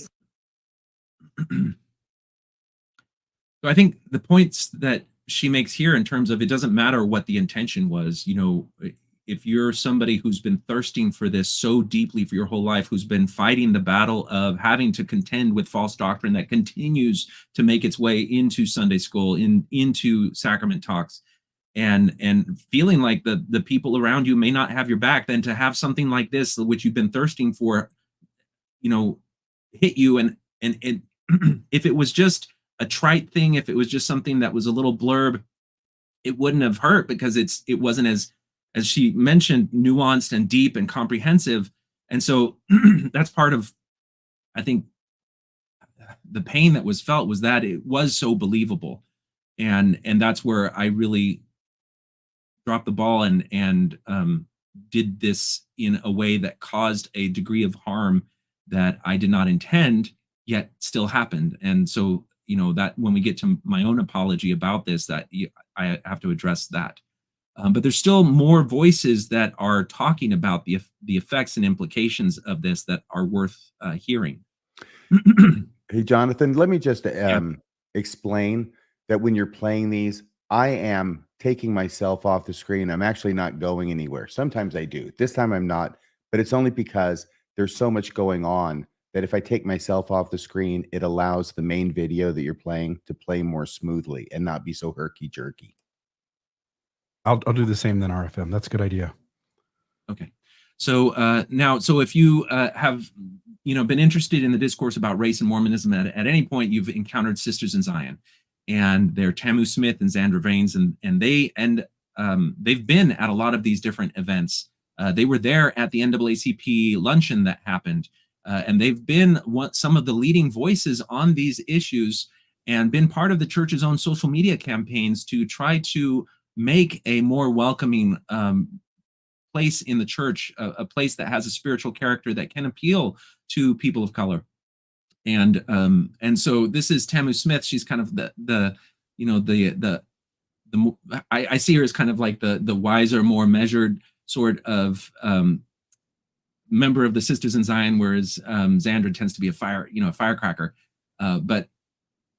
So I think the points that she makes here in terms of it doesn't matter what the intention was, you know, if you're somebody who's been thirsting for this so deeply for your whole life, who's been fighting the battle of having to contend with false doctrine that continues to make its way into Sunday school, into sacrament talks, and feeling like the people around you may not have your back, then to have something like this, which you've been thirsting for, you know, hit you, and it, if it was just a trite thing, if it was just something that was a little blurb, it wouldn't have hurt, because it wasn't as she mentioned, nuanced and deep and comprehensive. And so that's part of, I think, the pain that was felt, was that it was so believable. And that's where I really dropped the ball and did this in a way that caused a degree of harm that I did not intend, yet still happened. And so, you know, that when we get to my own apology about this, that I have to address that. But there's still more voices that are talking about the effects and implications of this that are worth hearing. Hey, Jonathan, let me just explain that when you're playing these, I am taking myself off the screen. I'm actually not going anywhere. Sometimes I do. This time I'm not, but it's only because there's so much going on that if I take myself off the screen, it allows the main video that you're playing to play more smoothly and not be so herky-jerky. I'll do the same then, RFM. That's a good idea. Okay. So now, so if you have, you know, been interested in the discourse about race and Mormonism at any point, you've encountered Sisters in Zion, and they're Tamu Smith and Zandra Vanes, and they've been at a lot of these different events. They were there at the NAACP luncheon that happened. And they've been some of the leading voices on these issues, and been part of the church's own social media campaigns to try to make a more welcoming place in the church, a place that has a spiritual character that can appeal to people of color. And so this is Tamu Smith. She's kind of I see her as kind of like the wiser, more measured sort of member of the Sisters in Zion, whereas Zandra tends to be a firecracker. But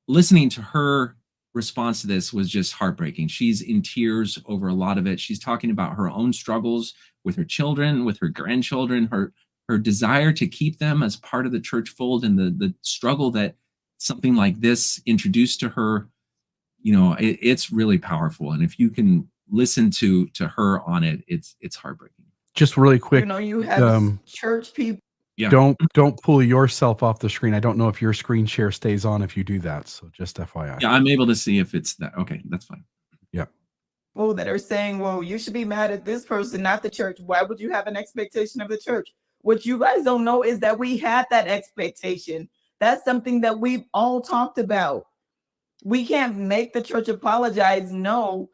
listening to her response to this was just heartbreaking. She's in tears over a lot of it. She's talking about her own struggles with her children, with her grandchildren, her desire to keep them as part of the church fold, and the struggle that something like this introduced to her. You know, it's really powerful. And if you can listen to her on it, it's heartbreaking. Just really quick, You know, you have church people. Yeah. Don't pull yourself off the screen. I don't know if your screen share stays on if you do that. So just FYI. Yeah, I'm able to see if it's that. Okay, that's fine. Yeah. People that are saying, well, you should be mad at this person, not the church. Why would you have an expectation of the church? What you guys don't know is that we had that expectation. That's something that we've all talked about. We can't make the church apologize, no.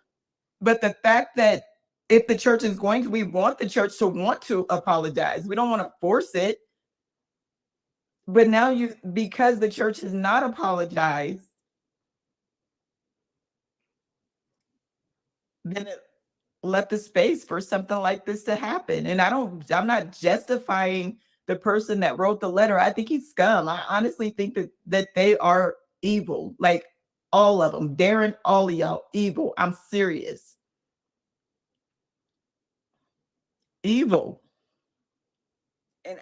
But the fact that if the church is going to, we want the church to want to apologize. We don't want to force it. But now because the church has not apologized, then it left the space for something like this to happen. And I'm not justifying the person that wrote the letter. I think he's scum. I honestly think that they are evil. Like all of them. Darren, all of y'all, evil. I'm serious. Evil. And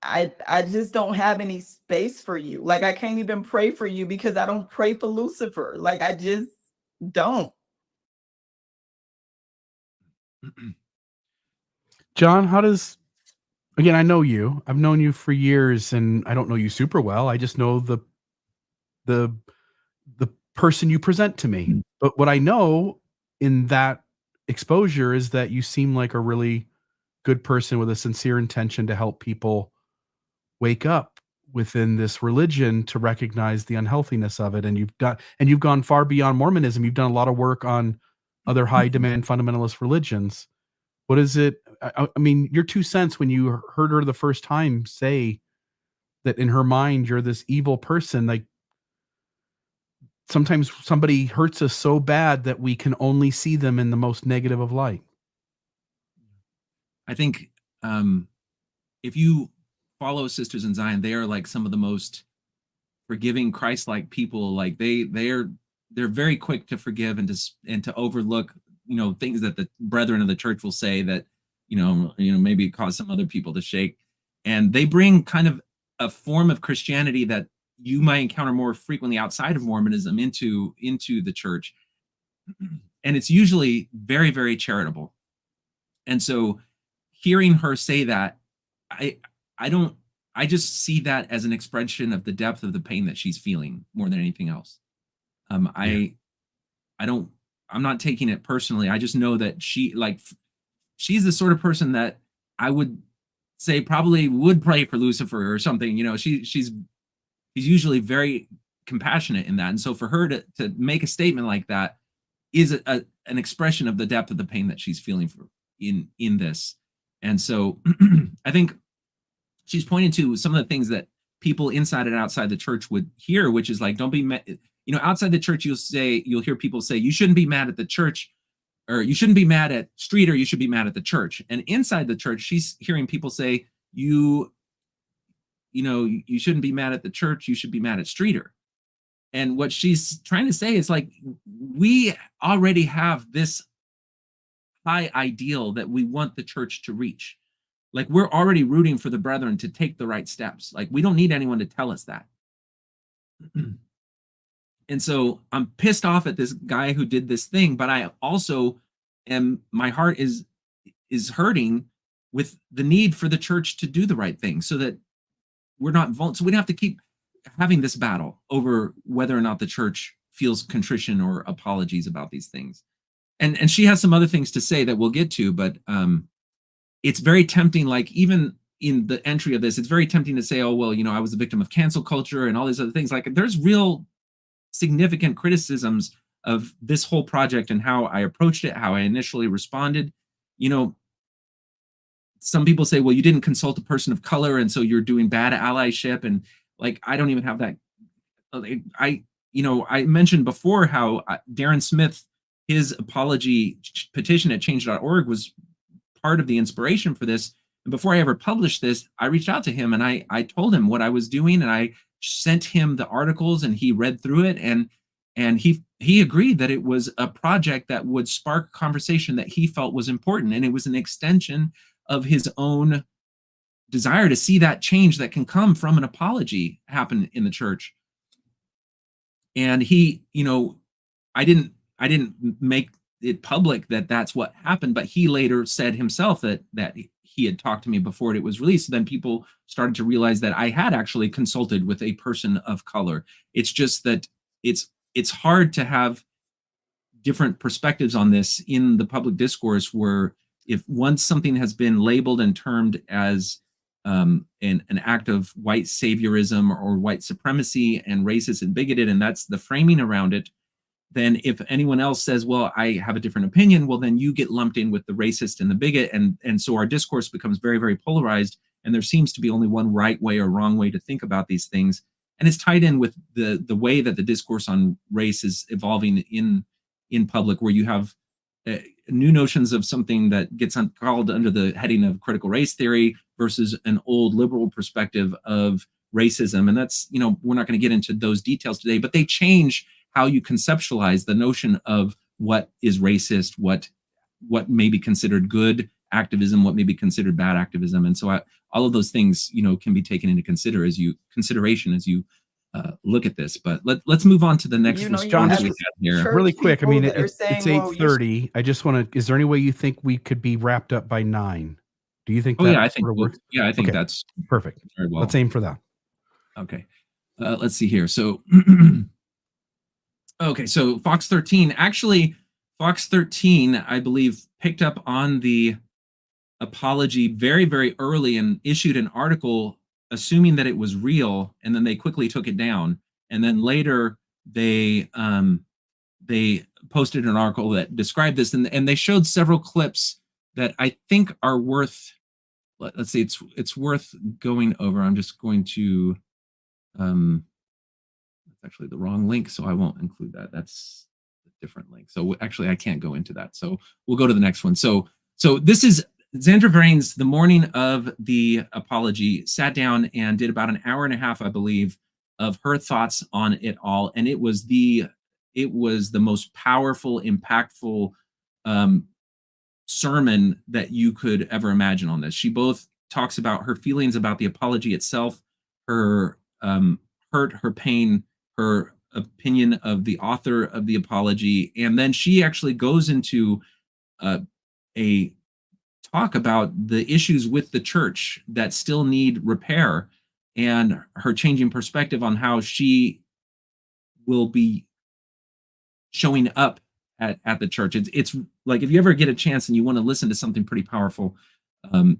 I just don't have any space for you. Like I can't even pray for you because I don't pray for Lucifer. Like I just don't. John, again, I know you. I've known you for years and I don't know you super well. I just know the person you present to me. But what I know in that exposure is that you seem like a really good person with a sincere intention to help people wake up within this religion to recognize the unhealthiness of it. And you've gone far beyond Mormonism. You've done a lot of work on other high demand fundamentalist religions. What is it? I mean, your 2 cents when you heard her the first time say that in her mind, you're this evil person. Like sometimes somebody hurts us so bad that we can only see them in the most negative of light. I think if you follow Sisters in Zion, they are like some of the most forgiving, Christ-like people. Like they're very quick to forgive and to overlook, things that the brethren of the church will say that, maybe cause some other people to shake. And they bring kind of a form of Christianity that you might encounter more frequently outside of Mormonism into the church. And it's usually very, very charitable. And so hearing her say that, I just see that as an expression of the depth of the pain that she's feeling more than anything else. I'm not taking it personally. I just know that she's the sort of person that I would say probably would pray for Lucifer or something. She's usually very compassionate in that. And so for her to make a statement like that is an expression of the depth of the pain that she's feeling in this. And so I think she's pointing to some of the things that people inside and outside the church would hear, which is like, don't be mad. Outside the church, you'll hear people say, you shouldn't be mad at the church, or you shouldn't be mad at Streeter, you should be mad at the church. And inside the church, she's hearing people say, you shouldn't be mad at the church, you should be mad at Streeter. And what she's trying to say is like, we already have this high ideal that we want the church to reach. Like we're already rooting for the brethren to take the right steps. Like we don't need anyone to tell us that. And so I'm pissed off at this guy who did this thing, but I also my heart is hurting with the need for the church to do the right thing so that we're not vulnerable. So we don't have to keep having this battle over whether or not the church feels contrition or apologies about these things. And she has some other things to say that we'll get to, but it's very tempting, like even in the entry of this, it's very tempting to say, oh, well, I was a victim of cancel culture and all these other things. Like there's real significant criticisms of this whole project and how I approached it, how I initially responded. Some people say, well, you didn't consult a person of color, and so you're doing bad allyship. And like, I don't even have that. I mentioned before how Darren Smith, his apology petition at change.org was part of the inspiration for this. And before I ever published this, I reached out to him and I told him what I was doing, and I sent him the articles, and he read through it, and he agreed that it was a project that would spark conversation that he felt was important, and it was an extension of his own desire to see that change that can come from an apology happen in the church. And he, I didn't make it public that that's what happened, but he later said himself that he had talked to me before it was released. Then people started to realize that I had actually consulted with a person of color. It's just that it's hard to have different perspectives on this in the public discourse, where if once something has been labeled and termed as an act of white saviorism or white supremacy and racist and bigoted, and that's the framing around it, then if anyone else says, well, I have a different opinion, well, then you get lumped in with the racist and the bigot. And so our discourse becomes very, very polarized. And there seems to be only one right way or wrong way to think about these things. And it's tied in with the way that the discourse on race is evolving in public, where you have new notions of something that gets called under the heading of critical race theory versus an old liberal perspective of racism. And that's, we're not going to get into those details today, but they change how you conceptualize the notion of what is racist, what may be considered good activism, what may be considered bad activism. And so all of those things, can be taken into consideration as you look at this. But let's move on to the next response we have here. Really quick. I mean, it's saying, 8:30. I just want to, is there any way you think we could be wrapped up by 9? Do you think Oh, that yeah, I think, works? yeah, I think Okay. that's Perfect. very well. Let's aim for that. Okay. Let's see here. So, okay. So Fox 13, I believe, picked up on the apology very, very early and issued an article assuming that it was real, and then they quickly took it down. And then later they posted an article that described this, and they showed several clips that I think are worth, let's see, it's worth going over. I'm just going to, that's actually the wrong link, so I won't include that. That's a different link. So actually I can't go into that. So we'll go to the next one. So this is Zandra Vrains, the morning of the apology, sat down and did about an hour and a half, I believe, of her thoughts on it all. And it was the most powerful, impactful sermon that you could ever imagine on this. She both talks about her feelings about the apology itself, her hurt, her pain, her opinion of the author of the apology, and then she actually goes into a talk about the issues with the church that still need repair, and her changing perspective on how she will be showing up at the church. It's like, if you ever get a chance and you want to listen to something pretty powerful,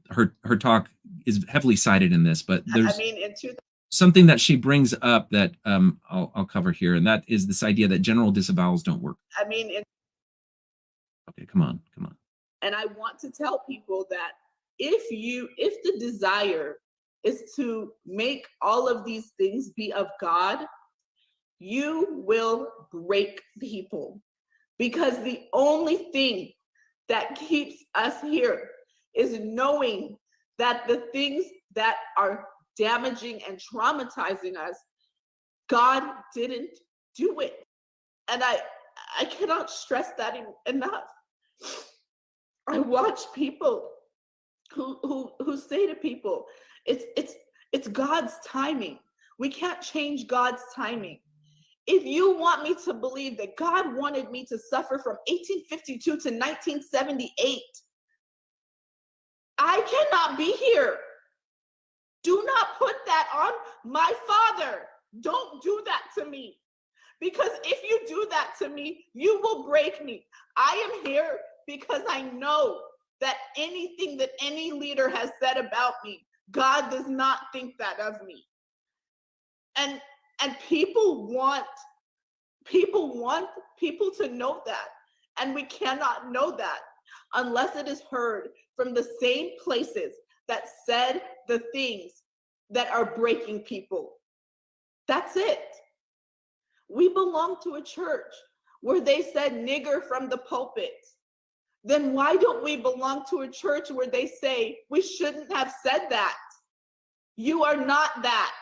her talk is heavily cited in this, but there's something that she brings up that I'll cover here, and that is this idea that general disavowals don't work. Okay, come on. And I want to tell people that if the desire is to make all of these things be of God, you will break people. Because the only thing that keeps us here is knowing that the things that are damaging and traumatizing us, God didn't do it. And I cannot stress that enough. I watch people who say to people, it's God's timing. We can't change God's timing. If you want me to believe that God wanted me to suffer from 1852 to 1978, I cannot be here. Do not put that on my father. Don't do that to me. Because if you do that to me, you will break me. I am here because I know that anything that any leader has said about me, God does not think that of me. And people want people to know that. And we cannot know that unless it is heard from the same places that said the things that are breaking people. That's it. We belong to a church where they said nigger from the pulpit. Then why don't we belong to a church where they say we shouldn't have said that? You are not that.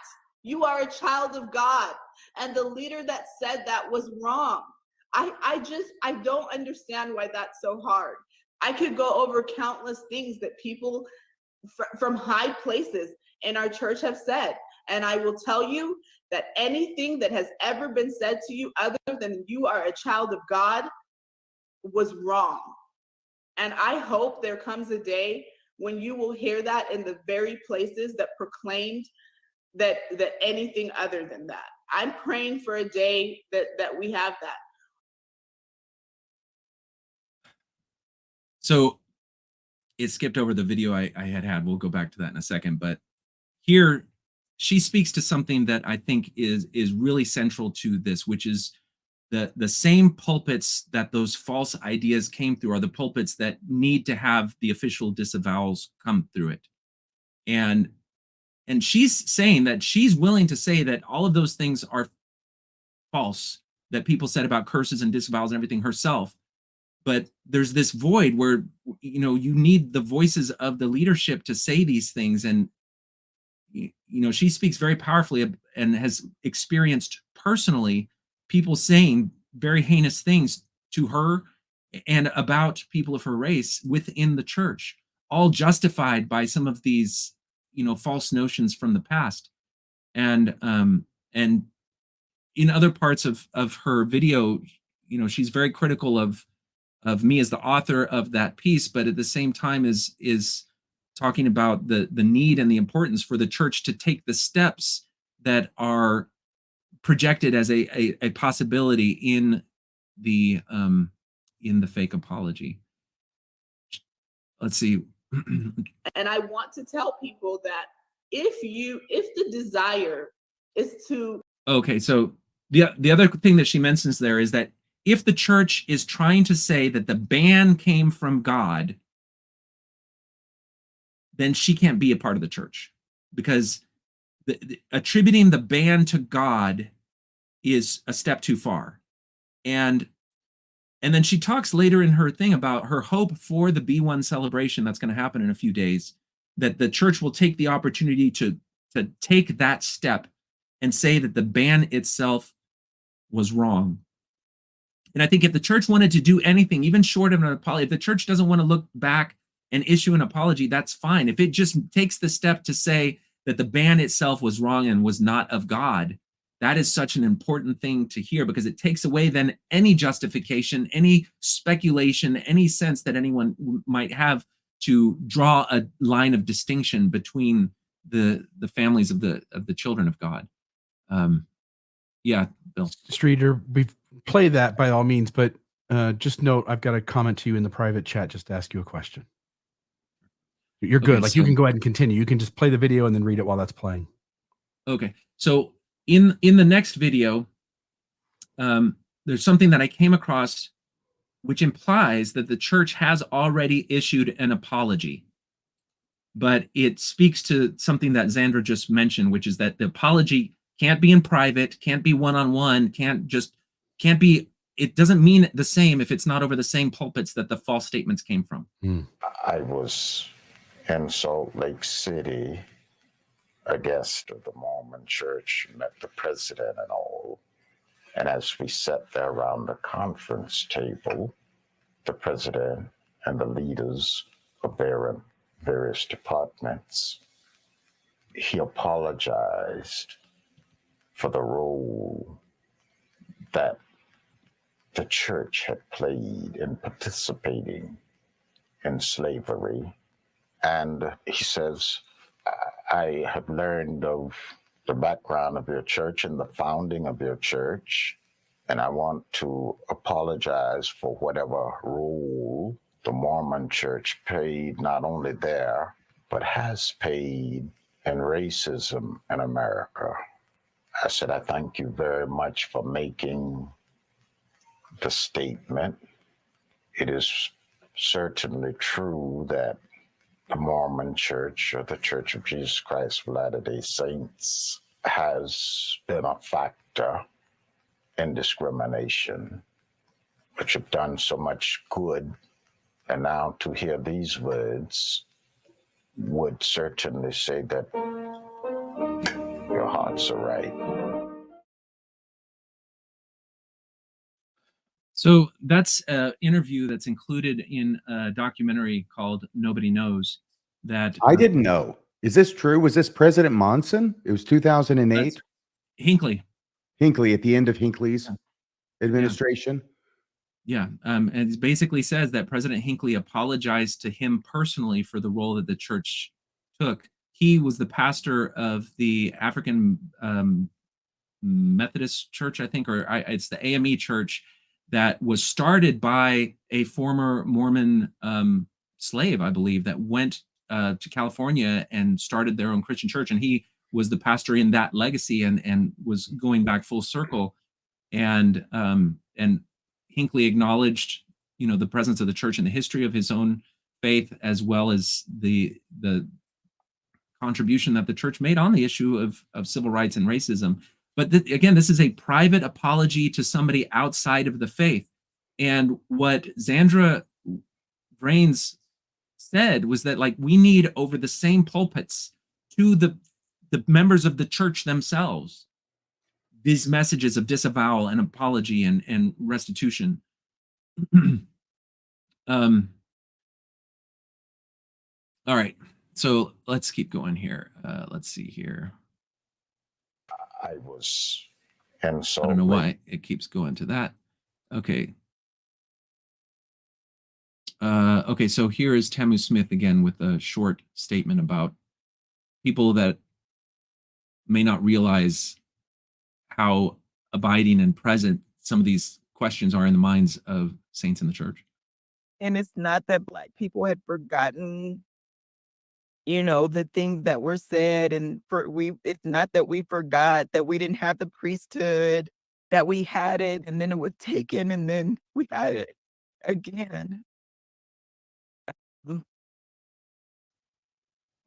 You are a child of God. And the leader that said that was wrong. I don't understand why that's so hard. I could go over countless things that people from high places in our church have said. And I will tell you that anything that has ever been said to you other than you are a child of God, was wrong. And I hope there comes a day when you will hear that in the very places that proclaimed that anything other than that. I'm praying for a day that we have that. So it skipped over the video I had. We'll go back to that in a second. But here she speaks to something that I think is really central to this, which is the same pulpits that those false ideas came through are the pulpits that need to have the official disavowals come through it. And she's saying that she's willing to say that all of those things are false, that people said about curses and disavowals and everything herself. But there's this void where, you need the voices of the leadership to say these things. And, she speaks very powerfully and has experienced personally people saying very heinous things to her and about people of her race within the church, all justified by some of these, false notions from the past. And in other parts of her video, she's very critical of me as the author of that piece, but at the same time is talking about the need and the importance for the church to take the steps that are projected as a possibility in the fake apology. Let's see. And I want to tell people that if the desire is to. Okay, so the other thing that she mentions there is that if the church is trying to say that the ban came from God, then she can't be a part of the church, because attributing the ban to God is a step too far. And then she talks later in her thing about her hope for the B1 celebration that's going to happen in a few days, that the church will take the opportunity to take that step and say that the ban itself was wrong. And I think if the church wanted to do anything, even short of an apology, if the church doesn't want to look back and issue an apology, that's fine. If it just takes the step to say that the ban itself was wrong and was not of God, that is such an important thing to hear, because it takes away then any justification, any speculation, any sense that anyone might have to draw a line of distinction between the families of the children of God. Yeah, Bill. Streeter, we play that by all means, but just note, I've got a comment to you in the private chat just to ask you a question. You're good. Okay, like, you can go ahead and continue. You can just play the video and then read it while that's playing. Okay. So in the next video, there's something that I came across which implies that the church has already issued an apology. But it speaks to something that Xandra just mentioned, which is that the apology can't be in private, can't be one-on-one, can't be, it doesn't mean the same if it's not over the same pulpits that the false statements came from. I was in Salt Lake City, a guest of the Mormon church, met the president and all. And as we sat there around the conference table, the president and the leaders of various departments, he apologized for the role that the church had played in participating in slavery. And he says, I have learned of the background of your church and the founding of your church, and I want to apologize for whatever role the Mormon church played, not only there, but has paid in racism in America. I said, I thank you very much for making the statement. It is certainly true that the Mormon Church, or the Church of Jesus Christ of Latter-day Saints, has been a factor in discrimination, which have done so much good. And now to hear these words would certainly say that your hearts are right. So that's an interview that's included in a documentary called Nobody Knows. That I didn't know. Is this true? Was this President Monson? It was 2008. Hinckley. Hinckley, at the end of Hinckley's administration. Yeah, and it basically says that President Hinckley apologized to him personally for the role that the church took. He was the pastor of the African Methodist Church, I think, or it's the AME Church that was started by a former Mormon slave, I believe, that went to California and started their own Christian church. And he was the pastor in that legacy and was going back full circle. And Hinckley acknowledged, the presence of the church in the history of his own faith, as well as the contribution that the church made on the issue of civil rights and racism. But again, this is a private apology to somebody outside of the faith. And what Zandra Brains said was that, like, we need over the same pulpits to the members of the church themselves these messages of disavowal and apology and restitution. All right, so let's keep going here. Let's see here. I was, and so I don't know why it keeps going to that. Okay. Okay, so here is Tamu Smith again with a short statement about people that may not realize how abiding and present some of these questions are in the minds of saints in the church. And it's not that Black people had forgotten, the things that were said, and it's not that we forgot that we didn't have the priesthood, that we had it and then it was taken and then we had it again.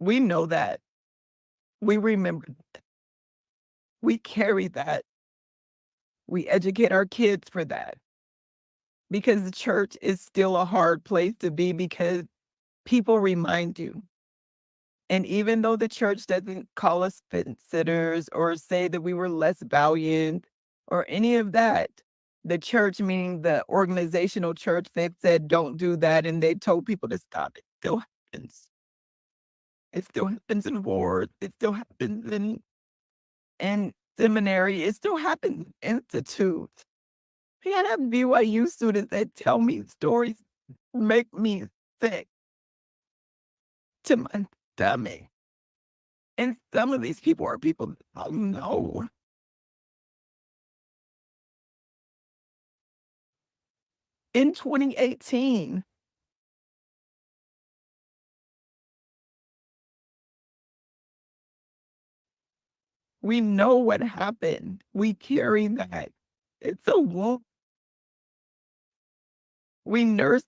We know that. We remember that. We carry that. We educate our kids for that. Because the church is still a hard place to be, because people remind you. And even though the church doesn't call us fence-sitters or say that we were less valiant or any of that, the church, meaning the organizational church, they've said don't do that, and they told people to stop. It still happens. It still happens in wars. It still happens in seminary. It still happens in institutes. I have BYU students that tell me stories make me sick to my stomach. And some of these people are people that I know. In 2018, we know what happened. We carry that. It's a wound. We nurse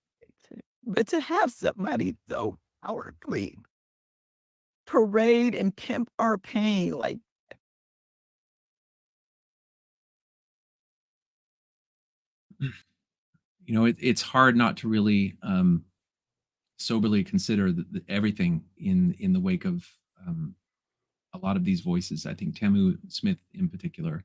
it. But to have somebody so powerfully parade and pimp our pain like It's hard not to really soberly consider everything in the wake of a lot of these voices. I think Tamu Smith in particular.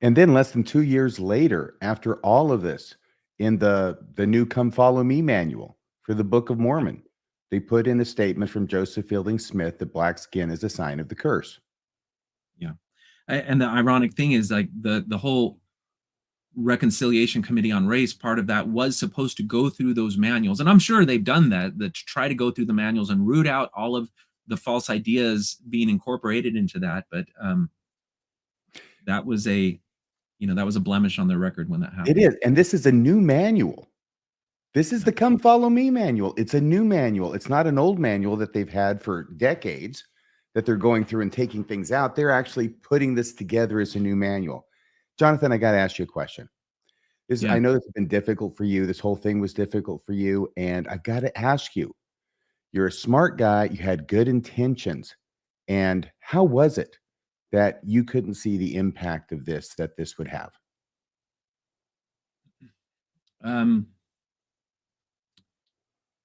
And then less than 2 years later, after all of this, in the new Come Follow Me manual for the Book of Mormon, they put in a statement from Joseph Fielding Smith that black skin is a sign of the curse. Yeah. And the ironic thing is, like, the whole Reconciliation Committee on Race, part of that was supposed to go through those manuals. And I'm sure they've done that to try to go through the manuals and root out all of the false ideas being incorporated into that. But that was a blemish on their record when that happened. It is. And this is a new manual. This is the Come Follow Me manual. It's a new manual. It's not an old manual that they've had for decades that they're going through and taking things out. They're actually putting this together as a new manual. Jonathan, I got to ask you a question. I know this has been difficult for you. This whole thing was difficult for you. And I've got to ask you, you're a smart guy. You had good intentions. And how was it that you couldn't see the impact of this, that this would have?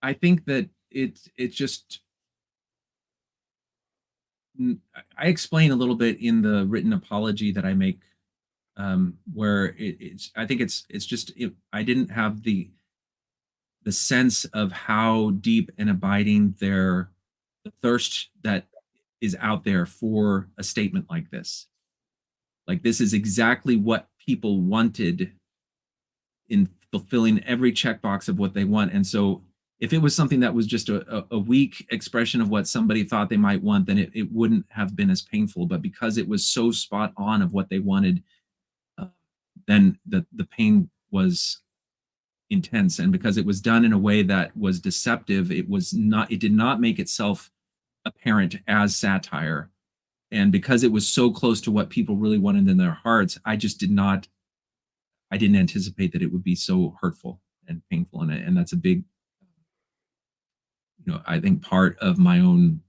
I think that it's just, I explain a little bit in the written apology that I make, where I think it's just, I didn't have the sense of how deep and abiding the thirst that is out there for a statement like this. Like, this is exactly what people wanted in fulfilling every checkbox of what they want. And so if it was something that was just a weak expression of what somebody thought they might want, then it wouldn't have been as painful. But because it was so spot on of what they wanted, then the pain was intense. And because it was done in a way that was deceptive, it did not make itself apparent as satire. And because it was so close to what people really wanted in their hearts, I didn't anticipate that it would be so hurtful and painful. And that's a big, I think, part of my own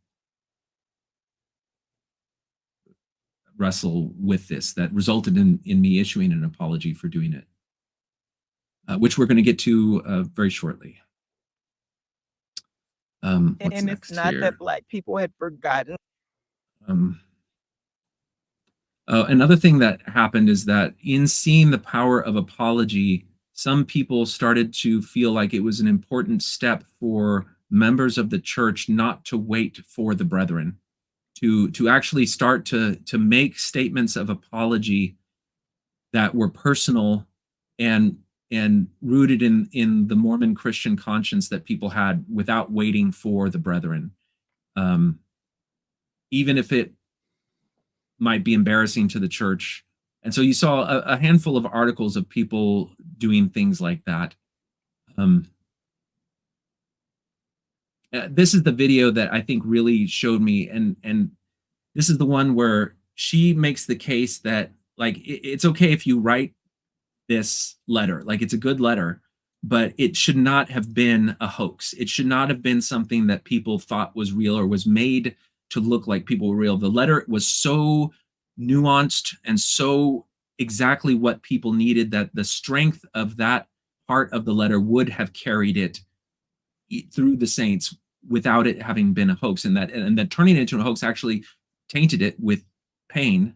wrestle with this that resulted in me issuing an apology for doing it, which we're going to get to very shortly. And it's not here? that Black people had forgotten. Another thing that happened is that in seeing the power of apology, some people started to feel like it was an important step for members of the church not to wait for the brethren, to actually start to make statements of apology that were personal and rooted in the Mormon Christian conscience that people had without waiting for the brethren, even if it might be embarrassing to the church. And so you saw a handful of articles of people doing things like that. This is the video that I think really showed me, and this is the one where she makes the case that, like, it's okay if you write this letter, like it's a good letter, but it should not have been a hoax. It should not have been something that people thought was real or was made to look like people were real. The letter was so nuanced and so exactly what people needed that the strength of that part of the letter would have carried it through the saints without it having been a hoax, and that turning it into a hoax actually tainted it with pain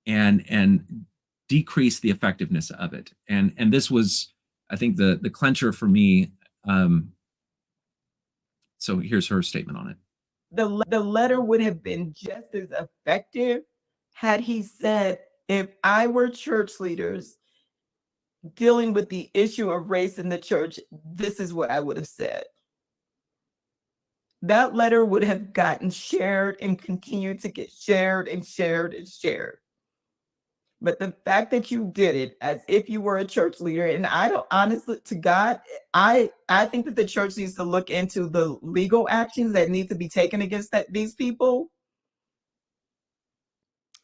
and decreased the effectiveness of it. And this was, I think, the clincher for me. So here's her statement on it. The letter would have been just as effective had he said, if I were church leaders dealing with the issue of race in the church, this is what I would have said. That letter would have gotten shared and continued to get shared and shared and shared. But the fact that you did it as if you were a church leader, and I don't, honestly, to God, I think that the church needs to look into the legal actions that need to be taken against these people.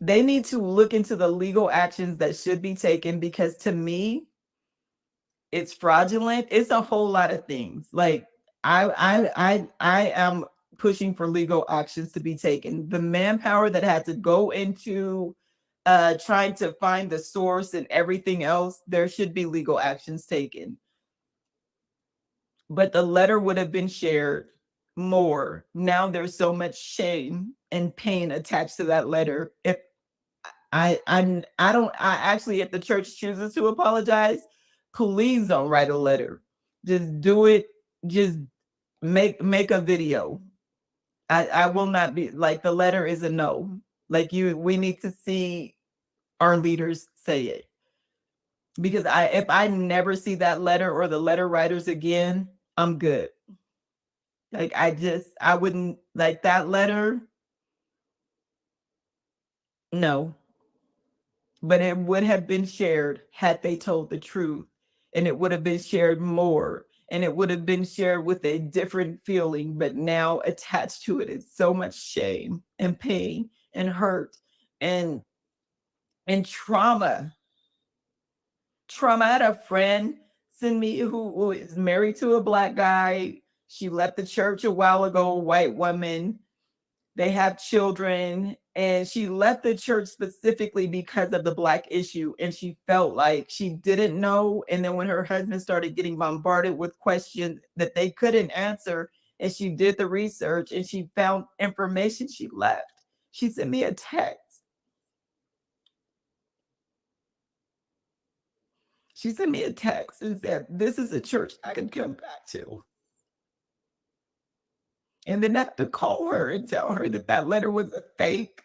They need to look into the legal actions that should be taken, because to me, it's fraudulent. It's a whole lot of things. Like I am pushing for legal actions to be taken. The manpower that had to go into trying to find the source and everything else, there should be legal actions taken. But the letter would have been shared more. Now there's so much shame and pain attached to that letter. If I actually, if the church chooses to apologize, please don't write a letter. Just do it. Just make a video. I will not be like, the letter is a no. Like, we need to see our leaders say it. Because if I never see that letter or the letter writers again, I'm good. Like, I wouldn't like that letter. No. But it would have been shared had they told the truth, and it would have been shared more, and it would have been shared with a different feeling. But now attached to it is so much shame and pain and hurt and trauma. I had a friend send me who is married to a Black guy. She left the church a while ago, a white woman. They have children, and she left the church specifically because of the Black issue. And she felt like she didn't know. And then when her husband started getting bombarded with questions that they couldn't answer, and she did the research and she found information, she left. She sent me a text. She sent me a text and said, this is a church I can come back to. And then I have to call her and tell her that letter was a fake.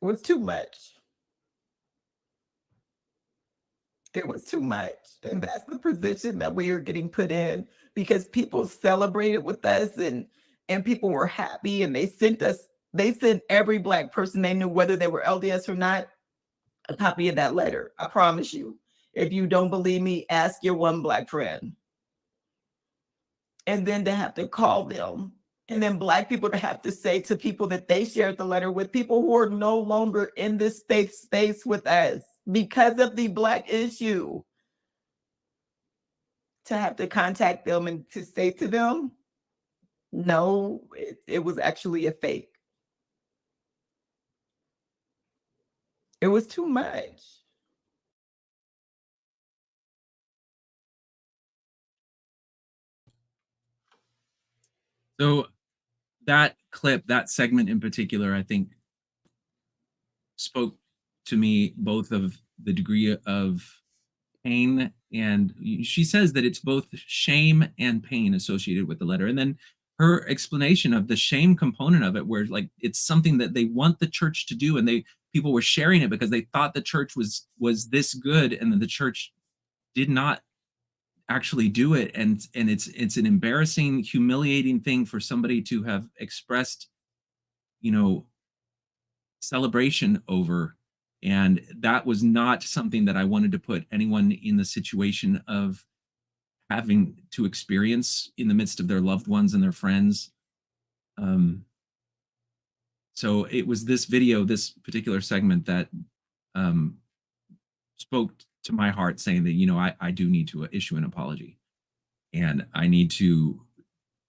was too much. It was too much. And that's the position that we are getting put in, because people celebrated with us and people were happy, and they sent every Black person they knew, whether they were LDS or not, a copy of that letter. I promise you. If you don't believe me, ask your one Black friend. And then to have to call them, and then Black people to have to say to people that they shared the letter with, people who are no longer in this space with us because of the Black issue, to have to contact them and to say to them, no, it was actually a fake. It was too much. So that clip, that segment in particular, I think spoke to me both of the degree of pain, and she says that it's both shame and pain associated with the letter. And then her explanation of the shame component of it, where like it's something that they want the church to do, and people were sharing it because they thought the church was this good, and then the church did not actually do it, and it's an embarrassing, humiliating thing for somebody to have expressed, celebration over. And that was not something that I wanted to put anyone in the situation of having to experience in the midst of their loved ones and their friends. So it was this video, this particular segment, that spoke to my heart, saying that, I do need to issue an apology. And I need to,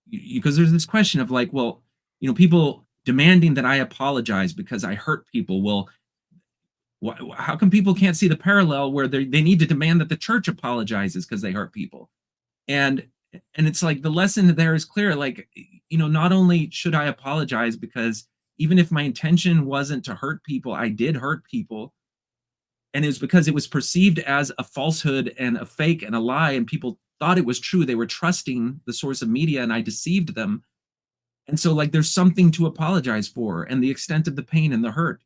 because there's this question of like, well, people demanding that I apologize because I hurt people. Well, how come people can't see the parallel where they need to demand that the church apologizes because they hurt people? And it's like the lesson there is clear. Like, not only should I apologize, because even if my intention wasn't to hurt people, I did hurt people. And it was because it was perceived as a falsehood and a fake and a lie, and people thought it was true. They were trusting the source of media, and I deceived them. And so like there's something to apologize for, and the extent of the pain and the hurt.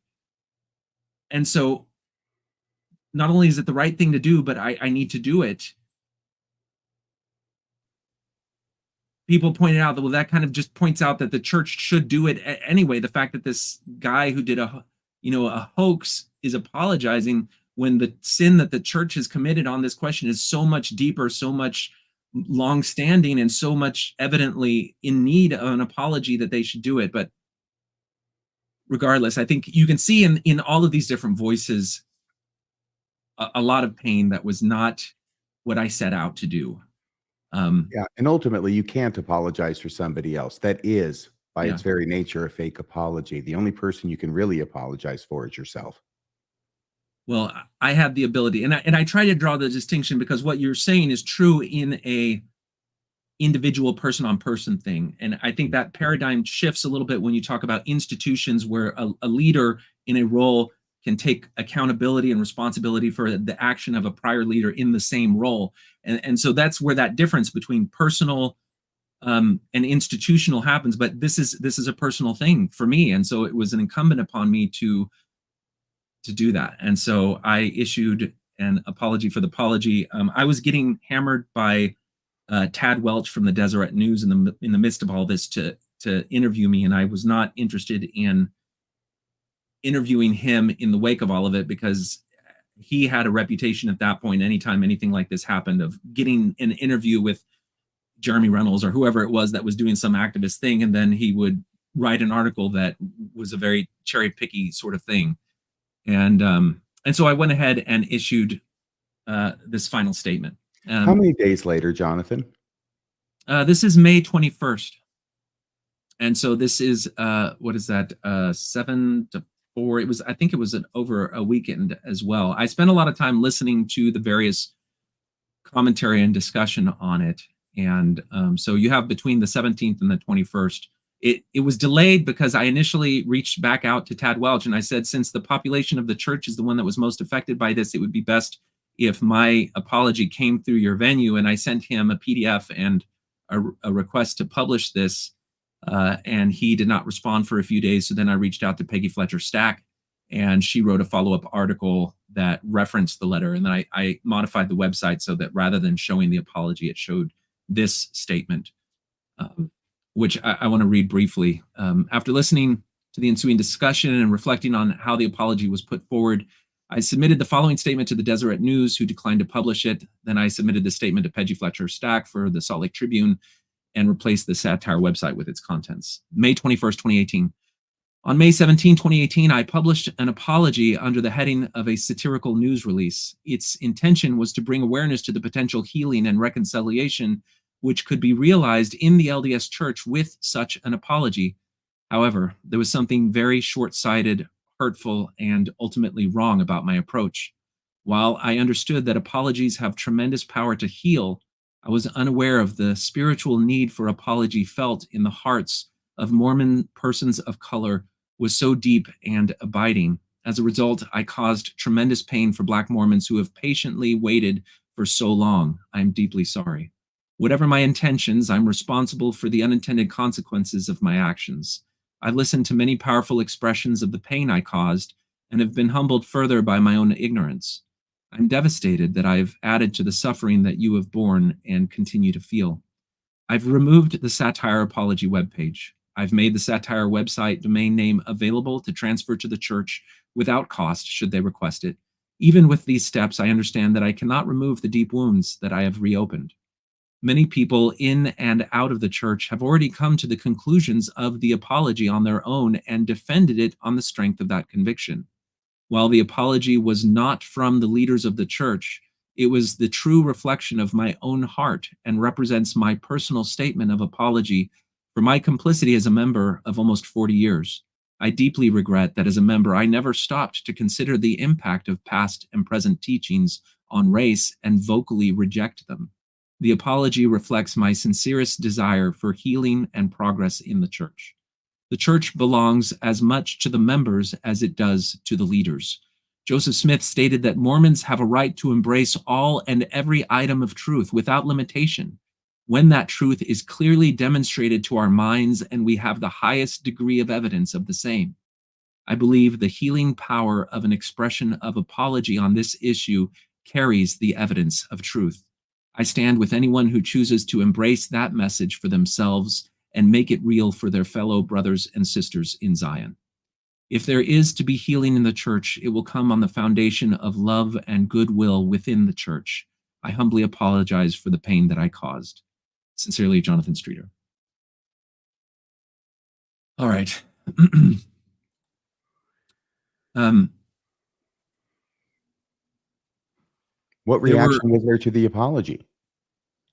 And so not only is it the right thing to do, but I need to do it. People pointed out that, well, that kind of just points out that the church should do it anyway. The fact that this guy who did a hoax is apologizing, when the sin that the church has committed on this question is so much deeper, so much long-standing, and so much evidently in need of an apology, that they should do it. But regardless, I think you can see in all of these different voices a lot of pain that was not what I set out to do. Yeah, and ultimately you can't apologize for somebody else. That is, by its very nature, a fake apology. The only person you can really apologize for is yourself. Well, I have the ability, and I try to draw the distinction, because what you're saying is true in a individual person-on-person thing. And I think that paradigm shifts a little bit when you talk about institutions where a leader in a role can take accountability and responsibility for the action of a prior leader in the same role. And so that's where that difference between personal and institutional happens. But this is a personal thing for me. And so it was an incumbent upon me to do that. And so I issued an apology for the apology. I was getting hammered by Tad Welch from the Deseret News in the midst of all this to interview me, and I was not interested in interviewing him in the wake of all of it, because he had a reputation at that point, anytime anything like this happened, of getting an interview with Jeremy Reynolds or whoever it was that was doing some activist thing, and then he would write an article that was a very cherry-picky sort of thing. And so I went ahead and issued this final statement. How many days later, Jonathan? This is May 21st. And so this is, what is that, 7 to 4? I think it was over a weekend as well. I spent a lot of time listening to the various commentary and discussion on it. And so you have between the 17th and the 21st. It was delayed because I initially reached back out to Tad Welch, and I said, since the population of the church is the one that was most affected by this, it would be best if my apology came through your venue. And I sent him a PDF and a request to publish this, and he did not respond for a few days. So then I reached out to Peggy Fletcher Stack, and she wrote a follow-up article that referenced the letter. And then I modified the website so that rather than showing the apology, it showed this statement, which I want to read briefly. After listening to the ensuing discussion and reflecting on how the apology was put forward, I submitted the following statement to the Deseret News, who declined to publish it. Then I submitted the statement to Peggy Fletcher Stack for the Salt Lake Tribune and replaced the satire website with its contents. May 21st, 2018. On May 17, 2018, I published an apology under the heading of a satirical news release. Its intention was to bring awareness to the potential healing and reconciliation which could be realized in the LDS Church with such an apology. However, there was something very short-sighted, hurtful, and ultimately wrong about my approach. While I understood that apologies have tremendous power to heal, I was unaware of the spiritual need for apology felt in the hearts of Mormon persons of color was so deep and abiding. As a result, I caused tremendous pain for Black Mormons who have patiently waited for so long. I'm deeply sorry. Whatever my intentions, I'm responsible for the unintended consequences of my actions. I listened to many powerful expressions of the pain I caused and have been humbled further by my own ignorance. I'm devastated that I've added to the suffering that you have borne and continue to feel. I've removed the satire apology webpage. I've made the satire website domain name available to transfer to the church without cost should they request it. Even with these steps, I understand that I cannot remove the deep wounds that I have reopened. Many people in and out of the church have already come to the conclusions of the apology on their own and defended it on the strength of that conviction. While the apology was not from the leaders of the church, it was the true reflection of my own heart and represents my personal statement of apology for my complicity as a member of almost 40 years. I deeply regret that as a member, I never stopped to consider the impact of past and present teachings on race and vocally reject them. The apology reflects my sincerest desire for healing and progress in the church. The church belongs as much to the members as it does to the leaders. Joseph Smith stated that Mormons have a right to embrace all and every item of truth without limitation, when that truth is clearly demonstrated to our minds and we have the highest degree of evidence of the same. I believe the healing power of an expression of apology on this issue carries the evidence of truth. I stand with anyone who chooses to embrace that message for themselves and make it real for their fellow brothers and sisters in Zion. If there is to be healing in the church, it will come on the foundation of love and goodwill within the church. I humbly apologize for the pain that I caused. Sincerely, Jonathan Streeter. All right. What reaction was there to the apology?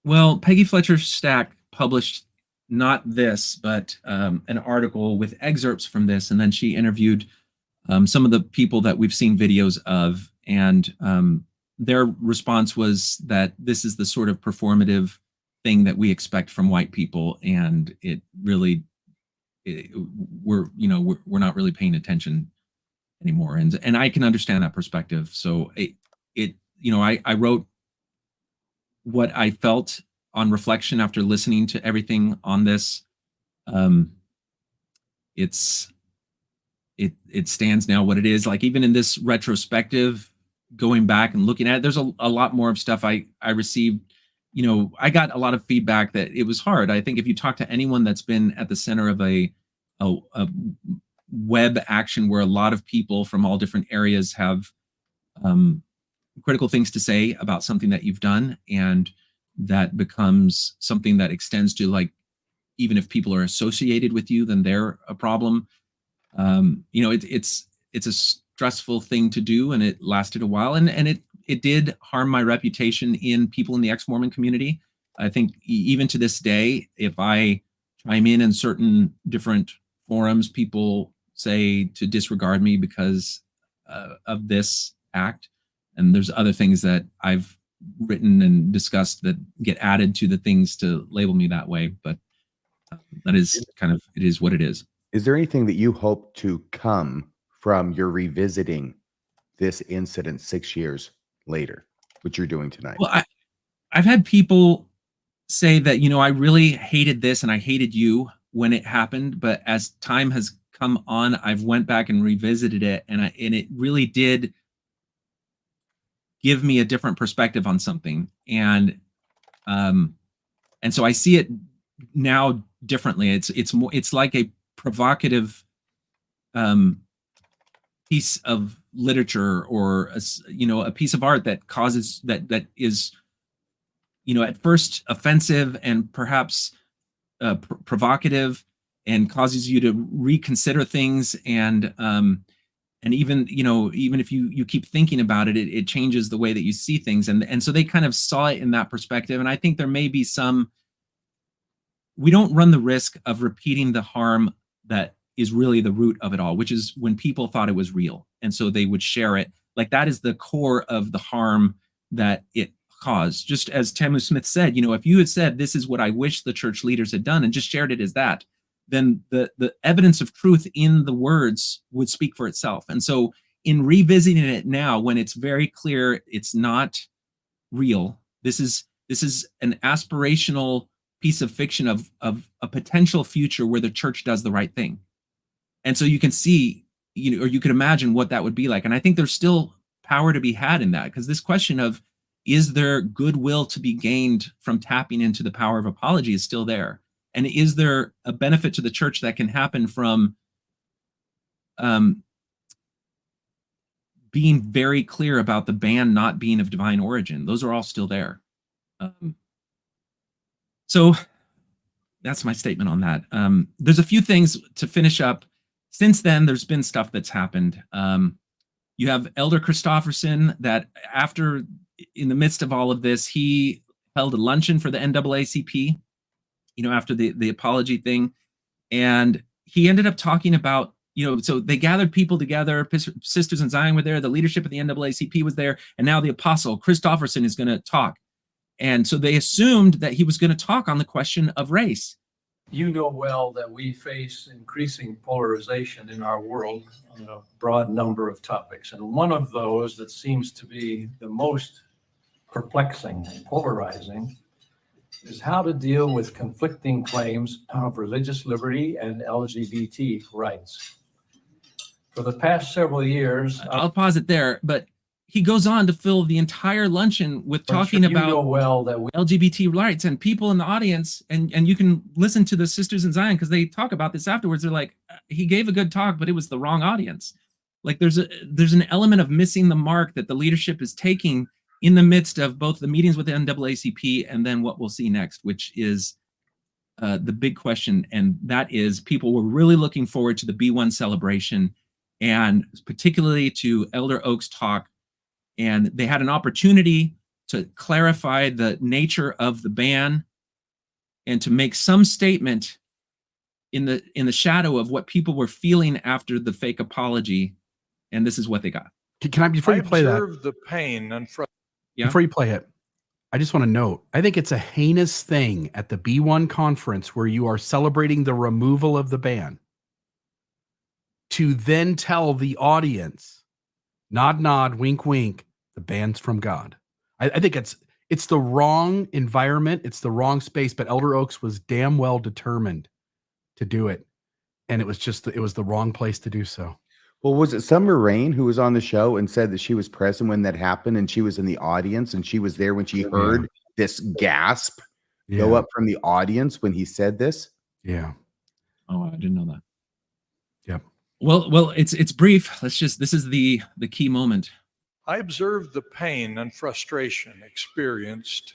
Well, Peggy Fletcher Stack published not this, but an article with excerpts from this, and then she interviewed some of the people that we've seen videos of, and their response was that this is the sort of performative thing that we expect from white people, and it really, we're not really paying attention anymore, and I can understand that perspective. So I wrote what I felt on reflection after listening to everything on this. It stands now what it is. Like, even in this retrospective, going back and looking at it, there's a lot more of stuff I received. I got a lot of feedback that it was hard. I think if you talk to anyone that's been at the center of a web action where a lot of people from all different areas have critical things to say about something that you've done, and that becomes something that extends to, like, even if people are associated with you, then they're a problem. It's a stressful thing to do, and it lasted a while, and it did harm my reputation in people in the ex-Mormon community. I think even to this day, if I chime in certain different forums, people say to disregard me because of this act. And there's other things that I've written and discussed that get added to the things to label me that way. But that is kind of, it is what it is. Is there anything that you hope to come from your revisiting this incident 6 years later, which you're doing tonight? Well, I've had people say that, I really hated this and I hated you when it happened. But as time has come on, I've went back and revisited it, and it really did give me a different perspective on something. And so I see it now differently. It's like a provocative piece of literature, or a piece of art that causes that is, at first offensive and perhaps provocative, and causes you to reconsider things, and even if you keep thinking about it, it changes the way that you see things, and so they kind of saw it in that perspective. And I think there may be we don't run the risk of repeating the harm that is really the root of it all, which is when people thought it was real, and so they would share it. Like, that is the core of the harm that it caused. Just as Tamu Smith said, if you had said, this is what I wish the church leaders had done, and just shared it as that, then the evidence of truth in the words would speak for itself. And so in revisiting it now, when it's very clear it's not real, this is an aspirational piece of fiction of a potential future where the church does the right thing. And so you can see, or you can imagine what that would be like. And I think there's still power to be had in that, because this question of, is there goodwill to be gained from tapping into the power of apology, is still there. And is there a benefit to the church that can happen from being very clear about the ban not being of divine origin? Those are all still there. So that's my statement on that. There's a few things to finish up. Since then, there's been stuff that's happened. You have Elder Christofferson, that in the midst of all of this, he held a luncheon for the NAACP, after the apology thing. And he ended up talking about, so they gathered people together, Sisters in Zion were there, the leadership of the NAACP was there, and now the apostle, Christofferson, is going to talk. And so they assumed that he was going to talk on the question of race. You know well that we face increasing polarization in our world on a broad number of topics. And one of those that seems to be the most perplexing and polarizing is how to deal with conflicting claims of religious liberty and LGBT rights. For the past several years, I'll pause it there, but he goes on to fill the entire luncheon with talking about LGBT rights, and people in the audience, and you can listen to the Sisters in Zion, because they talk about this afterwards. They're like, he gave a good talk, but it was the wrong audience. Like, there's an element of missing the mark that the leadership is taking in the midst of both the meetings with the NAACP and then what we'll see next, which is the big question. And that is, people were really looking forward to the B1 celebration, and particularly to Elder Oak's talk. And they had an opportunity to clarify the nature of the ban and to make some statement in the shadow of what people were feeling after the fake apology. And this is what they got. Can I, before you play that, the pain and before you play it, I just want to note, I think it's a heinous thing at the B1 conference where you are celebrating the removal of the ban to then tell the audience, nod, nod, wink, wink, the ban's from God. I think it's the wrong environment. It's the wrong space, but Elder Oaks was damn well determined to do it. And it was the wrong place to do so. Well, was it Summer Rain who was on the show and said that she was present when that happened, and she was in the audience, and she was there when she heard this gasp go up from the audience when he said this? Yeah. Oh, I didn't know that. Yep. Well, it's brief. This is the key moment. I observed the pain and frustration experienced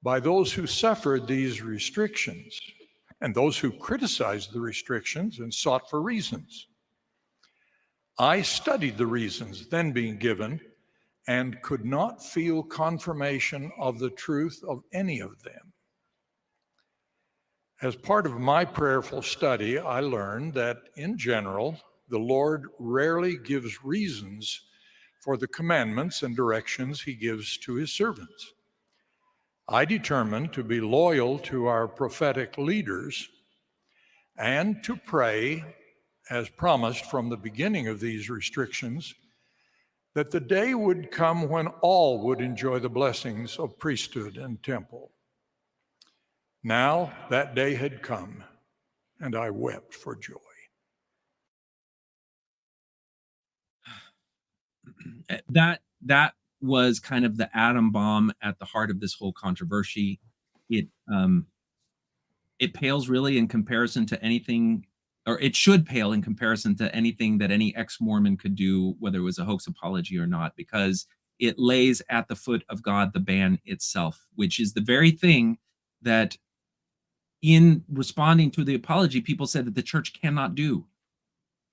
by those who suffered these restrictions and those who criticized the restrictions and sought for reasons. I studied the reasons then being given and could not feel confirmation of the truth of any of them. As part of my prayerful study, I learned that in general, the Lord rarely gives reasons for the commandments and directions he gives to his servants. I determined to be loyal to our prophetic leaders and to pray, as promised from the beginning of these restrictions, that the day would come when all would enjoy the blessings of priesthood and temple. Now that day had come, and I wept for joy. that was kind of the atom bomb at the heart of this whole controversy. It pales really in comparison to anything, or it should pale in comparison to anything that any ex-Mormon could do, whether it was a hoax apology or not, because it lays at the foot of God the ban itself, which is the very thing that in responding to the apology, people said that the church cannot do.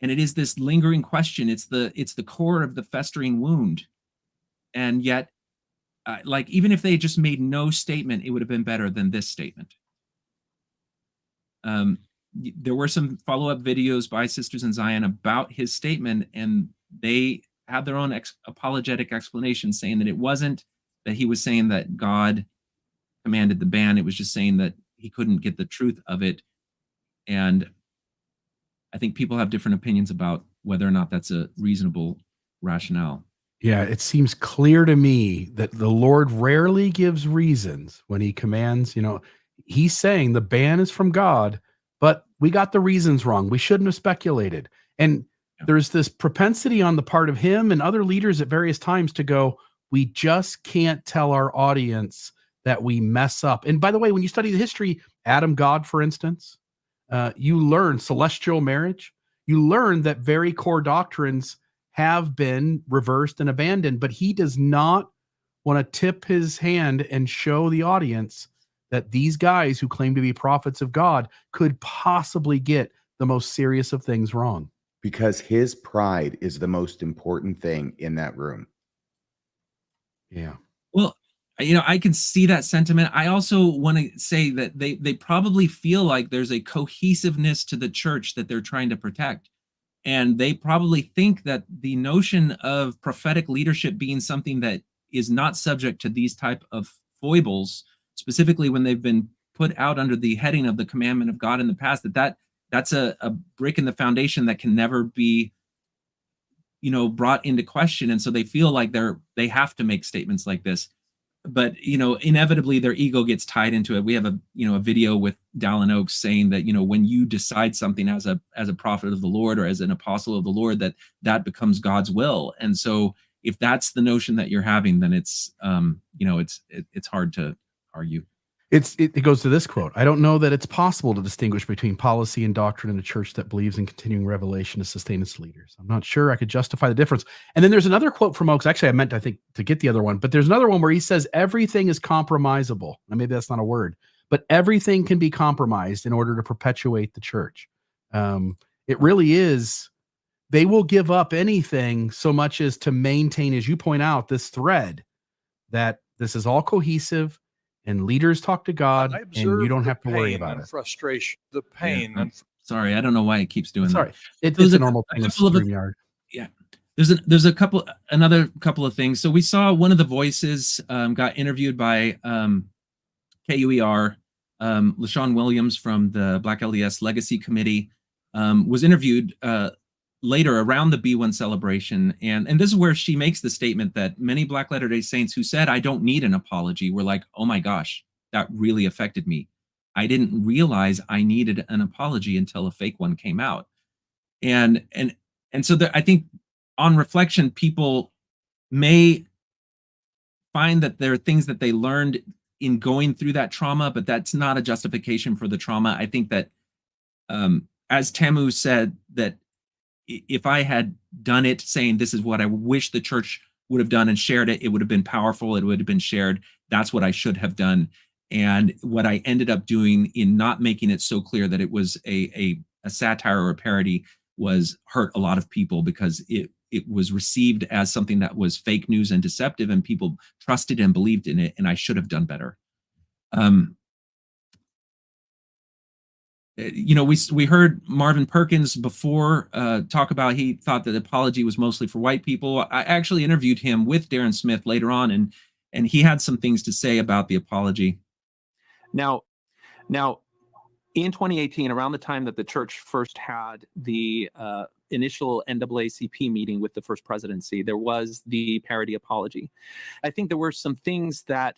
And it is this lingering question. It's the core of the festering wound. And yet, like, even if they just made no statement, it would have been better than this statement. There were some follow-up videos by Sisters in Zion about his statement, and they had their own apologetic explanation, saying that it wasn't that he was saying that God commanded the ban. It was just saying that he couldn't get the truth of it. And I think people have different opinions about whether or not that's a reasonable rationale. Yeah, it seems clear to me that the Lord rarely gives reasons when he commands. He's saying the ban is from God, but we got the reasons wrong. We shouldn't have speculated. And there's this propensity on the part of him and other leaders at various times to go, we just can't tell our audience that we mess up. And by the way, when you study the history, Adam, God, for instance, you learn celestial marriage. You learn that very core doctrines have been reversed and abandoned, but he does not want to tip his hand and show the audience that these guys who claim to be prophets of God could possibly get the most serious of things wrong. Because his pride is the most important thing in that room. Yeah. Well, I can see that sentiment. I also want to say that they probably feel like there's a cohesiveness to the church that they're trying to protect. And they probably think that the notion of prophetic leadership being something that is not subject to these type of foibles, specifically when they've been put out under the heading of the commandment of God in the past, that's a brick in the foundation that can never be, brought into question. And so they feel like they have to make statements like this. But, inevitably their ego gets tied into it. We have a video with Dallin Oaks saying that, when you decide something as a prophet of the Lord or as an apostle of the Lord, that becomes God's will. And so if that's the notion that you're having, then it's hard to argue. It goes to this quote. I don't know that it's possible to distinguish between policy and doctrine in a church that believes in continuing revelation to sustain its leaders. I'm not sure I could justify the difference. And then there's another quote from Oaks. Actually, I think to get the other one, but there's another one where he says everything is compromisable. Now, maybe that's not a word, but everything can be compromised in order to perpetuate the church. It really is. They will give up anything so much as to maintain, as you point out, this thread that this is all cohesive. And leaders talk to God, and you don't have to worry about it. Frustration, the pain. Yeah, sorry, I don't know why it keeps doing that. Sorry, it's a normal thing. Yeah, there's another couple of things. So we saw one of the voices got interviewed by KUER. LaShawn Williams from the Black LDS Legacy Committee was interviewed later around the B1 celebration. And this is where she makes the statement that many Black Latter-day Saints who said, I don't need an apology, were like, oh my gosh, that really affected me. I didn't realize I needed an apology until a fake one came out. And so I think on reflection, people may find that there are things that they learned in going through that trauma, but that's not a justification for the trauma. I think that, as Tamu said, that if I had done it saying this is what I wish the church would have done and shared it, it would have been powerful. It would have been shared. That's what I should have done. And what I ended up doing in not making it so clear that it was a satire or a parody was hurt a lot of people, because it was received as something that was fake news and deceptive, and people trusted and believed in it, and I should have done better. We heard Marvin Perkins before talk about he thought that the apology was mostly for white people. I actually interviewed him with Darren Smith later on, and he had some things to say about the apology. Now, in 2018, around the time that the church first had the initial NAACP meeting with the first presidency, there was the parody apology. I think there were some things that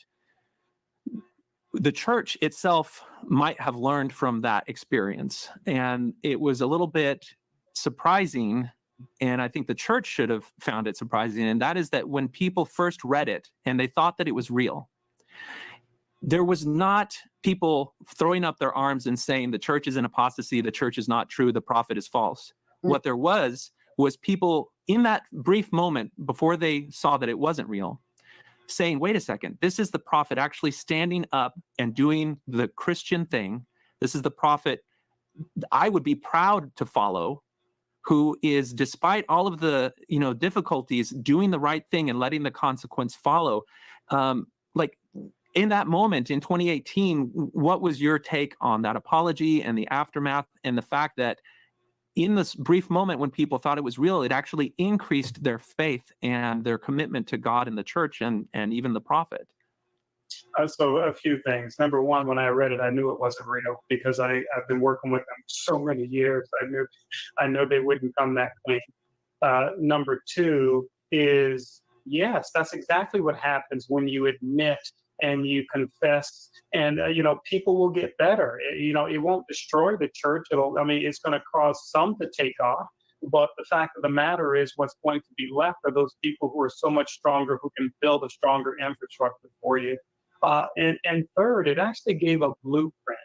the church itself might have learned from that experience. And it was a little bit surprising and I think the church should have found it surprising, and that is that when people first read it and they thought that it was real, there was not people throwing up their arms and saying the church is in apostasy, the church is not true, the prophet is false. What there was people in that brief moment before they saw that it wasn't real saying, wait a second, this is the prophet actually standing up and doing the Christian thing. This is the prophet I would be proud to follow, who is, despite all of the difficulties, doing the right thing and letting the consequence follow. Like in that moment in 2018, what was your take on that apology and the aftermath and the fact that in this brief moment when people thought it was real, it actually increased their faith and their commitment to God and the church and even the prophet? So a few things. Number one, when I read it, I knew it wasn't real because I've been working with them so many years. I know they wouldn't come that clean. Number two is, yes, that's exactly what happens when you admit and you confess, and people will get better. It won't destroy the church. It's going to cause some to take off, but the fact of the matter is, what's going to be left are those people who are so much stronger, who can build a stronger infrastructure for you. And third, it actually gave a blueprint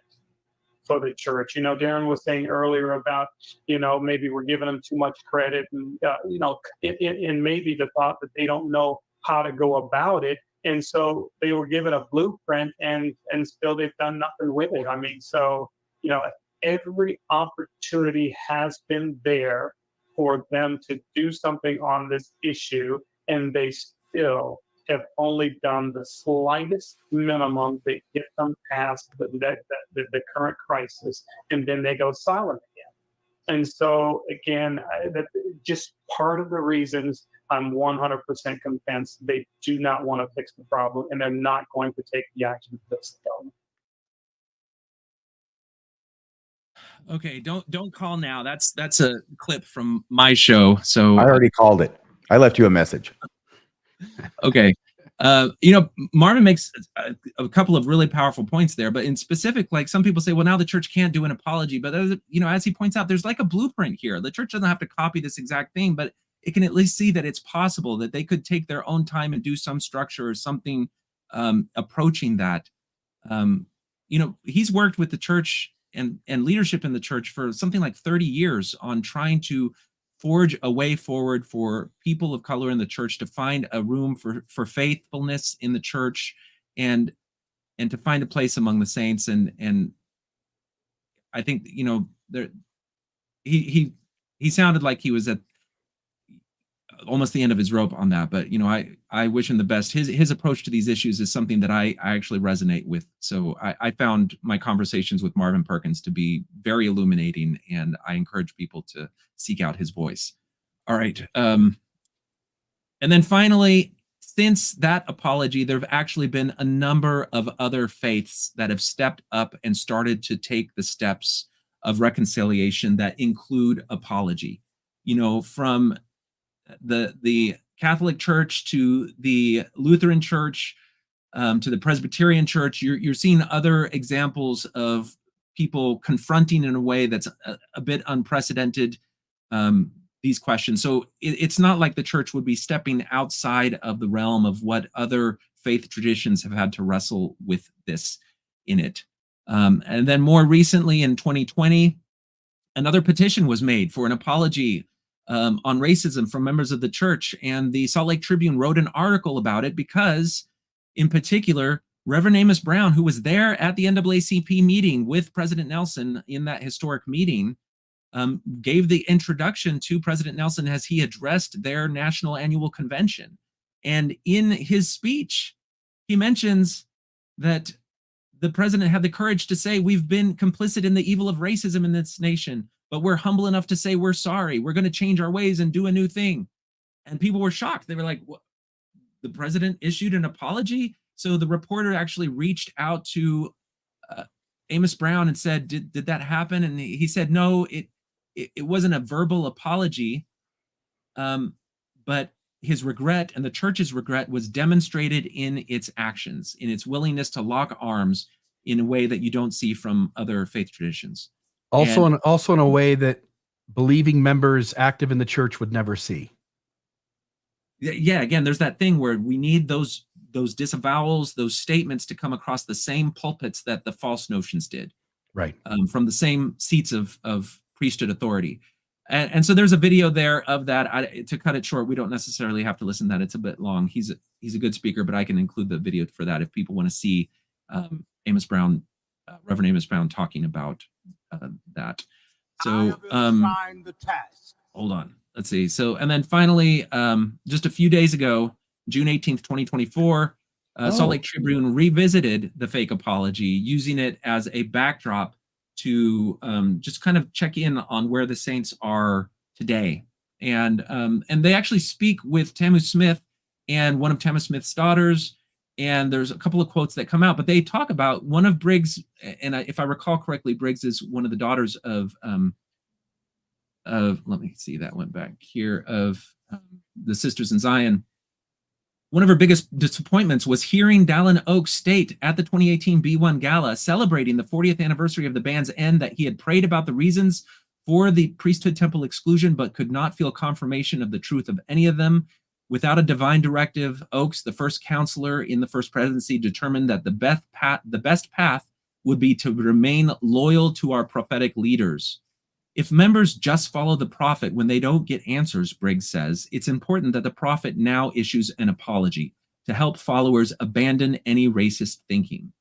for the church. Darren was saying earlier about, maybe we're giving them too much credit, and and maybe the thought that they don't know how to go about it. And so they were given a blueprint, and still they've done nothing with it. Every opportunity has been there for them to do something on this issue, and they still have only done the slightest minimum to get them past the current crisis, and then they go silent again. And so again, that's just part of the reasons I'm 100% convinced they do not want to fix the problem, and they're not going to take the action to fix the problem. Okay, don't call now. That's a clip from my show. So I already called it. I left you a message. Okay. Marvin makes a couple of really powerful points there, but in specific, like some people say, well, now the church can't do an apology, but as he points out, there's like a blueprint here. The church doesn't have to copy this exact thing, but it can at least see that it's possible, that they could take their own time and do some structure or something approaching that. He's worked with the church and leadership in the church for something like 30 years on trying to forge a way forward for people of color in the church to find a room for faithfulness in the church and to find a place among the saints. And I think, he sounded like he was at almost the end of his rope on that, but I wish him the best. His approach to these issues is something that I actually resonate with. So I found my conversations with Marvin Perkins to be very illuminating, and I encourage people to seek out his voice. All right. And then finally, since that apology, there have actually been a number of other faiths that have stepped up and started to take the steps of reconciliation that include apology. From the Catholic Church to the Lutheran Church, to the Presbyterian Church, you're seeing other examples of people confronting in a way that's a bit unprecedented these questions. So it's not like the church would be stepping outside of the realm of what other faith traditions have had to wrestle with this in it. And then more recently in 2020, another petition was made for an apology on racism from members of the church. And the Salt Lake Tribune wrote an article about it because, in particular, Reverend Amos Brown, who was there at the NAACP meeting with President Nelson in that historic meeting, gave the introduction to President Nelson as he addressed their national annual convention. And in his speech, he mentions that the president had the courage to say, we've been complicit in the evil of racism in this nation, but we're humble enough to say we're sorry. We're going to change our ways and do a new thing. And people were shocked. They were like, what? The president issued an apology? So the reporter actually reached out to Amos Brown and said, did that happen? And he said, no, it wasn't a verbal apology, but his regret and the church's regret was demonstrated in its actions, in its willingness to lock arms in a way that you don't see from other faith traditions. Also in a way that believing members active in the church would never see. Yeah, again, there's that thing where we need those disavowals, those statements to come across the same pulpits that the false notions did, right? From the same seats of priesthood authority. And so there's a video there of that. To cut it short, we don't necessarily have to listen to that. It's a bit long. He's a good speaker, but I can include the video for that if people want to see Amos Brown, Reverend Amos Brown, talking about that. So the task. Hold on. Let's see. So, and then finally, just a few days ago, June 18th, 2024, Salt Lake Tribune revisited the fake apology, using it as a backdrop to just kind of check in on where the saints are today. And they actually speak with Tamu Smith and one of Tamu Smith's daughters. And there's a couple of quotes that come out, but they talk about one of Briggs, and if I recall correctly, Briggs is one of the daughters of let me see, that went back here, of the Sisters in Zion. One of her biggest disappointments was hearing Dallin Oaks state at the 2018 B1 Gala, celebrating the 40th anniversary of the band's end, that he had prayed about the reasons for the priesthood temple exclusion, but could not feel confirmation of the truth of any of them. Without a divine directive, Oaks, the first counselor in the first presidency, determined that the best path would be to remain loyal to our prophetic leaders. If members just follow the prophet when they don't get answers, Briggs says, it's important that the prophet now issues an apology to help followers abandon any racist thinking.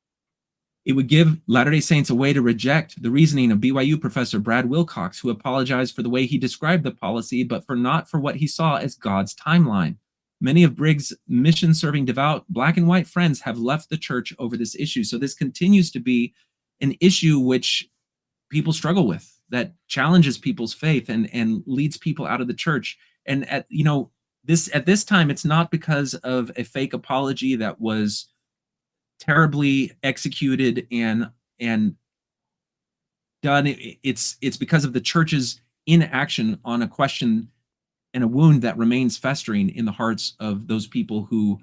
It would give Latter-day Saints a way to reject the reasoning of BYU professor Brad Wilcox, who apologized for the way he described the policy, but not for what he saw as God's timeline. Many of Briggs' mission-serving devout black and white friends have left the church over this issue. So this continues to be an issue which people struggle with, that challenges people's faith and leads people out of the church. And at this time, it's not because of a fake apology that was terribly executed and done. It's because of the church's inaction on a question and a wound that remains festering in the hearts of those people who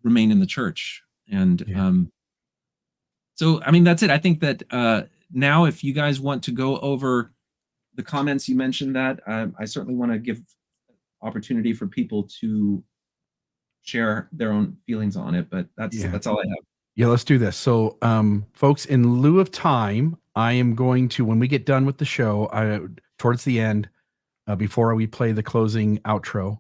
remain in the church. And so, I mean, that's it. I think that now, if you guys want to go over the comments, you mentioned that, I certainly want to give opportunity for people to share their own feelings on it, but that's all I have. Yeah, let's do this. So, folks, in lieu of time, I am going to, when we get done with the show, towards the end, before we play the closing outro,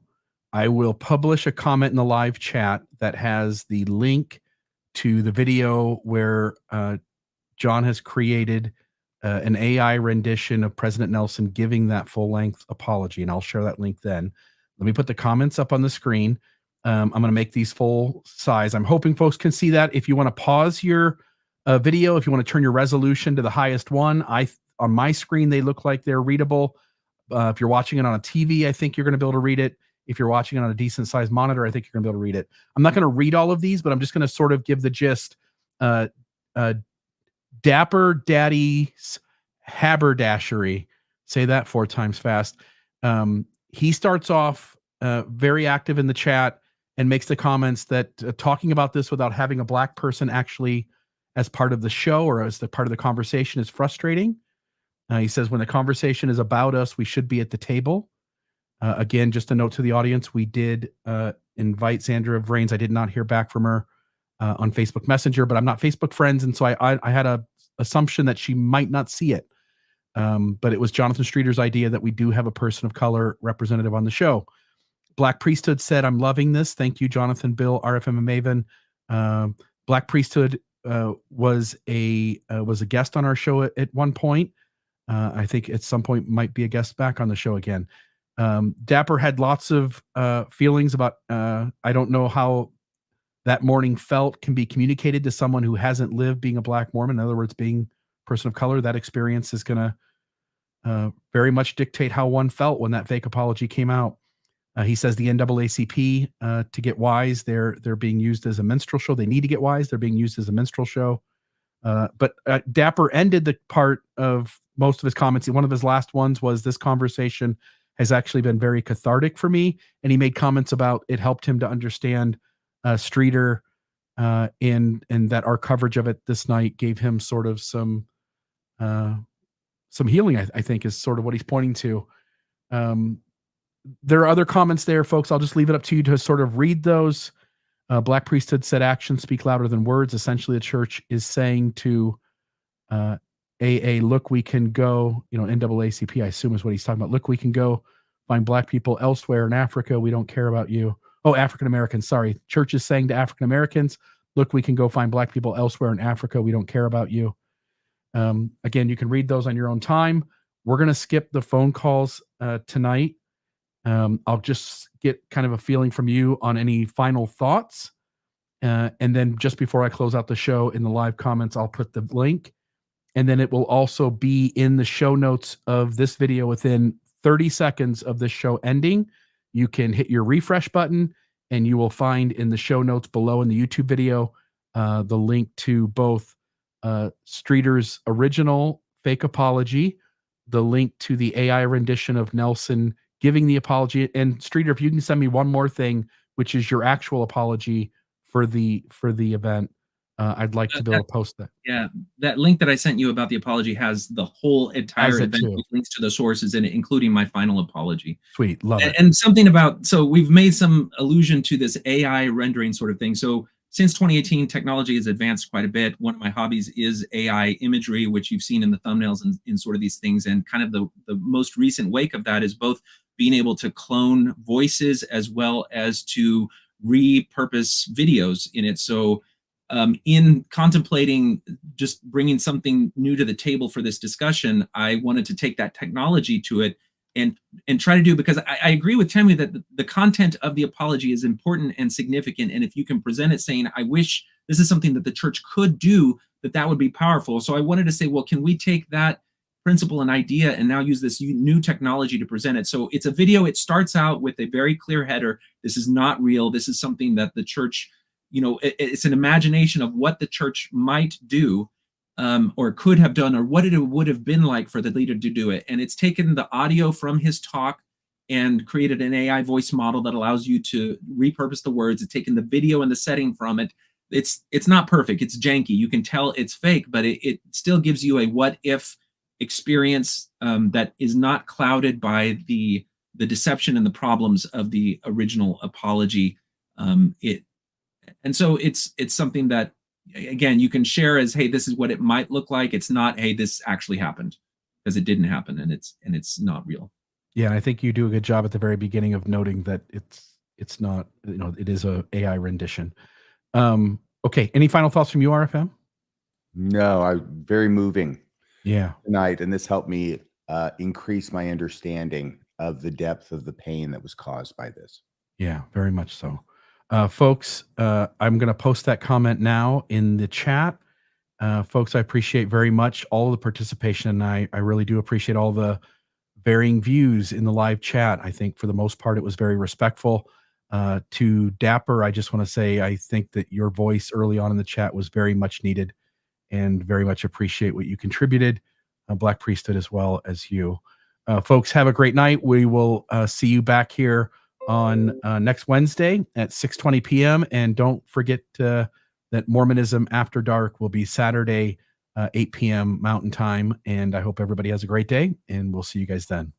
I will publish a comment in the live chat that has the link to the video where John has created an AI rendition of President Nelson giving that full-length apology, and I'll share that link then. Let me put the comments up on the screen. I'm going to make these full size. I'm hoping folks can see that. If you want to pause your video, if you want to turn your resolution to the highest one, on my screen, they look like they're readable. If you're watching it on a TV, I think you're going to be able to read it. If you're watching it on a decent sized monitor, I think you're going to be able to read it. I'm not going to read all of these, but I'm just going to sort of give the gist. Dapper Daddy's haberdashery. Say that 4 times fast. He starts off very active in the chat and makes the comments that talking about this without having a black person actually as part of the show or as the part of the conversation is frustrating. He says, when the conversation is about us, we should be at the table. Again, just a note to the audience, we did invite Sandra Vrains. I did not hear back from her on Facebook Messenger, but I'm not Facebook friends, and so I had a assumption that she might not see it. But it was Jonathan Streeter's idea that we do have a person of color representative on the show. Black Priesthood said, I'm loving this. Thank you, Jonathan, Bill, RFM and Maven. Black Priesthood was a guest on our show at one point. I think at some point might be a guest back on the show again. Dapper had lots of feelings about, I don't know how that morning felt can be communicated to someone who hasn't lived being a Black Mormon. In other words, being a person of color. That experience is going to very much dictate how one felt when that fake apology came out. He says the NAACP, to get wise, they're being used as a minstrel show. They need to get wise. They're being used as a minstrel show. But Dapper ended the part of most of his comments. One of his last ones was, this conversation has actually been very cathartic for me. And he made comments about it helped him to understand Streeter, and that our coverage of it this night gave him sort of some some healing, I think, is sort of what he's pointing to. There are other comments there, folks. I'll just leave it up to you to sort of read those. Black Priesthood said actions speak louder than words. Essentially, the church is saying to AA, look, we can go, NAACP, I assume is what he's talking about. Look, we can go find Black people elsewhere in Africa. We don't care about you. Oh, African Americans, sorry. Church is saying to African Americans, look, we can go find Black people elsewhere in Africa. We don't care about you. Again, you can read those on your own time. We're going to skip the phone calls tonight. I'll just get kind of a feeling from you on any final thoughts. And then just before I close out the show, in the live comments, I'll put the link. And then it will also be in the show notes of this video within 30 seconds of this show ending. You can hit your refresh button, and you will find in the show notes below in the YouTube video the link to both Streeter's original fake apology, the link to the AI rendition of Nelson giving the apology. And Streeter, if you can send me one more thing, which is your actual apology for the event, I'd like to be able to post that. Yeah, that link that I sent you about the apology has the whole entire event with links to the sources in it, including my final apology. Sweet, love it. And something about, so we've made some allusion to this AI rendering sort of thing. So since 2018, technology has advanced quite a bit. One of my hobbies is AI imagery, which you've seen in the thumbnails and in sort of these things. And kind of the most recent wake of that is both being able to clone voices as well as to repurpose videos in it. So in contemplating just bringing something new to the table for this discussion, I wanted to take that technology to it and try to do, because I agree with Tammy that the content of the apology is important and significant. And if you can present it saying, I wish this is something that the church could do, that would be powerful. So I wanted to say, well, can we take that principle and idea and now use this new technology to present it? So it's a video. It starts out with a very clear header. This is not real. This is something that the church, it's an imagination of what the church might do or could have done, or what it would have been like for the leader to do it. And it's taken the audio from his talk and created an AI voice model that allows you to repurpose the words. It's taken the video and the setting from it. It's not perfect. It's janky. You can tell it's fake, but it still gives you a what if experience that is not clouded by the deception and the problems of the original apology. And so it's something that, again, you can share as, hey, this is what it might look like. It's not, hey, this actually happened, because it didn't happen, and it's not real. Yeah, and I think you do a good job at the very beginning of noting that it's not, it is a AI rendition. Okay, any final thoughts from you, RFM? No, very moving. Yeah, tonight, and this helped me increase my understanding of the depth of the pain that was caused by this. Yeah, very much so. Folks, I'm going to post that comment now in the chat. Folks, I appreciate very much all the participation. I really do appreciate all the varying views in the live chat. I think for the most part, it was very respectful. To Dapper, I just want to say, I think that your voice early on in the chat was very much needed, and very much appreciate what you contributed, Black Priesthood, as well as you. Folks, have a great night. We will see you back here on next Wednesday at 6:20 p.m. And don't forget that Mormonism After Dark will be Saturday, 8 p.m. Mountain Time. And I hope everybody has a great day, and we'll see you guys then.